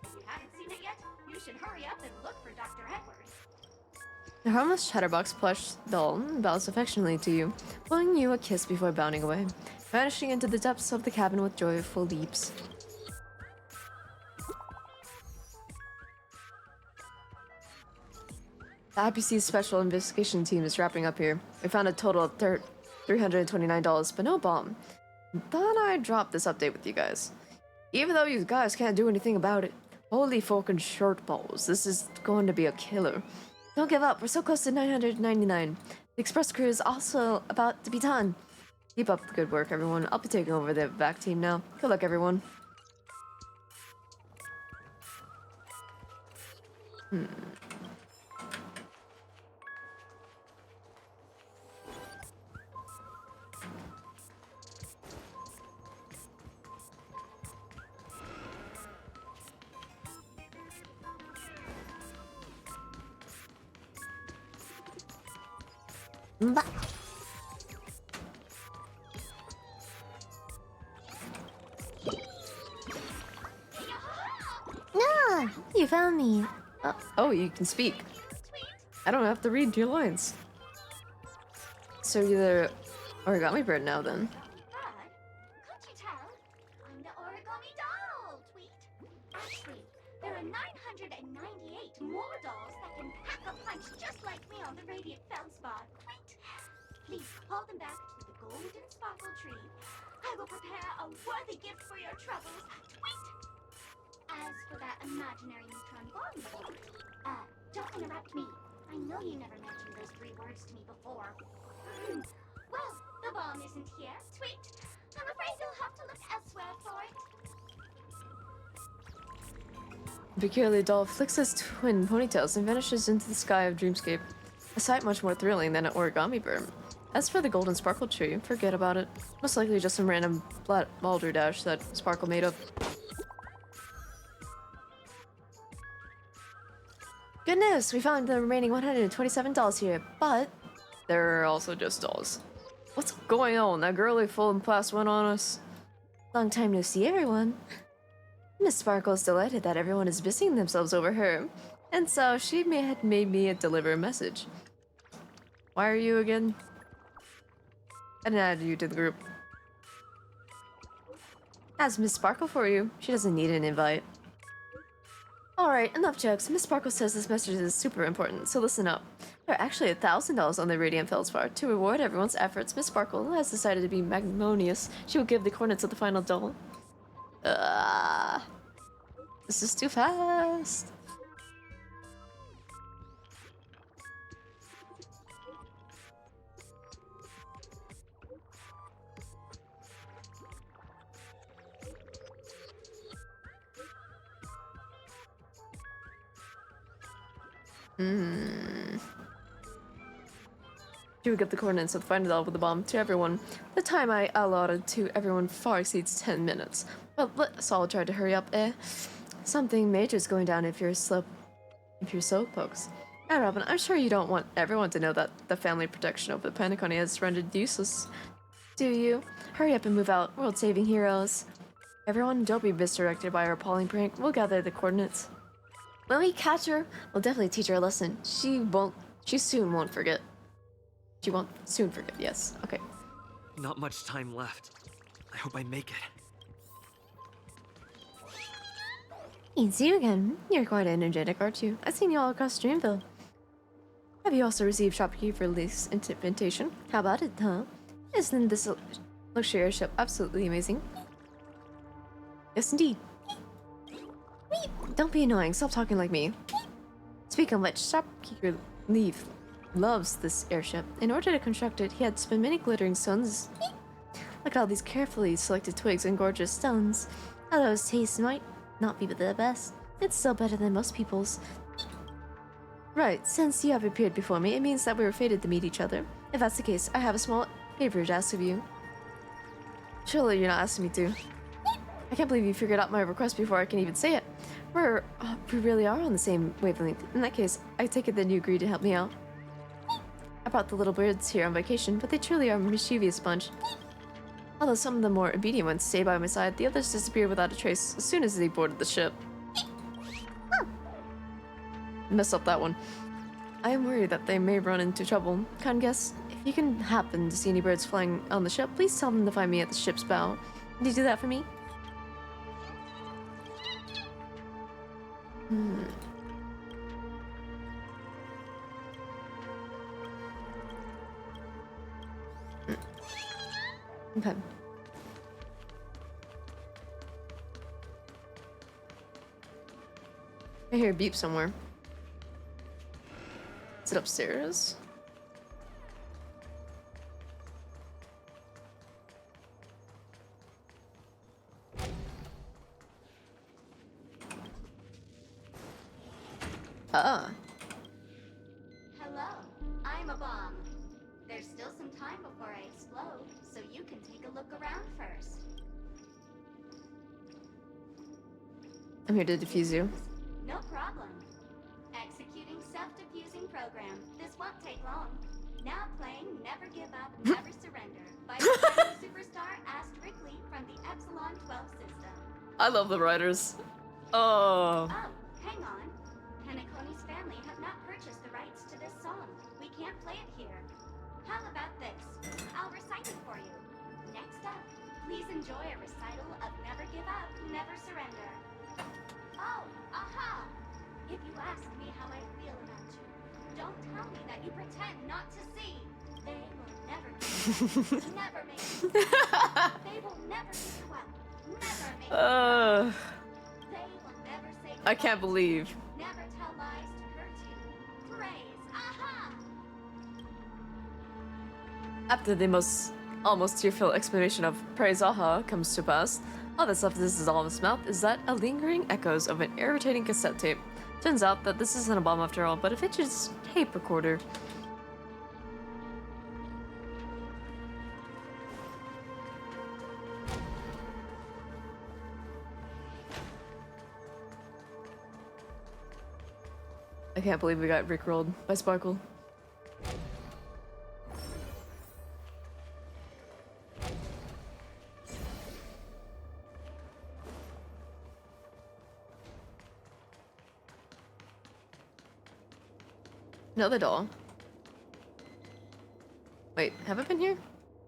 Speaker 5: If you haven't seen it yet, you should hurry up and look for Dr. Edwards.
Speaker 1: The harmless Chatterbox plush doll bows affectionately to you, blowing you a kiss before bounding away, vanishing into the depths of the cabin with joyful leaps. The IPC's special investigation team is wrapping up here. We found a total of $329, but no bomb. Thought I'd drop this update with you guys. Even though you guys can't do anything about it. Holy fucking short balls, this is going to be a killer. Don't give up, we're so close to 999. The express crew is also about to be done. Keep up the good work, everyone. I'll be taking over the vac team now. Good luck, everyone.
Speaker 17: Bah. No, you found me.
Speaker 1: Oh, you can speak. I don't have to read your lines. So you're the origami bird now, then.
Speaker 5: Can't you tell? I'm the origami doll, Tweet. Actually, there are 998 more dolls that can pack a punch just like me on the Radiant Feldspar, Tweet. Please haul them back to the Golden Sparkle Tree. I will prepare a worthy gift for your troubles, Tweet. As for that imaginary neutron bomb, don't interrupt me. I know you never mentioned those 3 words to me before. Well, the bomb isn't here, Tweet. I'm afraid you'll have to look elsewhere for it.
Speaker 1: The peculiar doll flicks its twin ponytails and vanishes into the sky of Dreamscape. A sight much more thrilling than an origami bird. As for the Golden Sparkle Tree, forget about it. Most likely just some random balderdash that Sparkle made up. Good news! We found the remaining $127 here, but they're also just dolls. What's going on? That girly full class went on us.
Speaker 17: Long time no see, everyone. Miss Sparkle is delighted that everyone is busying themselves over her,
Speaker 1: and so she had made me deliver a message. Why are you again? I didn't add you to the group.
Speaker 17: As Miss Sparkle for you. She doesn't need an invite. Alright, enough jokes. Miss Sparkle says this message is super important, so listen up. There are actually $1,000 on the Radiant Feldspar. To reward everyone's efforts, Miss Sparkle has decided to be magnanimous. She will give the coordinates of the final doll.
Speaker 1: This is too fast. She would give the coordinates of the final doll with the bomb to everyone. The time I allotted to everyone far exceeds 10 minutes. But let's all try to hurry up, eh? Something major's going down if you're slow folks. Hey Robin, I'm sure you don't want everyone to know that the family protection over the Penacony has rendered useless. Do you? Hurry up and move out, world-saving heroes. Everyone, don't be misdirected by our appalling prank. We'll gather the coordinates.
Speaker 17: When we catch her, we'll definitely teach her a lesson.
Speaker 1: She soon won't forget. She won't soon forget, yes. Okay.
Speaker 19: Not much time left. I hope I make it.
Speaker 17: It's you again. You're quite energetic, aren't you? I've seen you all across Dreamville.
Speaker 1: Have you also received shopkeeper for lease invitation?
Speaker 17: How about it, huh?
Speaker 1: Isn't this luxury airship absolutely amazing? Yes, indeed.
Speaker 17: Don't be annoying. Stop talking like me.
Speaker 1: Speaking of which, shopkeeper Leaf loves this airship. In order to construct it, he had to spend many glittering stones. Look at all these carefully selected twigs and gorgeous stones.
Speaker 17: Although his taste might not be the best, it's still better than most people's.
Speaker 1: Right, since you have appeared before me, it means that we were fated to meet each other. If that's the case, I have a small favor to ask of you. Surely you're not asking me to. I can't believe you figured out my request before I can even say it. We really are on the same wavelength. In that case, I take it that you agree to help me out. I brought the little birds here on vacation, but they truly are a mischievous bunch. Although some of the more obedient ones stay by my side, the others disappear without a trace as soon as they boarded the ship. Messed up that one. I am worried that they may run into trouble. Kind guest, if you can happen to see any birds flying on the ship, please tell them to find me at the ship's bow. Can you do that for me? Okay. I hear a beep somewhere. Is it upstairs? Ah.
Speaker 5: Hello, I'm a bomb. There's still some time before I explode, so you can take a look around first.
Speaker 1: I'm here to defuse you.
Speaker 5: No problem. Executing self-diffusing program. This won't take long. Now playing Never Give Up, Never Surrender by Shiny Superstar Asterically from the Epsilon 12 system.
Speaker 1: I love the writers. Oh.
Speaker 5: Oh, hang on. Penacony's family have not purchased the rights to this song. We can't play it here. How about this? I'll recite it for you. Next up, please enjoy a recital of Never Give Up, Never Surrender. Oh, aha! If you ask me how I feel about you, don't tell me that you pretend not to see. They will never give you up, never make you stop. They will never give you up, never make you stop. They will never say
Speaker 1: I can't believe.
Speaker 5: never tell lies to hurt you. Praise, aha!
Speaker 1: After the almost tearful explanation of Praise Aha comes to pass, all that's left of this dissolved's mouth is that a lingering echoes of an irritating cassette tape. Turns out that this isn't a bomb after all, but a vintage tape recorder. I can't believe we got rickrolled by Sparkle. Another doll. Wait, have I been here?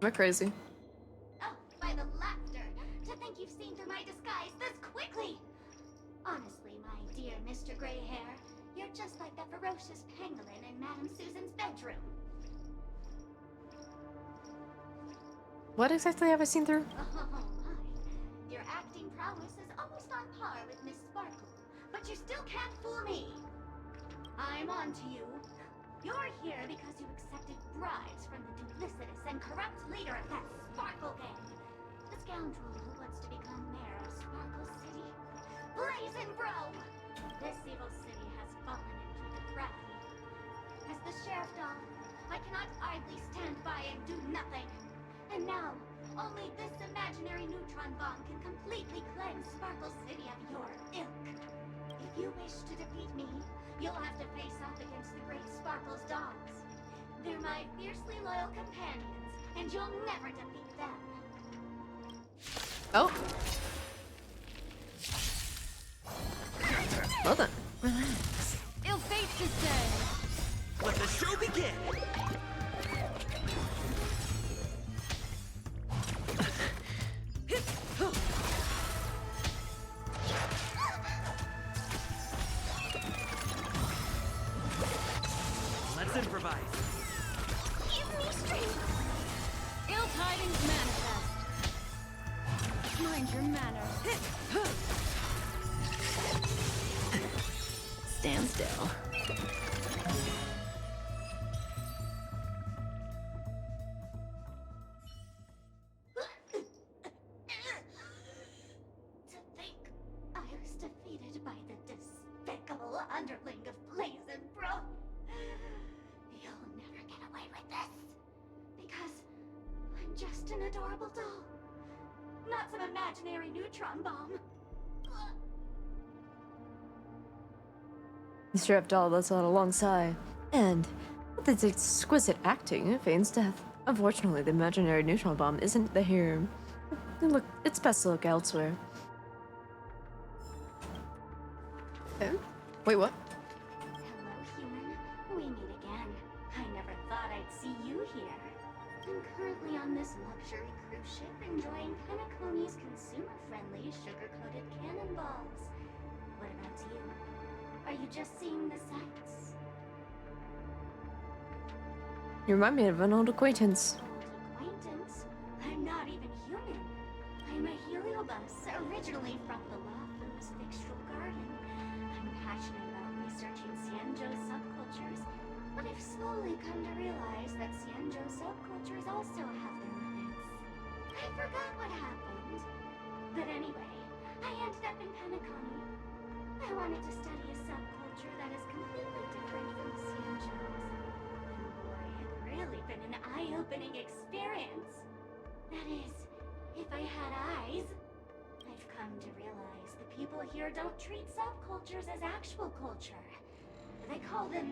Speaker 1: Am I crazy?
Speaker 5: Oh, by the laughter! To think you've seen through my disguise this quickly! Honestly, my dear Mr. Greyhair, you're just like that ferocious pangolin in Madame Susan's bedroom.
Speaker 1: What exactly have I seen through?
Speaker 5: Oh my. Your acting prowess is almost on par with Miss Sparkle, but you still can't fool me. I'm on to you. You're here because you accepted bribes from the duplicitous and corrupt leader of that Sparkle gang. The scoundrel who wants to become mayor of Sparkle City. Blazin' Bro! This evil city has fallen into depravity. As the sheriff doll, I cannot idly stand by and do nothing. And now, only this imaginary neutron bomb can completely cleanse Sparkle City of your ilk. If you wish to defeat me, you'll have to face off against the great Sparkle's dogs. They're my fiercely loyal companions, and you'll never defeat them.
Speaker 1: Oh. Well done. Relax.
Speaker 18: Ill fate to say.
Speaker 7: Let the show begin! Let's improvise.
Speaker 5: Give me strength!
Speaker 18: Ill tidings manifest. Mind your manners.
Speaker 1: Stand still.
Speaker 5: To think I was defeated by the despicable underling of Blazin' Bro. You'll never get away with this. Because I'm just an adorable doll. Not some imaginary neutron bomb.
Speaker 1: The sheriff doll lets out a long sigh, and with its exquisite acting, it feigns death. Unfortunately, the imaginary neutron bomb isn't the hero. Look, it's best to look elsewhere. Okay. Wait, what?
Speaker 5: Hello, human. We meet I'm currently on this luxury cruise ship enjoying Penacony's consumer-friendly sugar-coated cannonballs. What about you? Are you just seeing the sights?
Speaker 17: You remind me of an old acquaintance.
Speaker 5: Acquaintance? I'm not even human. I'm a heliobus, originally from the Lawfoo's Fixtural Garden. I'm passionate about researching Xianzhou subcultures, but I've slowly come to realize that Xianzhou subcultures also have their limits. I forgot what happened. But anyway, I ended up in Penacony. I wanted to study a subculture that is completely different from Xianzhou's. And boy, it's really been an eye-opening experience. That is, if I had eyes. I've come to realize the people here don't treat subcultures as actual culture. They call them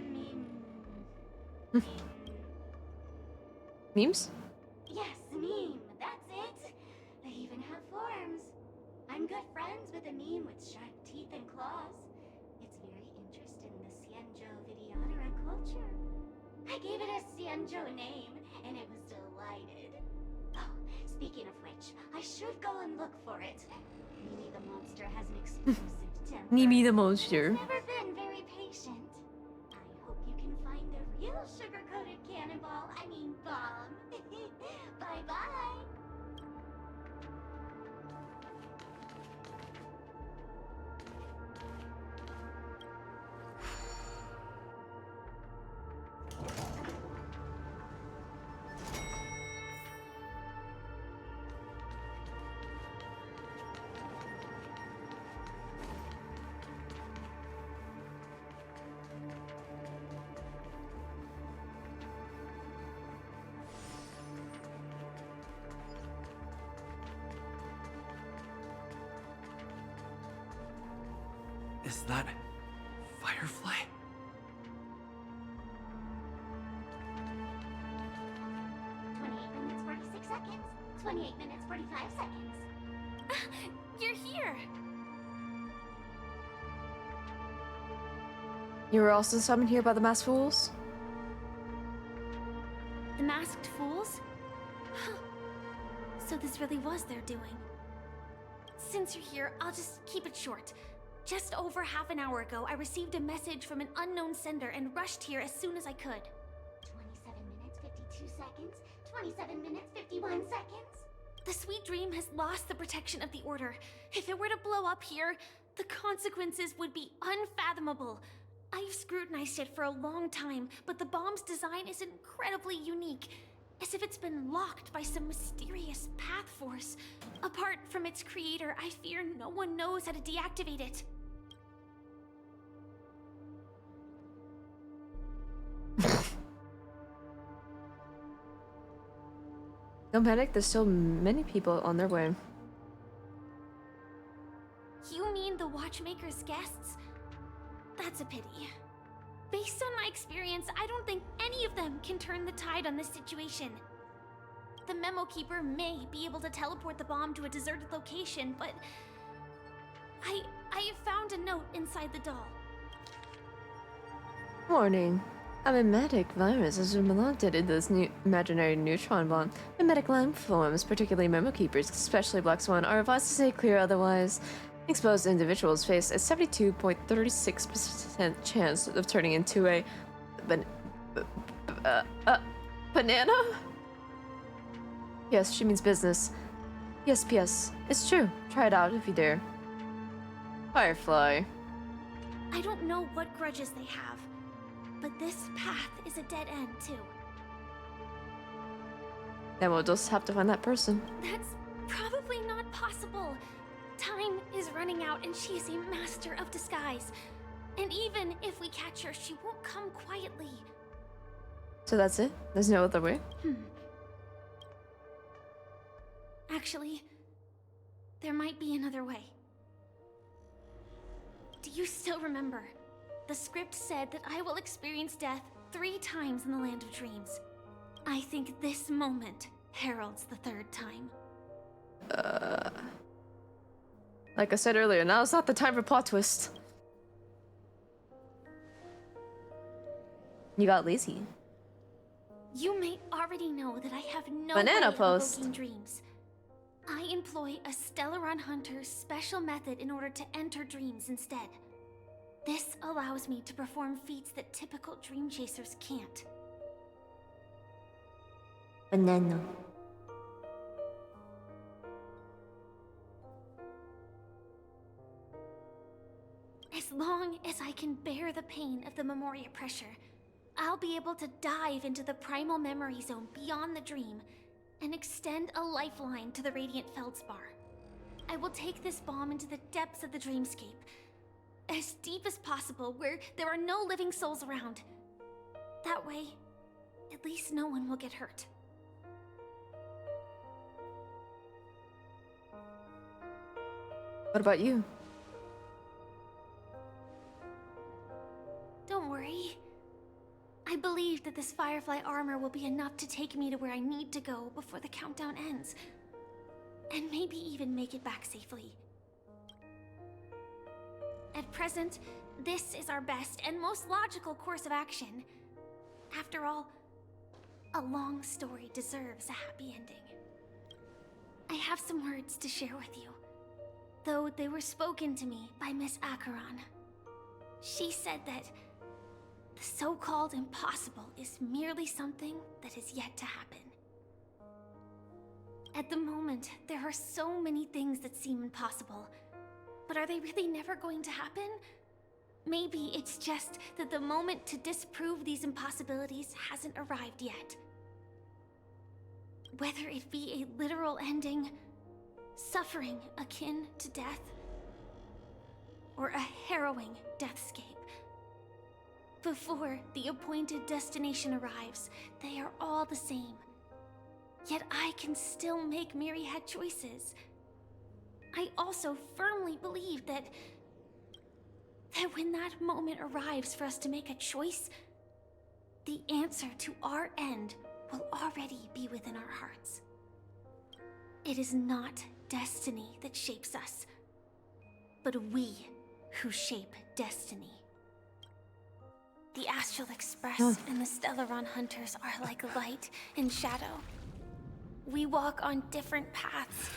Speaker 17: Memes?
Speaker 5: Yes, meme. That's it. They even have forms. I'm good friends with a meme with sharp teeth and claws. It's very interested in the Xianzhou Videodera culture. I gave it a Xianzhou name, and it was delighted. Oh, speaking of which, I should go and look for it. Maybe the monster has an explosive temper.
Speaker 17: Nimi the monster.
Speaker 5: It's never been very patient. I hope you can find the real sugar-coated cannonball. I mean bomb. Bye-bye.
Speaker 19: Is that Firefly?
Speaker 5: 28 minutes, 45 seconds.
Speaker 4: You're here!
Speaker 17: You were also summoned here by the Masked Fools?
Speaker 4: The Masked Fools? So this really was their doing. Since you're here, I'll just keep it short. Just over half an hour ago, I received a message from an unknown sender and rushed here as soon as I could.
Speaker 5: 27 minutes, 52 seconds. 27 minutes, 51 seconds.
Speaker 4: The Sweet Dream has lost the protection of the Order. If it were to blow up here, the consequences would be unfathomable. I've scrutinized it for a long time, but the bomb's design is incredibly unique. As if it's been locked by some mysterious path force. Apart from its creator, I fear no one knows how to deactivate it.
Speaker 17: Don't panic, there's so many people on their way.
Speaker 4: You mean the Watchmaker's guests? That's a pity. Based on my experience, I don't think any of them can turn the tide on this situation. The Memo Keeper may be able to teleport the bomb to a deserted location, but I found a note inside the doll.
Speaker 17: Warning. A mimetic virus has been implanted in this new imaginary neutron bomb. Mimetic life forms, particularly Memo Keepers, especially Black Swan, are advised to stay clear otherwise. Exposed individuals face a 72.36% chance of turning into a banana? Yes, she means business. Yes, P.S. It's true. Try it out if you dare. Firefly.
Speaker 4: I don't know what grudges they have, but this path is a dead end, too.
Speaker 17: Then we'll just have to find that person.
Speaker 4: That's probably not possible. Time is running out and she is a master of disguise. And even if we catch her, she won't come quietly.
Speaker 17: So that's it? There's no other way?
Speaker 4: Actually, there might be another way. Do you still remember? The script said that I will experience death 3 times in the Land of Dreams. I think this moment heralds the 3rd time.
Speaker 17: Like I said earlier, now is not the time for plot twist. You got lazy.
Speaker 4: You may already know that I have no
Speaker 1: Banana
Speaker 4: way of
Speaker 1: post.
Speaker 4: evoking dreams. I employ a Stellaron Hunter's special method in order to enter dreams instead. This allows me to perform feats that typical dream chasers can't.
Speaker 17: Banana.
Speaker 4: As long as I can bear the pain of the Memoria pressure, I'll be able to dive into the primal memory zone beyond the dream and extend a lifeline to the Radiant Feldspar. I will take this bomb into the depths of the dreamscape, as deep as possible where there are no living souls around. That way, at least no one will get hurt.
Speaker 1: What about you?
Speaker 4: Don't worry. I believe that this Firefly armor will be enough to take me to where I need to go before the countdown ends. And maybe even make it back safely. At present, this is our best and most logical course of action. After all, a long story deserves a happy ending. I have some words to share with you, though they were spoken to me by Miss Acheron. She said that the so-called impossible is merely something that is yet to happen. At the moment, there are so many things that seem impossible, but are they really never going to happen? Maybe it's just that the moment to disprove these impossibilities hasn't arrived yet. Whether it be a literal ending, suffering akin to death, or a harrowing deathscape. Before the appointed destination arrives, they are all the same. Yet I can still make myriad choices. I also firmly believe that when that moment arrives for us to make a choice, the answer to our end will already be within our hearts. It is not destiny that shapes us, but we who shape destiny. The Astral Express and the Stellaron Hunters are like light and shadow. We walk on different paths,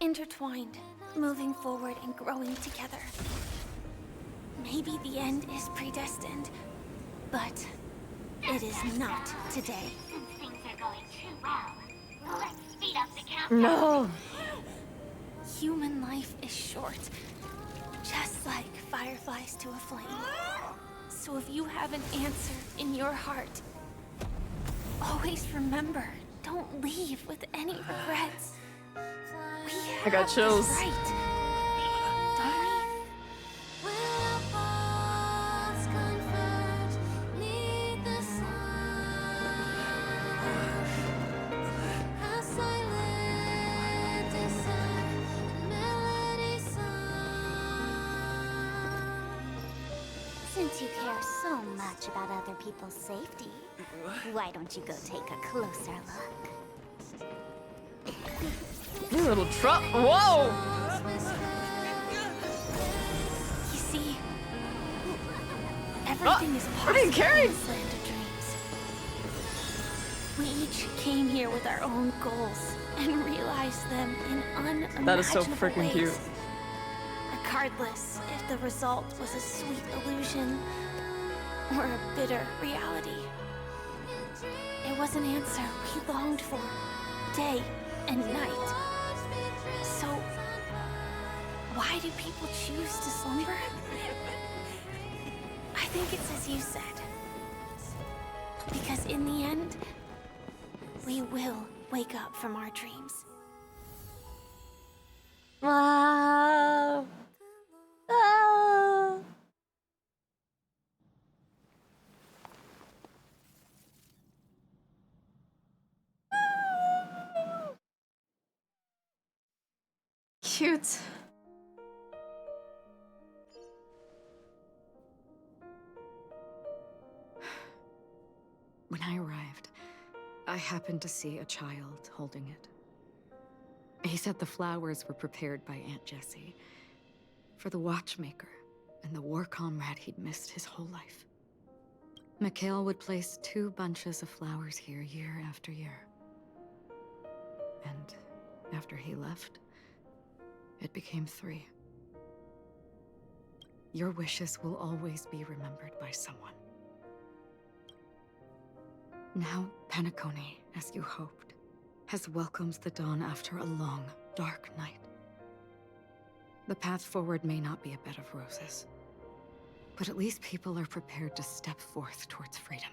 Speaker 4: intertwined, moving forward and growing together. Maybe the end is predestined, but it is not today.
Speaker 2: Things are going too well. Let's speed up the countdown.
Speaker 1: No!
Speaker 4: Human life is short, just like fireflies to a flame. So if you have an answer in your heart, always remember, don't leave with any regrets.
Speaker 1: I got chills.
Speaker 4: Right, don't we?
Speaker 2: Since you care so much about other people's safety, why don't you go take a closer look?
Speaker 1: You little truck. Whoa!
Speaker 4: You see, everything is
Speaker 1: we're
Speaker 4: possible
Speaker 1: being carried.
Speaker 4: in this land of dreams. We each came here with our own goals and realized them in unimaginable
Speaker 1: That is so
Speaker 4: ways.
Speaker 1: freaking cute.
Speaker 4: Regardless if the result was a sweet illusion or a bitter reality. It was an answer we longed for, day and night. So, why do people choose to slumber? I think it's as you said. Because in the end, we will wake up from our dreams.
Speaker 1: Wow. Ah. Cute.
Speaker 8: When I arrived, I happened to see a child holding it. He said the flowers were prepared by Aunt Jessie for the watchmaker and the war comrade he'd missed his whole life. Mikhail would place 2 bunches of flowers here year after year. And after he left, it became 3. Your wishes will always be remembered by someone. Now, Penacony, as you hoped, has welcomed the dawn after a long, dark night. The path forward may not be a bed of roses, but at least people are prepared to step forth towards freedom.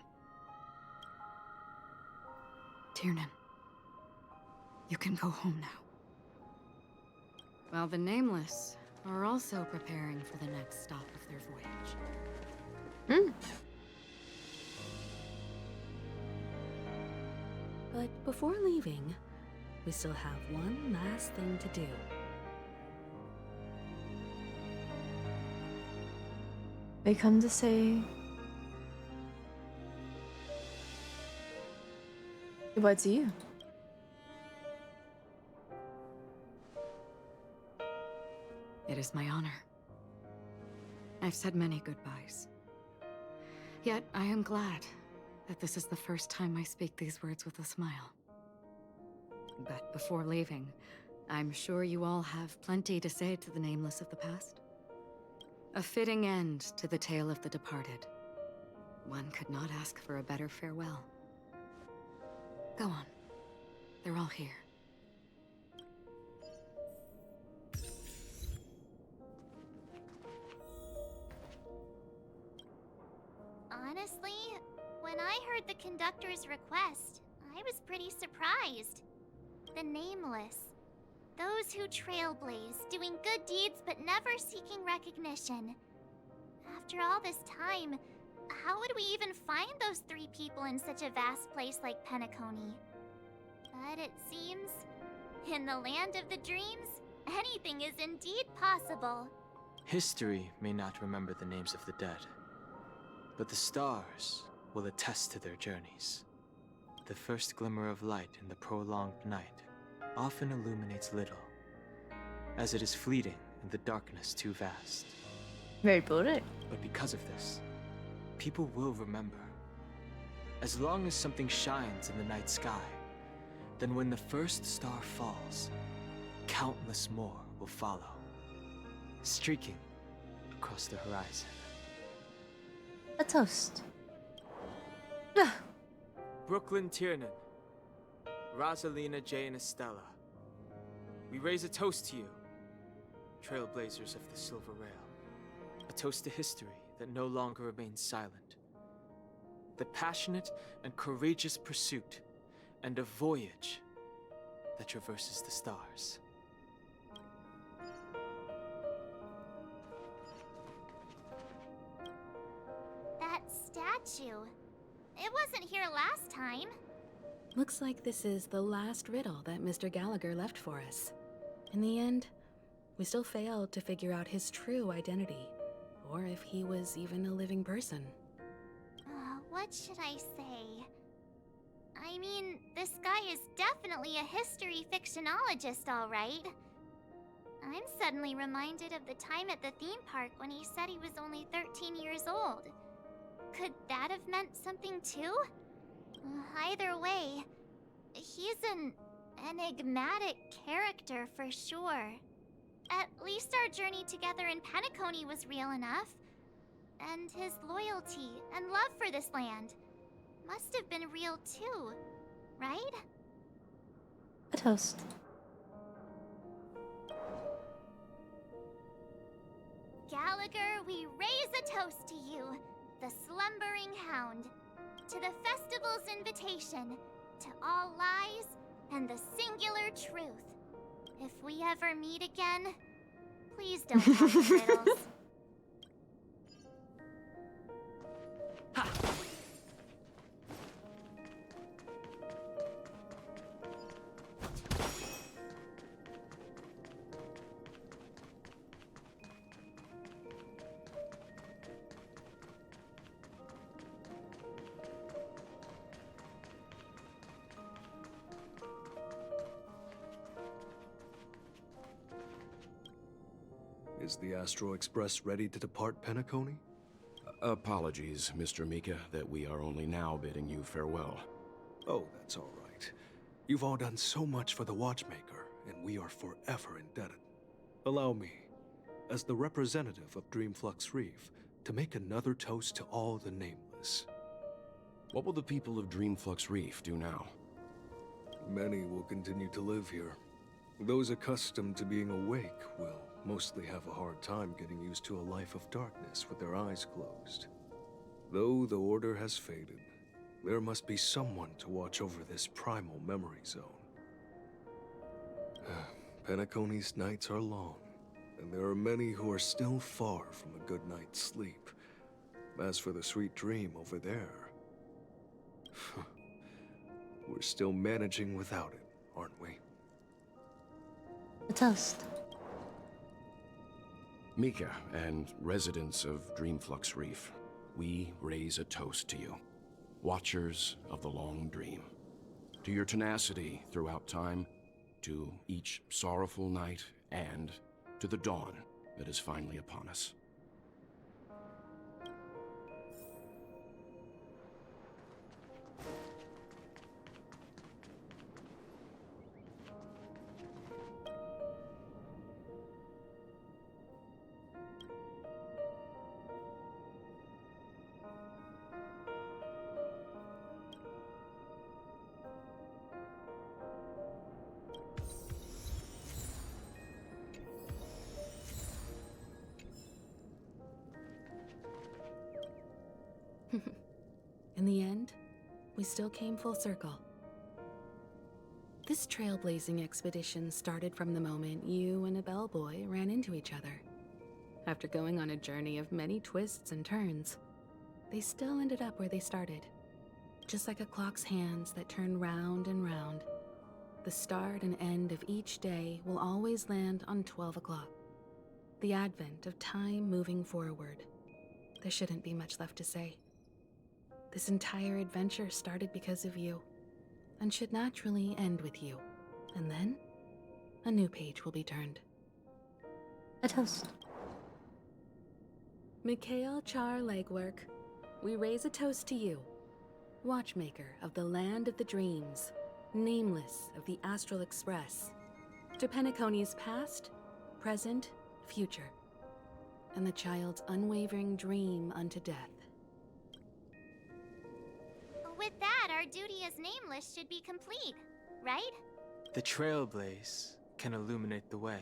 Speaker 8: Tiernan, you can go home now. While the Nameless are also preparing for the next stop of their voyage.
Speaker 10: But before leaving, we still have one last thing to do.
Speaker 1: They come to say goodbye to you.
Speaker 8: It is my honor. I've said many goodbyes. Yet I am glad that this is the first time I speak these words with a smile. But before leaving, I'm sure you all have plenty to say to the Nameless of the past. A fitting end to the tale of the departed. One could not ask for a better farewell. Go on. They're all here.
Speaker 2: Honestly, when I heard the conductor's request, I was pretty surprised. The Nameless. Those who trailblaze, doing good deeds but never seeking recognition. After all this time, how would we even find those 3 people in such a vast place like Penacony? But it seems, in the land of the dreams, anything is indeed possible.
Speaker 12: History may not remember the names of the dead, but the stars will attest to their journeys. The first glimmer of light in the prolonged night often illuminates little, as it is fleeting in the darkness too vast.
Speaker 1: Very poetic.
Speaker 12: But because of this, people will remember. As long as something shines in the night sky, then when the first star falls, countless more will follow, streaking across the horizon.
Speaker 1: A toast.
Speaker 16: Brooklyn Tiernan, Rosalina, Jay, and Estella. We raise a toast to you, trailblazers of the Silver Rail. A toast to history that no longer remains silent. The passionate and courageous pursuit, and a voyage that traverses the stars.
Speaker 2: That statue. It wasn't here last time.
Speaker 10: Looks like this is the last riddle that Mr. Gallagher left for us. In the end, we still failed to figure out his true identity, or if he was even a living person.
Speaker 2: What should I say? I mean, this guy is definitely a history fictionologist, all right. I'm suddenly reminded of the time at the theme park when he said he was only 13 years old. Could that have meant something too? Either way, he's an enigmatic character for sure. At least our journey together in Penacony was real enough. And his loyalty and love for this land must have been real too, right?
Speaker 1: A toast.
Speaker 2: Gallagher, we raise a toast to you, the slumbering hound, to the festival's invitation, to all lies and the singular truth. If we ever meet again, please don't tell me riddles.
Speaker 13: Is the Astro Express ready to depart Penacony? Apologies, Mr. Mika, that we are only now bidding you farewell.
Speaker 14: Oh, that's all right. You've all done so much for the Watchmaker, and we are forever indebted. Allow me, as the representative of Dreamflux Reef, to make another toast to all the nameless.
Speaker 13: What will the people of Dreamflux Reef do now?
Speaker 14: Many will continue to live here. Those accustomed to being awake will mostly have a hard time getting used to a life of darkness with their eyes closed. Though the order has faded, there must be someone to watch over this primal memory zone. Penacony's nights are long, and there are many who are still far from a good night's sleep. As for the sweet dream over there, we're still managing without it, aren't we?
Speaker 17: A toast.
Speaker 13: Mika and residents of Dreamflux Reef, we raise a toast to you, watchers of the long dream, to your tenacity throughout time, to each sorrowful night, and to the dawn that is finally upon us.
Speaker 20: In the end, we still came full circle. This trailblazing expedition started from the moment you and a bellboy ran into each other. After going on a journey of many twists and turns, they still ended up where they started. Just like a clock's hands that turn round and round, the start and end of each day will always land on 12 o'clock. The advent of time moving forward. There shouldn't be much left to say. This entire adventure started because of you, and should naturally end with you. And then, a new page will be turned.
Speaker 17: A toast.
Speaker 20: Mikhail Char Legwork, we raise a toast to you, Watchmaker of the Land of the Dreams, Nameless of the Astral Express, to Penacony's past, present, future, and the child's unwavering dream unto death.
Speaker 2: With that, our duty as Nameless should be complete, right?
Speaker 12: The Trailblaze can illuminate the way.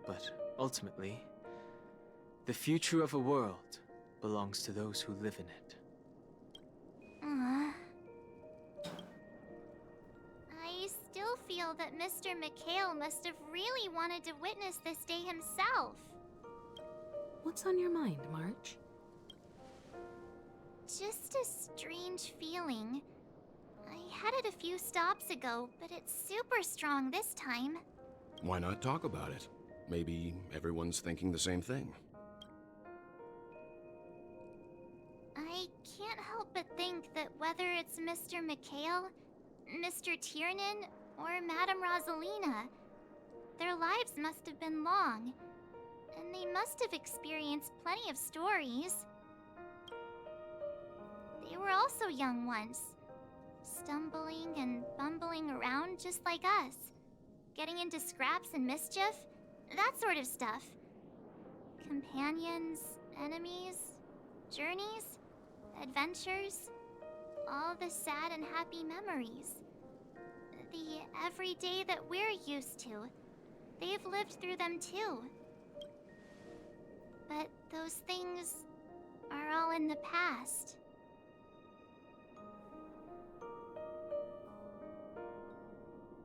Speaker 12: But ultimately, the future of a world belongs to those who live in it.
Speaker 2: I still feel that Mr. Mikhail must have really wanted to witness this day himself.
Speaker 20: What's on your mind, March?
Speaker 2: Just a strange feeling. I had it a few stops ago, but it's super strong this time.
Speaker 13: Why not talk about it? Maybe everyone's thinking the same thing.
Speaker 2: I can't help but think that whether it's Mr. Mikhail, Mr. Tiernan, or Madame Rosalina, their lives must have been long, and they must have experienced plenty of stories. They were also young once, stumbling and bumbling around just like us, getting into scraps and mischief, that sort of stuff. Companions, enemies, journeys, adventures, all the sad and happy memories. The everyday that we're used to, they've lived through them too. But those things are all in the past.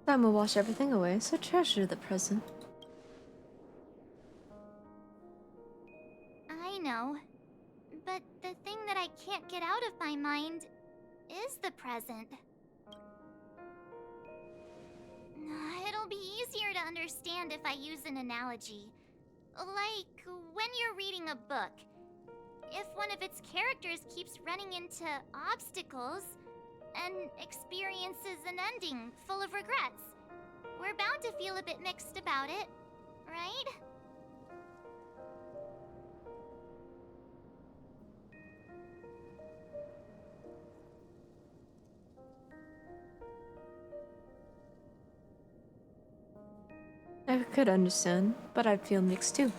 Speaker 17: Time will wash everything away, so treasure the present.
Speaker 2: I know. But the thing that I can't get out of my mind is the present. It'll be easier to understand if I use an analogy. Like when you're reading a book. If one of its characters keeps running into obstacles and experiences an ending full of regrets, we're bound to feel a bit mixed about it, right?
Speaker 17: I could understand, but I'd feel mixed too.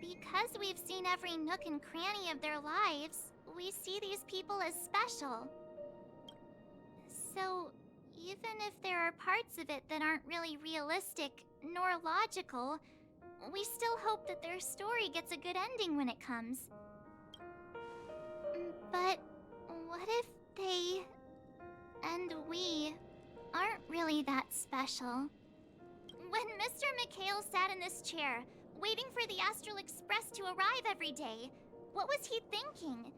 Speaker 2: Because we've seen every nook and cranny of their lives, we see these people as special. So, even if there are parts of it that aren't really realistic nor logical, we still hope that their story gets a good ending when it comes. But what if they and we aren't really that special? When Mr. McHale sat in this chair, waiting for the Astral Express to arrive every day, what was he thinking?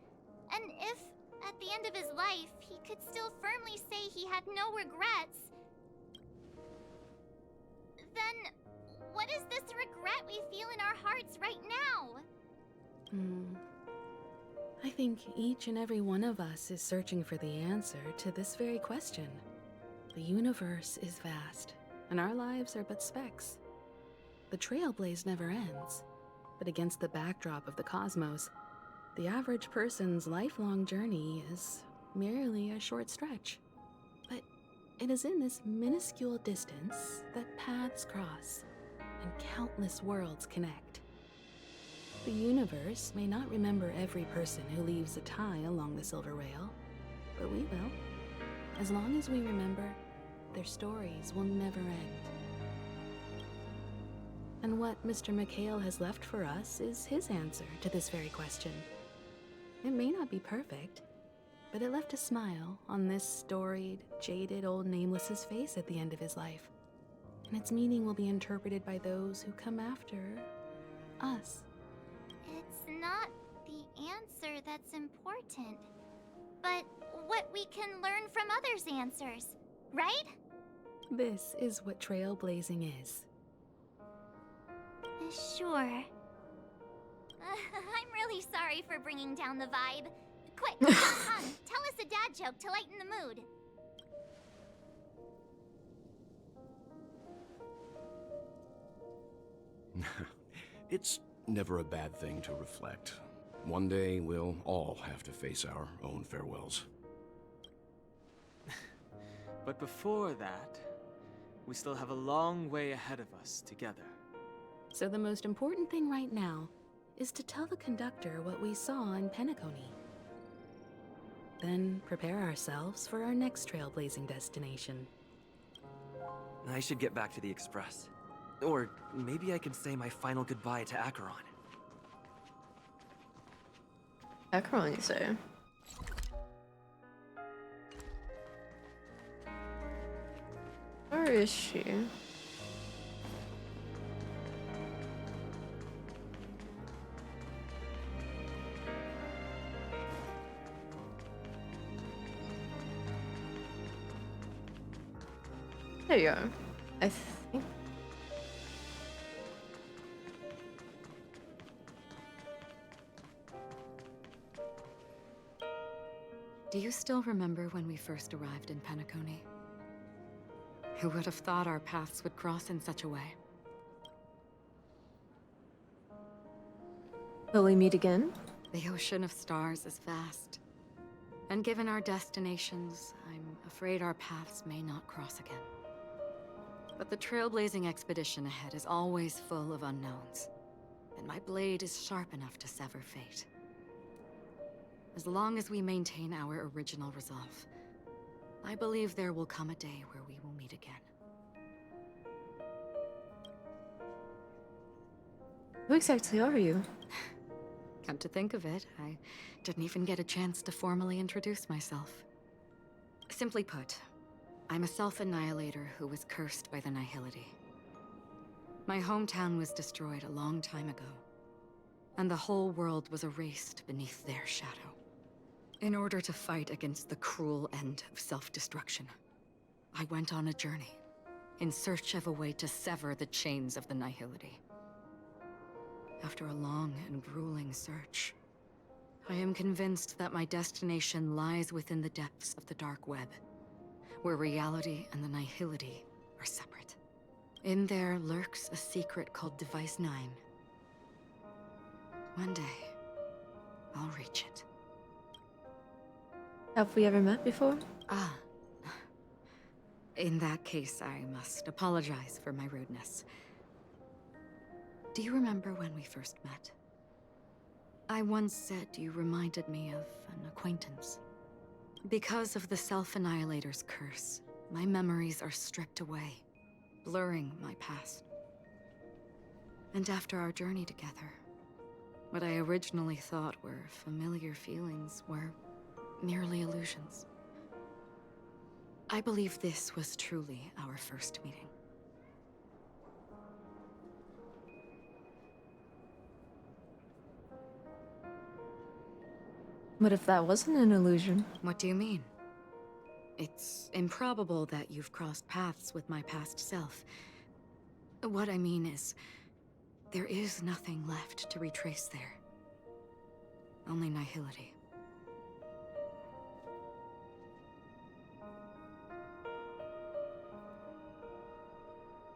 Speaker 2: And if, at the end of his life, he could still firmly say he had no regrets, then what is this regret we feel in our hearts right now?
Speaker 20: I think each and every one of us is searching for the answer to this very question. The universe is vast, and our lives are but specks. The trailblaze never ends, but against the backdrop of the cosmos, the average person's lifelong journey is merely a short stretch. But it is in this minuscule distance that paths cross and countless worlds connect. The universe may not remember every person who leaves a tie along the Silver Rail, but we will. As long as we remember, their stories will never end. And what Mr. McHale has left for us is his answer to this very question. It may not be perfect, but it left a smile on this storied, jaded old Nameless's face at the end of his life. And its meaning will be interpreted by those who come after us.
Speaker 2: It's not the answer that's important, but what we can learn from others' answers, right?
Speaker 20: This is what trailblazing is.
Speaker 2: Sure. I'm really sorry for bringing down the vibe. Quick, Han, tell us a dad joke to lighten the mood.
Speaker 13: It's never a bad thing to reflect. One day, we'll all have to face our own farewells.
Speaker 16: But before that, we still have a long way ahead of us together.
Speaker 20: So the most important thing right now is to tell the conductor what we saw in Penacony. Then prepare ourselves for our next trailblazing destination.
Speaker 19: I should get back to the Express. Or maybe I can say my final goodbye to Acheron.
Speaker 17: Acheron, you say? Where is she? There you go. I think.
Speaker 8: Do you still remember when we first arrived in Penacony? Who would have thought our paths would cross in such a way?
Speaker 17: Will we meet again?
Speaker 8: The ocean of stars is vast. And given our destinations, I'm afraid our paths may not cross again. But the trailblazing expedition ahead is always full of unknowns, and my blade is sharp enough to sever fate. As long as we maintain our original resolve, I believe there will come a day where we will meet again.
Speaker 17: Who exactly are you?
Speaker 8: Come to think of it, I didn't even get a chance to formally introduce myself. Simply put, I'm a self-annihilator who was cursed by the Nihility. My hometown was destroyed a long time ago, and the whole world was erased beneath their shadow. In order to fight against the cruel end of self-destruction, I went on a journey, in search of a way to sever the chains of the Nihility. After a long and grueling search, I am convinced that my destination lies within the depths of the Dark Web, where reality and the Nihility are separate. In there lurks a secret called Device 9. One day, I'll reach it.
Speaker 17: Have we ever met before?
Speaker 8: Ah, In that case, I must apologize for my rudeness. Do you remember when we first met? I once said you reminded me of an acquaintance. Because of the Self-Annihilator's curse, my memories are stripped away, blurring my past. And after our journey together, what I originally thought were familiar feelings were merely illusions. I believe this was truly our first meeting.
Speaker 1: What if that wasn't an illusion?
Speaker 8: What do you mean? It's improbable that you've crossed paths with my past self. What I mean is, there is nothing left to retrace there. Only nihility.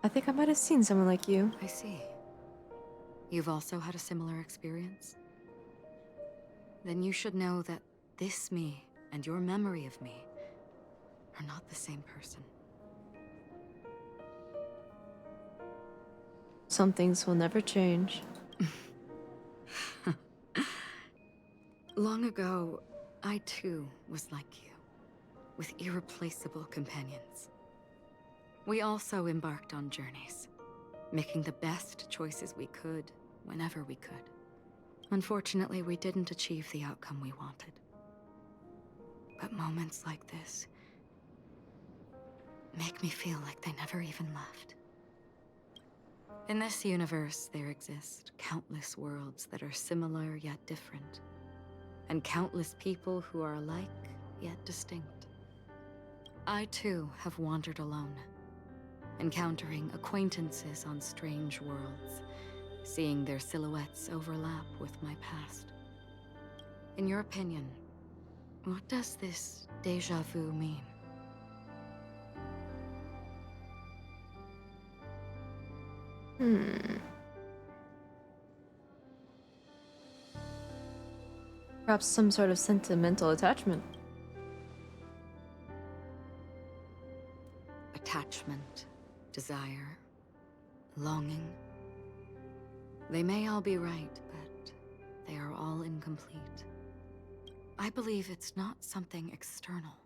Speaker 1: I think I might have seen someone like you.
Speaker 8: I see. You've also had a similar experience? Then you should know that this me and your memory of me are not the same person.
Speaker 1: Some things will never change.
Speaker 8: Long ago, I too was like you, with irreplaceable companions. We also embarked on journeys, making the best choices we could, whenever we could. Unfortunately, we didn't achieve the outcome we wanted. But moments like this make me feel like they never even left. In this universe, there exist countless worlds that are similar yet different, and countless people who are alike yet distinct. I too have wandered alone, encountering acquaintances on strange worlds, seeing their silhouettes overlap with my past. In your opinion, what does this déjà vu mean?
Speaker 1: Perhaps some sort of sentimental attachment.
Speaker 8: Attachment, desire, longing. They may all be right, but they are all incomplete. I believe it's not something external,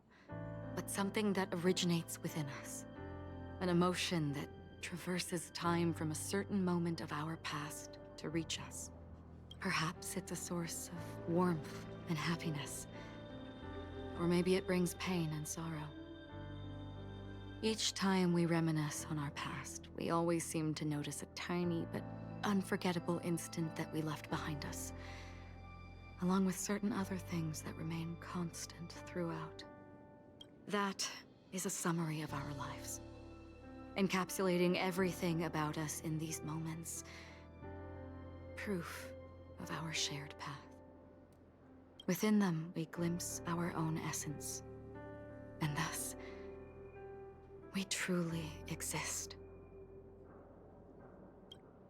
Speaker 8: but something that originates within us. An emotion that traverses time from a certain moment of our past to reach us. Perhaps it's a source of warmth and happiness. Or maybe it brings pain and sorrow. Each time we reminisce on our past, we always seem to notice a tiny but unforgettable instant that we left behind us, along with certain other things that remain constant throughout. That is a summary of our lives, encapsulating everything about us in these moments. Proof of our shared path. Within them, we glimpse our own essence, and thus, we truly exist.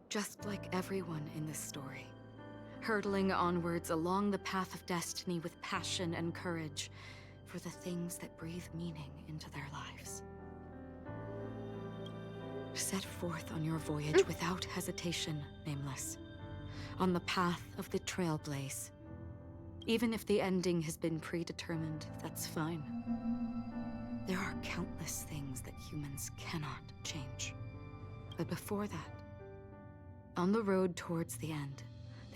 Speaker 8: Just like everyone in this story, hurtling onwards along the path of destiny with passion and courage for the things that breathe meaning into their lives. Set forth on your voyage without hesitation, Nameless, on the path of the Trailblaze. Even if the ending has been predetermined, that's fine. There are countless things that humans cannot change. But before that, on the road towards the end,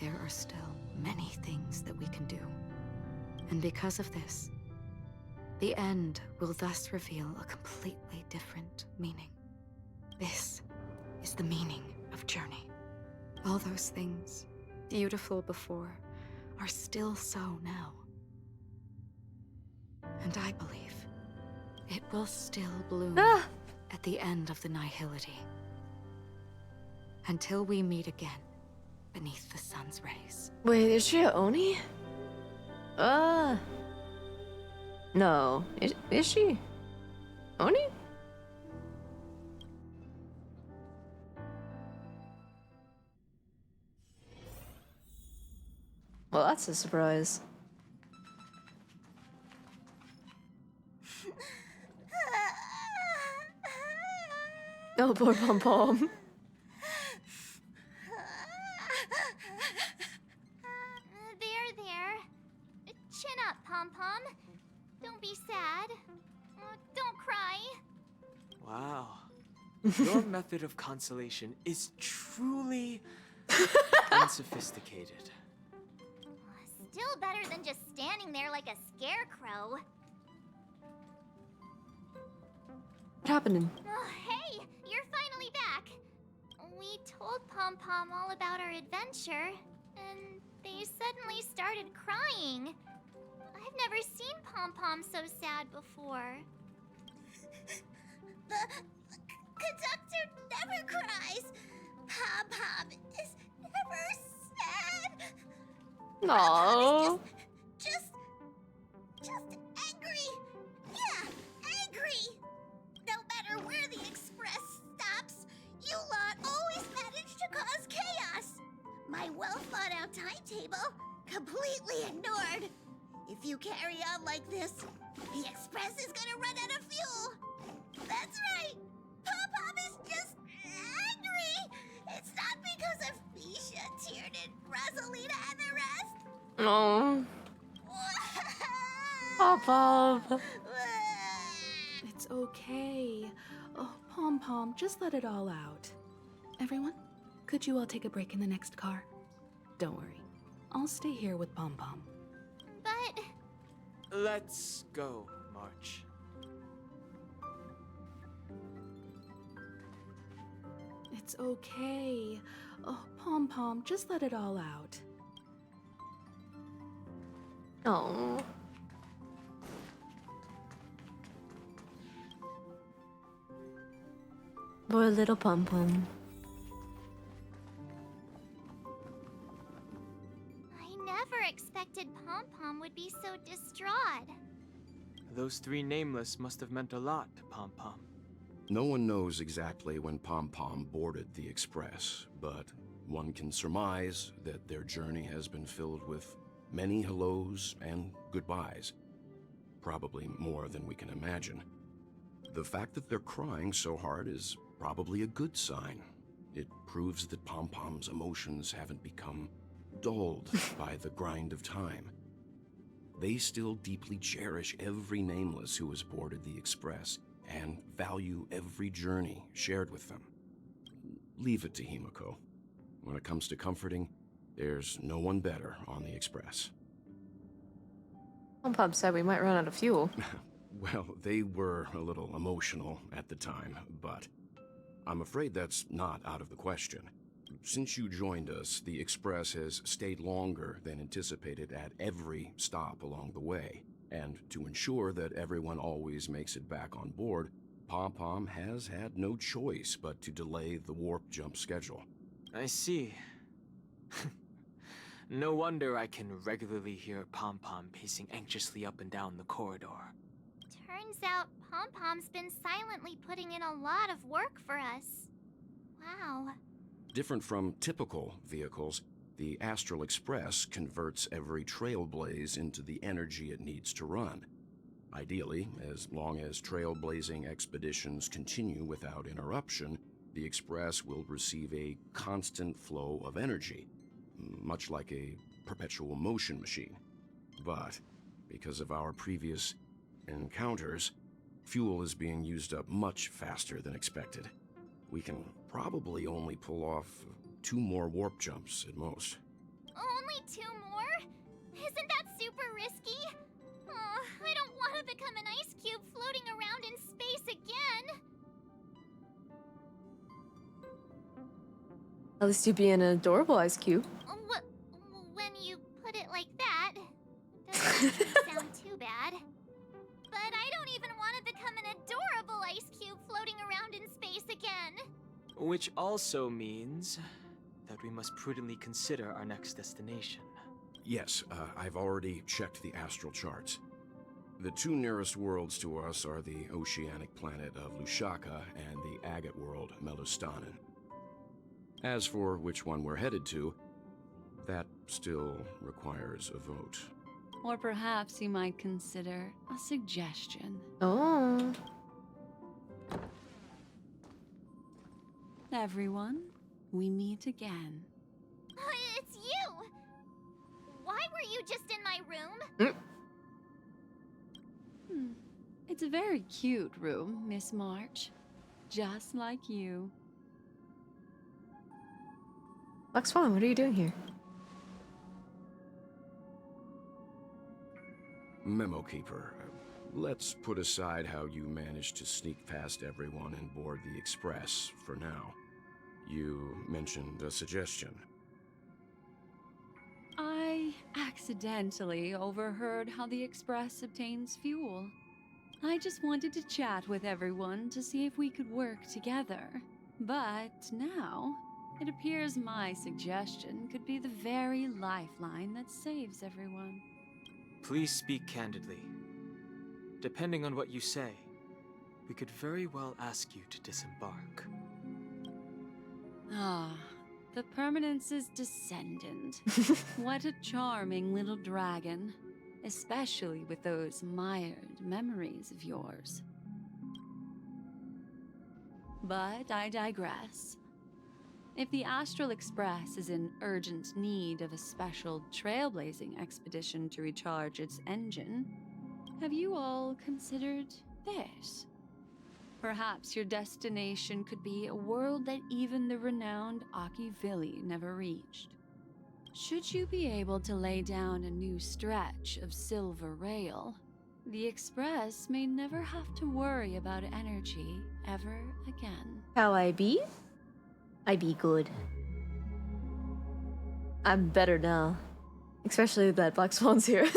Speaker 8: there are still many things that we can do. And because of this, the end will thus reveal a completely different meaning. This is the meaning of Journey. All those things, beautiful before, are still so now. And I believe it will still bloom at the end of the Nihility. Until we meet again beneath the sun's rays.
Speaker 1: Wait, is she a Oni? No. Is she? Oni? Well, that's a surprise. Oh, poor Pom Pom.
Speaker 2: There. Chin up, Pom Pom. Don't be sad. Don't cry.
Speaker 16: Wow. Your method of consolation is truly unsophisticated.
Speaker 2: Still better than just standing there like a scarecrow.
Speaker 1: What happened?
Speaker 2: Oh, hey, you're finally back. We told Pom Pom all about our adventure, and they suddenly started crying. I've never seen Pom Pom so sad before.
Speaker 5: The conductor never cries. Pom Pom is never sad.
Speaker 1: Aww.
Speaker 5: Just angry. Yeah, angry. No matter where the express stops, you lot always manage to cause chaos. My well-thought-out timetable completely ignored. If you carry on like this, the express is gonna run out of fuel. That's right. Pom Pom is just angry. It's not because of Misha, Tiernan, Rosalina, and the rest.
Speaker 1: Oh. Pom Pom.
Speaker 20: It's okay. Oh, Pom Pom, just let it all out. Everyone, could you all take a break in the next car? Don't worry. I'll stay here with Pom Pom.
Speaker 2: But...
Speaker 16: Let's go, March.
Speaker 20: It's okay. Oh, Pom Pom, just let it all out.
Speaker 1: Oh. Poor little Pom Pom.
Speaker 2: I never expected Pom Pom would be so distraught.
Speaker 16: Those three nameless must have meant a lot to Pom Pom.
Speaker 13: No one knows exactly when Pom Pom boarded the Express, but one can surmise that their journey has been filled with many hellos and goodbyes. Probably more than we can imagine. The fact that they're crying so hard is probably a good sign. It proves that Pom Pom's emotions haven't become dulled by the grind of time. They still deeply cherish every nameless who has boarded the Express and value every journey shared with them. Leave it to Himiko. When it comes to comforting, there's no one better on the Express.
Speaker 1: Pom Pom said we might run out of fuel.
Speaker 13: Well, they were a little emotional at the time, but I'm afraid that's not out of the question. Since you joined us, the Express has stayed longer than anticipated at every stop along the way. And to ensure that everyone always makes it back on board, Pom Pom has had no choice but to delay the warp jump schedule.
Speaker 16: I see. No wonder I can regularly hear Pom Pom pacing anxiously up and down the corridor.
Speaker 2: Turns out Pom Pom's been silently putting in a lot of work for us. Wow.
Speaker 13: Different from typical vehicles, the Astral Express converts every trailblaze into the energy it needs to run. Ideally, as long as trailblazing expeditions continue without interruption, the Express will receive a constant flow of energy, much like a perpetual motion machine. But because of our previous encounters, fuel is being used up much faster than expected. We can probably only pull off 2 more warp jumps at most.
Speaker 2: Only 2 more? Isn't that super risky? I don't want to become an ice cube floating around in space again.
Speaker 1: At least you'd be an adorable ice cube.
Speaker 2: When you put it like that, doesn't sound too bad. But I don't even want to become an adorable ice cube floating around in space again.
Speaker 16: Which also means that we must prudently consider our next destination.
Speaker 13: Yes, I've already checked the astral charts. The 2 nearest worlds to us are the oceanic planet of Lushaka and the agate world Melustanen. As for which one we're headed to, that still requires a vote.
Speaker 18: Or perhaps you might consider a suggestion.
Speaker 1: Oh.
Speaker 21: everyone. We meet again.
Speaker 2: It's you! Why were you just in my room?
Speaker 21: It's a very cute room, Miss March. Just like you.
Speaker 17: Black Swan, what are you doing here?
Speaker 13: Memo Keeper, let's put aside how you managed to sneak past everyone and board the Express for now. You mentioned a suggestion.
Speaker 21: I accidentally overheard how the Express obtains fuel. I just wanted to chat with everyone to see if we could work together. But now, it appears my suggestion could be the very lifeline that saves everyone.
Speaker 16: Please speak candidly. Depending on what you say, we could very well ask you to disembark.
Speaker 21: Ah, the Permanence's descendant. What a charming little dragon. Especially with those mired memories of yours. But I digress. If the Astral Express is in urgent need of a special trailblazing expedition to recharge its engine, have you all considered this? Perhaps your destination could be a world that even the renowned Akivili never reached. Should you be able to lay down a new stretch of silver rail, the Express may never have to worry about energy ever again.
Speaker 17: How I be? I be good. I'm better now. Especially that Black Swan's here.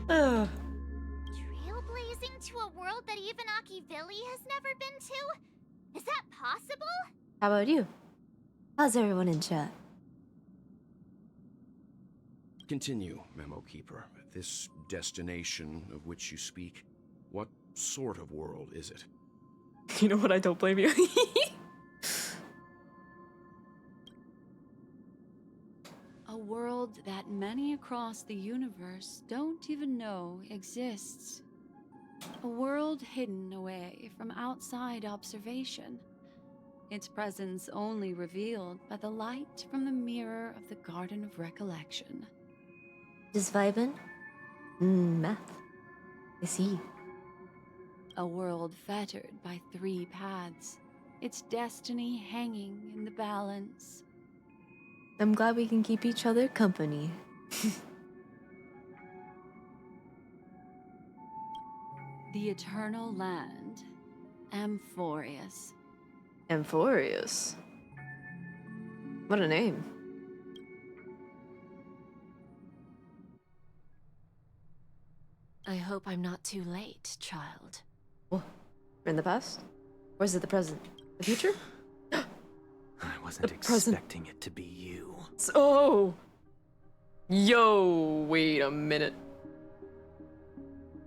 Speaker 2: Trailblazing to a world that even Akivili has never been to? Is that possible?
Speaker 17: How about you? How's everyone in chat?
Speaker 13: Continue, Memo Keeper. This destination of which you speak, what sort of world is it?
Speaker 17: You know what? I don't blame you.
Speaker 21: A world that many across the universe don't even know exists. A world hidden away from outside observation. Its presence only revealed by the light from the mirror of the Garden of Recollection.
Speaker 17: Just vibing? Math. I see.
Speaker 21: A world fettered by 3 paths, its destiny hanging in the balance.
Speaker 17: I'm glad we can keep each other company.
Speaker 21: The Eternal Land, Amphorius.
Speaker 17: Amphorius? What a name.
Speaker 10: I hope I'm not too late, child.
Speaker 17: What? We're in the past? Or is it the present? The future?
Speaker 7: I wasn't expecting it to be you.
Speaker 17: Oh! Yo, wait a minute.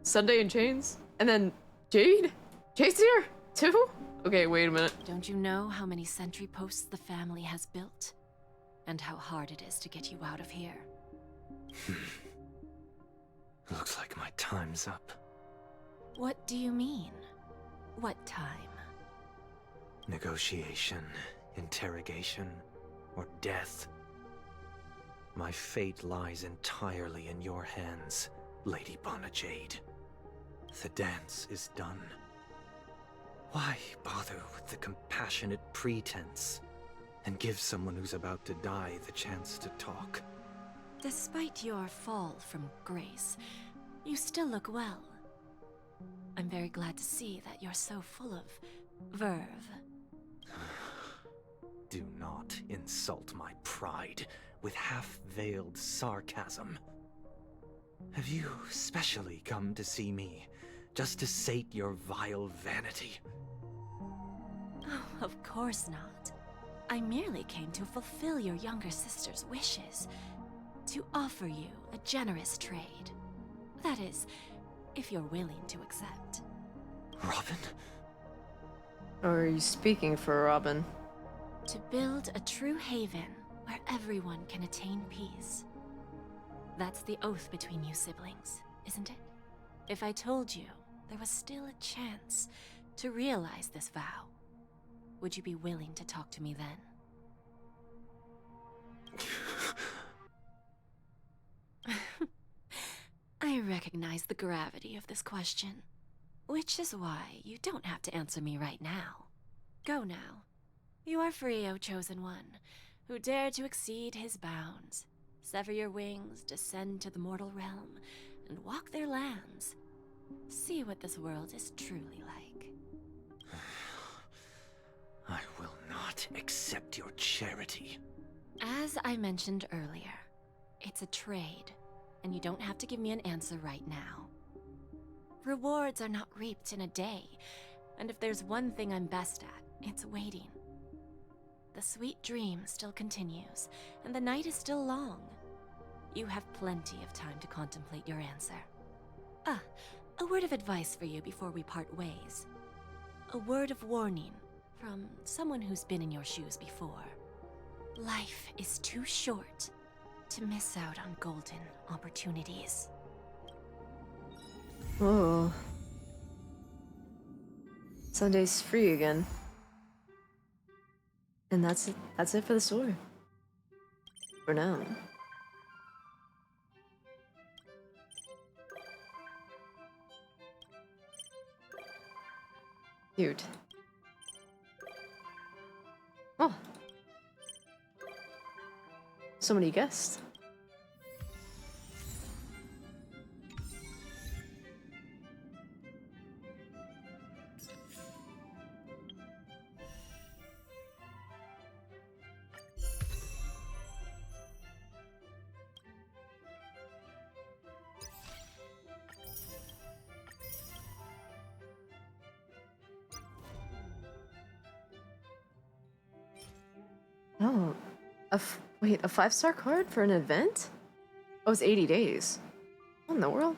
Speaker 17: Sunday in Chains? And then Jade? Jade's here? Too? Okay, wait a minute.
Speaker 10: Don't you know how many sentry posts the family has built? And how hard it is to get you out of here?
Speaker 7: Looks like my time's up.
Speaker 10: What do you mean? What time?
Speaker 7: Negotiation, interrogation, or death. My fate lies entirely in your hands, Lady Bonajade. The dance is done. Why bother with the compassionate pretense and give someone who's about to die the chance to talk?
Speaker 10: Despite your fall from grace, you still look well. I'm very glad to see that you're so full of verve.
Speaker 7: Do not insult my pride with half-veiled sarcasm. Have you specially come to see me just to sate your vile vanity?
Speaker 10: Oh, of course not. I merely came to fulfill your younger sister's wishes. To offer you a generous trade. That is, if you're willing to accept.
Speaker 7: Robin?
Speaker 17: Or are you speaking for Robin?
Speaker 10: To build a true haven where everyone can attain peace. That's the oath between you siblings, isn't it? If I told you there was still a chance to realize this vow, would you be willing to talk to me then? I recognize the gravity of this question, which is why you don't have to answer me right now. Go now. You are free, O Chosen One, who dare to exceed his bounds. Sever your wings, descend to the mortal realm, and walk their lands. See what this world is truly like.
Speaker 7: I will not accept your charity.
Speaker 10: As I mentioned earlier, it's a trade, and you don't have to give me an answer right now. Rewards are not reaped in a day, and if there's one thing I'm best at, it's waiting. The sweet dream still continues, and the night is still long. You have plenty of time to contemplate your answer. Ah, a word of advice for you before we part ways. A word of warning from someone who's been in your shoes before. Life is too short to miss out on golden opportunities.
Speaker 1: Oh. Sunday's free again. And that's it for the story. For now. Dude. Oh. So many guests. Oh, wait, a 5-star card for an event? Oh, it's 80 days. What in the world?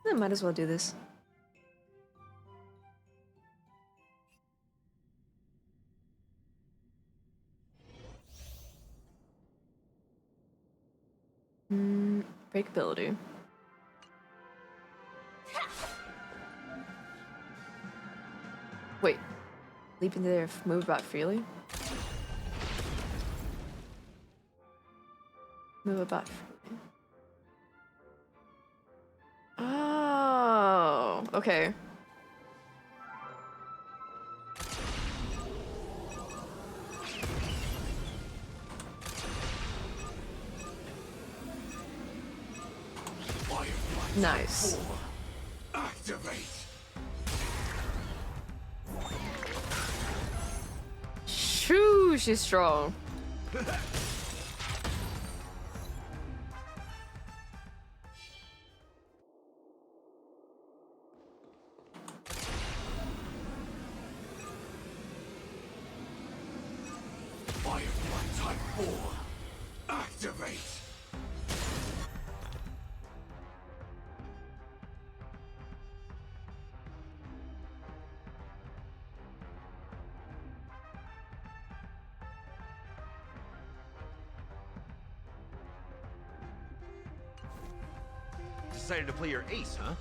Speaker 1: I might as well do this. Breakability. Wait. Leap into there, move about freely? Move about freely. Oh, okay. Nice.
Speaker 11: Activate.
Speaker 1: Shoo, she's strong.
Speaker 11: Firefly Type 4. Activate.
Speaker 6: Decided to play your ace, huh?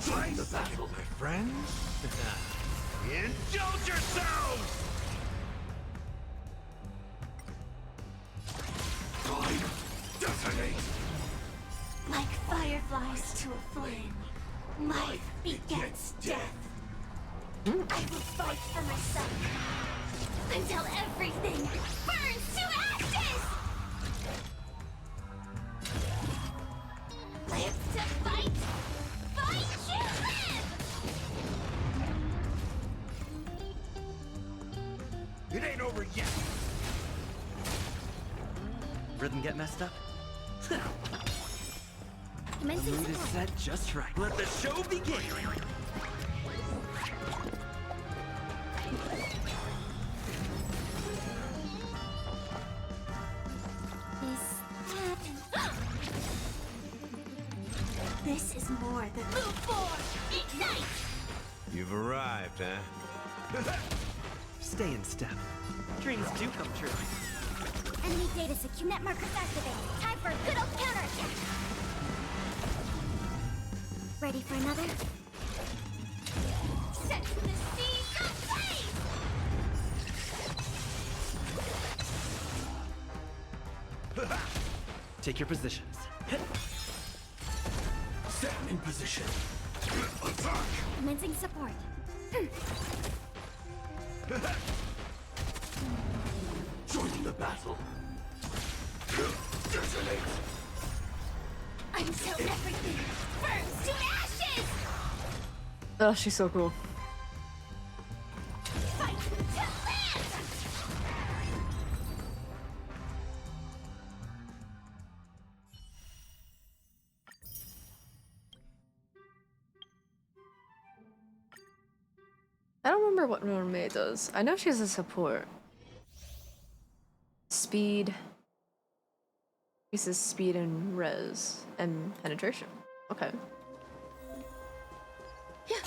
Speaker 6: Time to battle, my friends. Indulge yourselves! Time, detonate!
Speaker 5: Like fireflies to a flame, life begets death. I will fight for myself until everything burns to ashes! Live to fight! Fight to live!
Speaker 6: It ain't over yet!
Speaker 19: Rhythm get messed up? The
Speaker 5: Commencing
Speaker 19: mood is
Speaker 5: support.
Speaker 19: set just right. Let the show begin!
Speaker 2: This is more than move forward! Ignite!
Speaker 6: You've arrived, huh?
Speaker 19: Stay in step. Dreams do come true.
Speaker 2: Enemy data secure net markers activated. Time for a good old counterattack! Ready for another? Set the seas ablaze!
Speaker 19: Take your positions.
Speaker 6: Stand in position. Attack!
Speaker 2: Commencing support.
Speaker 6: Join the battle. Detonate.
Speaker 2: Until everything burns to ashes!
Speaker 1: Oh, she's so cool.
Speaker 2: Fight to land!
Speaker 1: I don't remember what Norma does. I know she's a support. Speed. Increases speed and res and penetration. Okay. Yeah.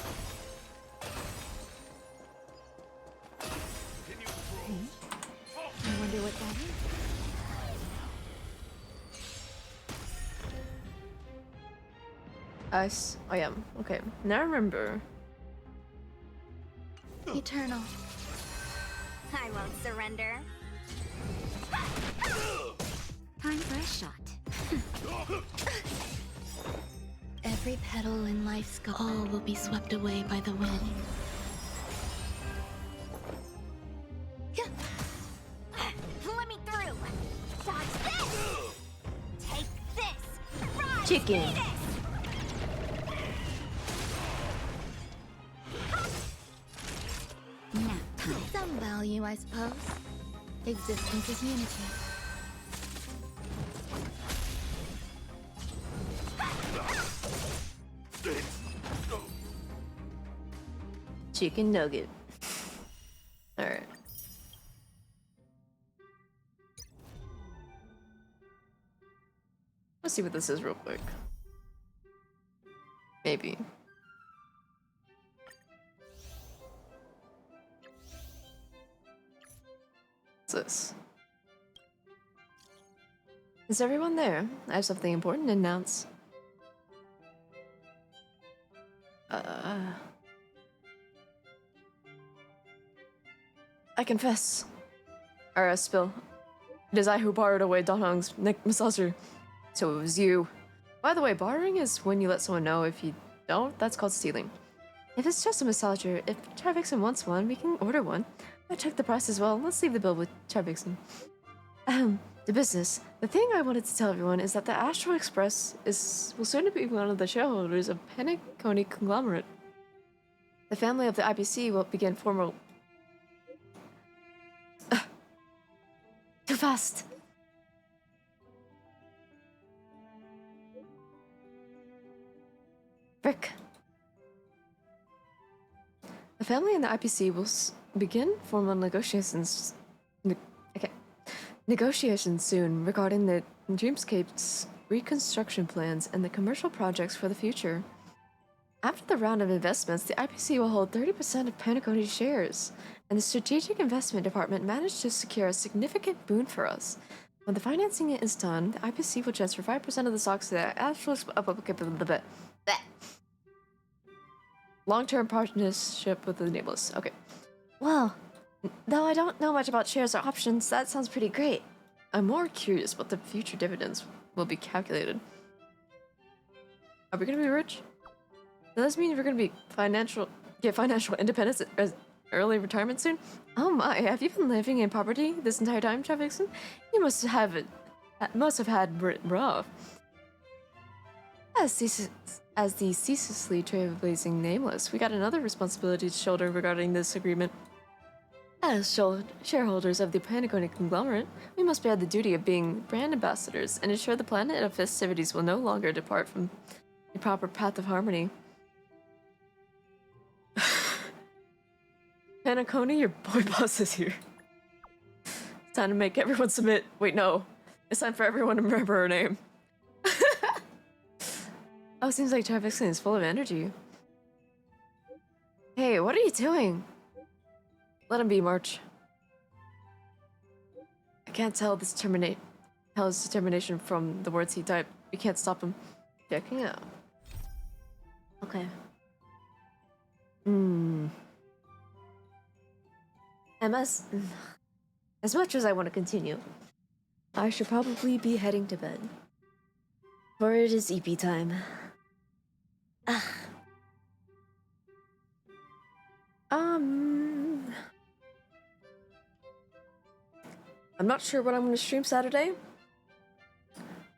Speaker 15: I wonder what that is.
Speaker 1: Ice. I am. Okay. Now I remember.
Speaker 2: Eternal. I won't surrender. Time for a shot.
Speaker 4: Every petal in life's all will be swept away by the wind.
Speaker 2: Let me through. Dodge this. Take this. Rise,
Speaker 1: Chicken.
Speaker 2: Venus!
Speaker 4: Nap time. Some value, I suppose. Existence is unity.
Speaker 1: Chicken nugget. Alright. Let's see what this is real quick. Maybe. What's this? Is everyone there? I have something important to announce. I confess. Or spill. It is I who borrowed away Donhong's massager. So it was you. By the way, borrowing is when you let someone know. If you don't, that's called stealing. If it's just a massager, if Charvixen wants one, we can order one. I checked the price as well. Let's leave the bill with Charvixen. The business. The thing I wanted to tell everyone is that the Astral Express will soon be one of the shareholders of Penacony Conglomerate. The family of the IPC will begin formal... Too fast! Frick. The family and the IPC will begin formal negotiations. Negotiations soon regarding the Dreamscape's reconstruction plans and the commercial projects for the future. After the round of investments, the IPC will hold 30% of Penacony's shares, and the Strategic Investment Department managed to secure a significant boon for us. When the financing is done, the IPC will transfer 5% of the stocks to the Astral long-term partnership with the Nameless. Okay. Well, though I don't know much about shares or options, that sounds pretty great. I'm more curious what the future dividends will be calculated. Are we gonna be rich? Does this mean we're gonna be get financial independence as early retirement soon? Oh my, have you been living in poverty this entire time, Charvixen? You must have had it rough. As the ceaselessly trailblazing Nameless, we got another responsibility to shoulder regarding this agreement. As shareholders of the Penacony Conglomerate, we must bear the duty of being brand ambassadors and ensure the planet of festivities will no longer depart from the proper path of harmony. Penacony, your boy boss is here. It's time to make everyone submit. Wait, no. It's time for everyone to remember her name. Oh, seems like Tarvixen is full of energy. Hey, what are you doing? Let him be, March. I can't tell his determination from the words he typed. We can't stop him. Checking out. Okay. As much as I want to continue, I should probably be heading to bed. For it is EP time. I'm not sure what I'm gonna stream Saturday,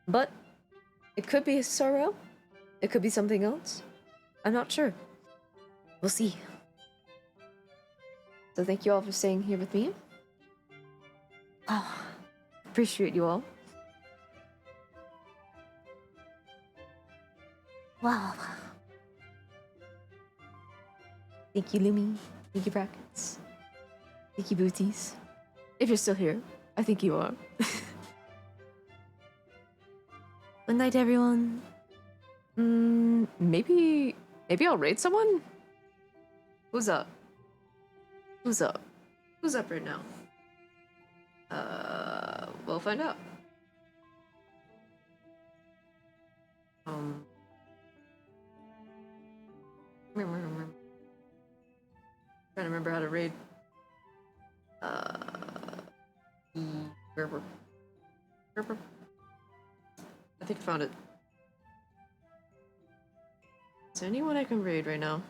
Speaker 1: but it could be Sorrow. It could be something else. I'm not sure. We'll see. So thank you all for staying here with me. Oh, appreciate you all. Wow. Thank you, Lumi. Thank you, Brackets. Thank you, Booties. If you're still here, I think you are. Good night, everyone. Maybe I'll raid someone? Who's up? Who's up? Who's up right now? We'll find out. Trying to remember how to raid. Gerber. I think I found it. Is there anyone I can raid right now?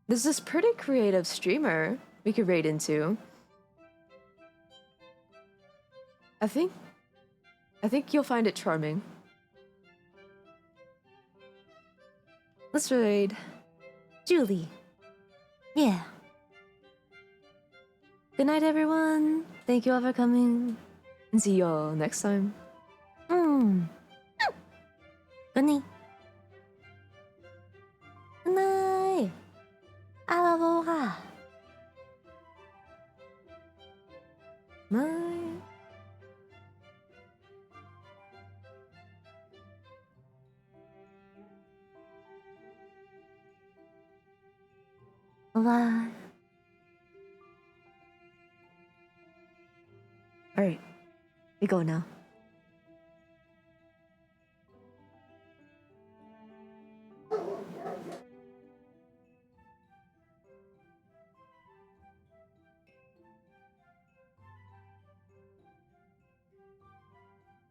Speaker 1: There's this pretty creative streamer we could raid into. I think you'll find it charming. Let's raid Julie. Yeah. Good night, everyone. Thank you all for coming. And see y'all next time. Good night. Good night. Aloha. Bye. Bye. Alright, we go now.